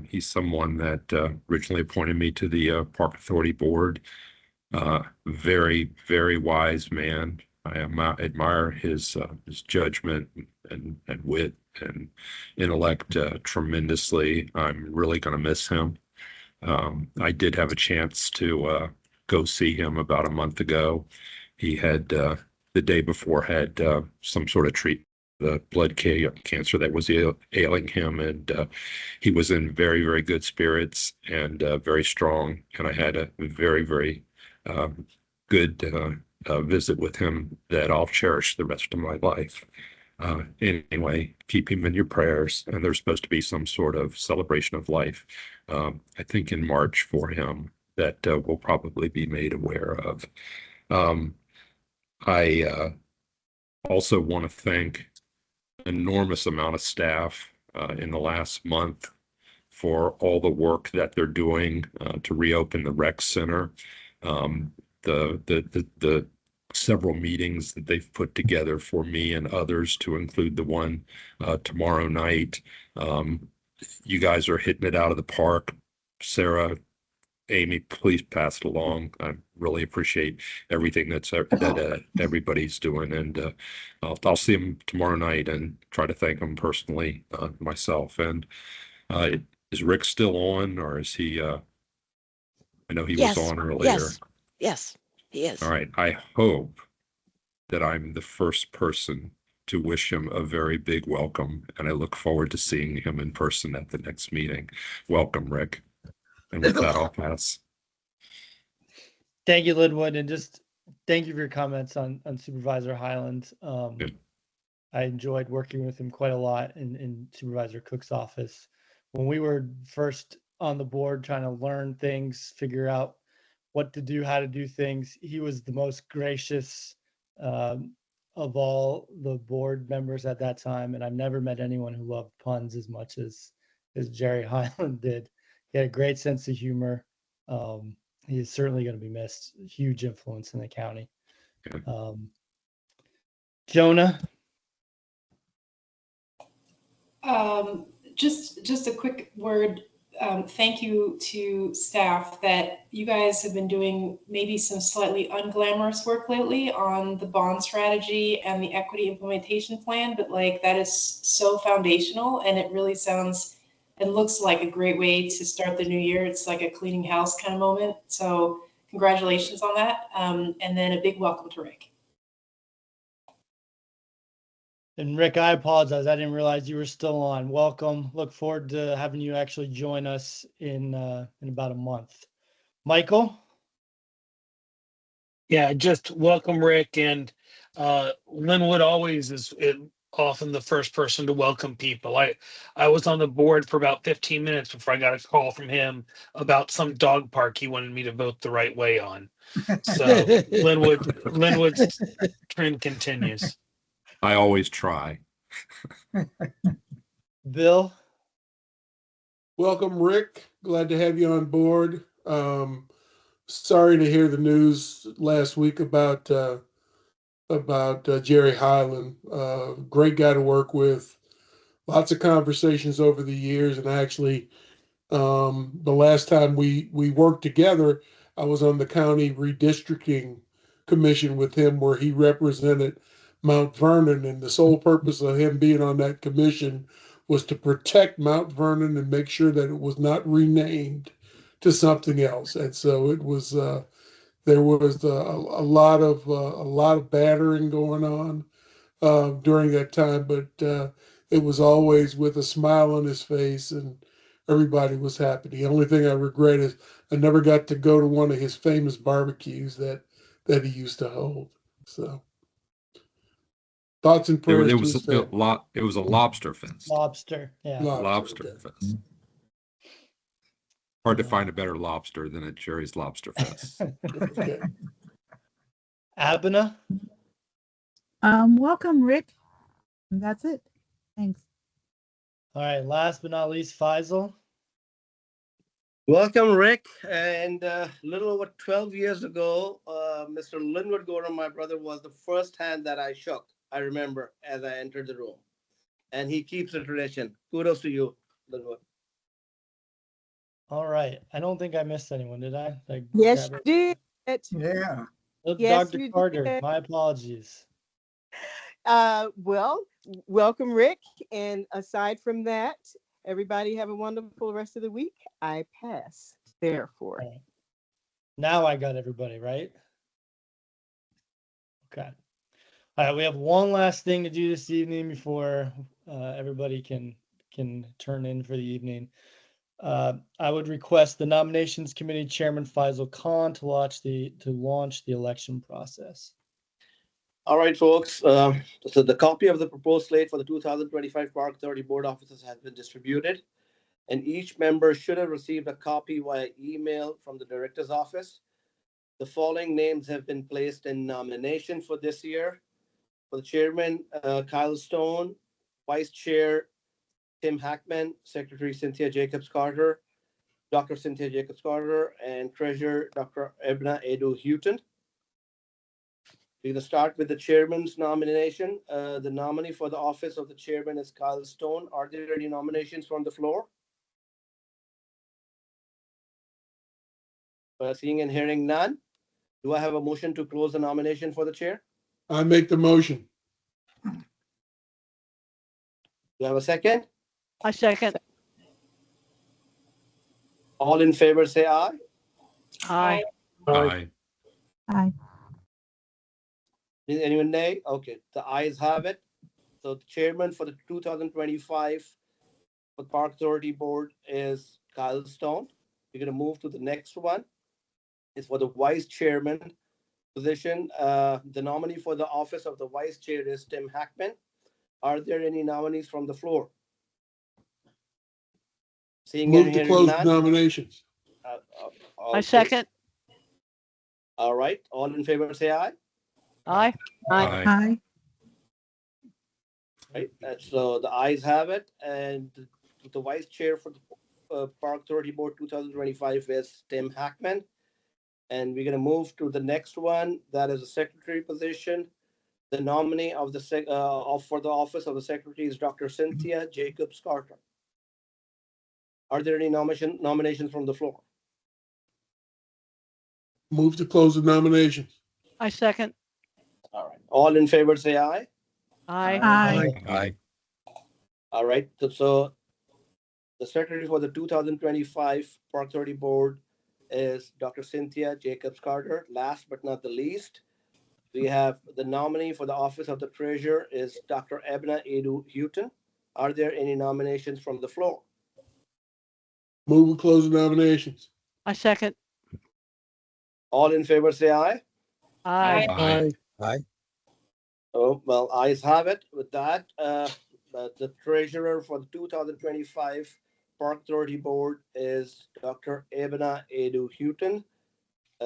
He's someone that originally appointed me to the Park Authority Board. Very, very wise man. I admire his judgment and wit and intellect tremendously. I'm really going to miss him. I did have a chance to go see him about a month ago. He had the day before had some sort of treatment, the blood cancer that was ailing him, and he was in very, very good spirits and very strong. And I had a very, very good visit with him that I'll cherish the rest of my life. Anyway, keep him in your prayers, and there's supposed to be some sort of celebration of life, I think in March for him, that we'll probably be made aware of. I also want to thank an enormous amount of staff in the last month for all the work that they're doing to reopen the rec center. The several meetings that they've put together for me and others, to include the one tomorrow night. You guys are hitting it out of the park. Sarah, Amy, please pass it along. I really appreciate everything that everybody's doing, and I'll see him tomorrow night and try to thank him personally myself. And is Rick still on, or is he? I know he was on earlier. Yes, he is. All right. I hope that I'm the first person to wish him a very big welcome, and I look forward to seeing him in person at the next meeting. Welcome, Rick. And with that, I'll pass. thank you, Linwood, and just thank you for your comments on Supervisor Highland. I enjoyed working with him quite a lot in Supervisor Cook's office. When we were first on the board trying to learn things, figure out what to do, how to do things, he was the most gracious of all the board members at that time. And I've never met anyone who loved puns as much as Jerry Highland did. He had a great sense of humor. He is certainly going to be missed. Huge influence in the county. Jonah? Just a quick word. Thank you to staff that you guys have been doing maybe some slightly unglamorous work lately on the bond strategy and the equity implementation plan, but like that is so foundational, and it really sounds and looks like a great way to start the new year. It's like a cleaning house kind of moment. So congratulations on that. And then a big welcome to Rick. And Rick, I apologize. I didn't realize you were still on. Welcome. Look forward to having you actually join us in about a month. Michael? Yeah, just welcome, Rick. And Linwood always is often the first person to welcome people. I was on the board for about 15 minutes before I got a call from him about some dog park he wanted me to vote the right way on. So Linwood's trend continues. I always try. Bill? Welcome, Rick. Glad to have you on board. Sorry to hear the news last week about Jerry Highland. Great guy to work with. Lots of conversations over the years, and actually, the last time we worked together, I was on the county redistricting commission with him, where he represented Mount Vernon, and the sole purpose of him being on that commission was to protect Mount Vernon and make sure that it was not renamed to something else. And so it was there was a lot of battering going on during that time. But it was always with a smile on his face and everybody was happy. The only thing I regret is I never got to go to one of his famous barbecues that he used to hold. So thoughts and It, prayers it to was his a family. it was a lobster fest. Lobster, yeah. Lobster fest. Hard to find a better lobster than at Jerry's Lobster Fest. Okay. Abena? Welcome, Rick. And that's it. Thanks. All right, last but not least, Faisal. Welcome, Rick. And a little over 12 years ago, Mr. Linwood Gordon, my brother, was the first hand that I shook, I remember, as I entered the room. And he keeps the tradition. Kudos to you, Linwood. All right. I don't think I missed anyone, did I? Like, Yes, grab you it? did. Yeah. Yes, Dr. you Carter, did. my apologies. Well, welcome, Rick. And aside from that, everybody have a wonderful rest of the week. I pass, therefore. All right. Now I got everybody, right? Okay. All right, we have one last thing to do this evening before everybody can turn in for the evening. I would request the nominations committee chairman Faisal Khan to launch the election process. All right, folks. So the copy of the proposed slate for the 2025 Park Authority Board offices has been distributed, and each member should have received a copy via email from the director's office. The following names have been placed in nomination for this year. For the chairman, Kyle Stone, vice chair, Tim Hackman, secretary Cynthia Jacobs-Carter, Dr. Cynthia Jacobs-Carter, and treasurer Dr. Ebna Edu Houghton. We're going to start with the chairman's nomination. The nominee for the office of the chairman is Kyle Stone. Are there any nominations from the floor? Seeing and hearing none, do I have a motion to close the nomination for the chair? I make the motion. Do I have a second? I second. All in favor, say aye. Aye. Aye. Aye. Anyone nay? Okay, the ayes have it. So the chairman for the 2025 for Park Authority Board is Kyle Stone. We're going to move to the next one. It's for the vice chairman position. The nominee for the office of the vice chair is Tim Hackman. Are there any nominees from the floor? Seeing Move and to hearing close none. nominations. I Okay. second. All right, all in favor, say aye. Aye. Aye. Aye. Right, so the ayes have it, and the vice chair for the Park Authority Board 2025 is Tim Hackman. And we're going to move to the next one. That is a secretary position. The nominee of the for the office of the secretary is Dr. Cynthia Jacobs-Carter. Are there any nominations from the floor? Move to close the nominations. I second. All right. All in favor, say aye. Aye. Aye. Aye. All right. So the secretary for the 2025 Park Authority Board is Dr. Cynthia Jacobs-Carter. Last but not the least, we have the nominee for the office of the treasurer is Dr. Ebna Edu Houghton. Are there any nominations from the floor? Move to close the nominations. I second. All in favor, say aye. Aye. Aye. Aye. Oh, well, ayes have it. With that, the treasurer for the 2025 Park Authority Board is Dr. Ebna Edu Houghton.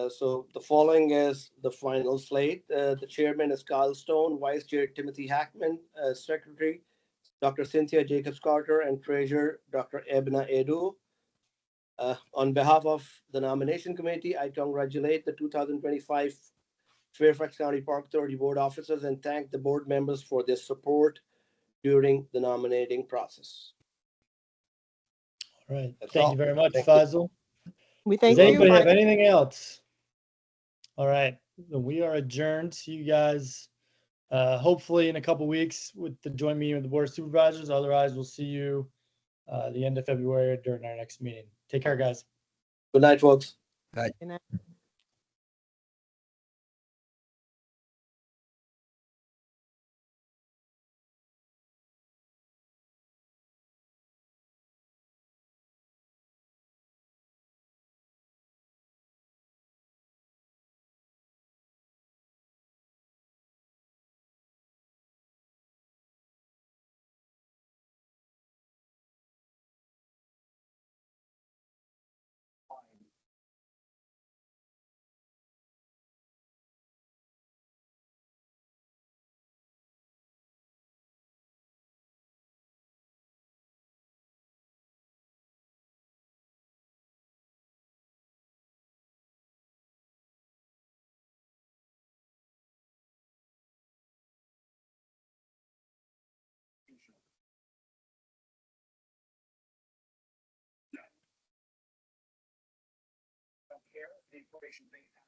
So the following is the final slate. The chairman is Kyle Stone, vice chair Timothy Hackman, secretary Dr. Cynthia Jacobs-Carter, and treasurer Dr. Ebna Edu. On behalf of the nomination committee, I congratulate the 2025 Fairfax County Park Authority Board officers and thank the board members for their support during the nominating process. All right. That's Thank all. you very much, Thank you. Faisal. We Does thank you. anybody have anything else? All right. Then we are adjourned. See you guys hopefully in a couple weeks with the joint meeting with the Board of Supervisors. Otherwise, we'll see you the end of February during our next meeting. Take care, guys. Good night, folks. Aye. Good night. the inflation thing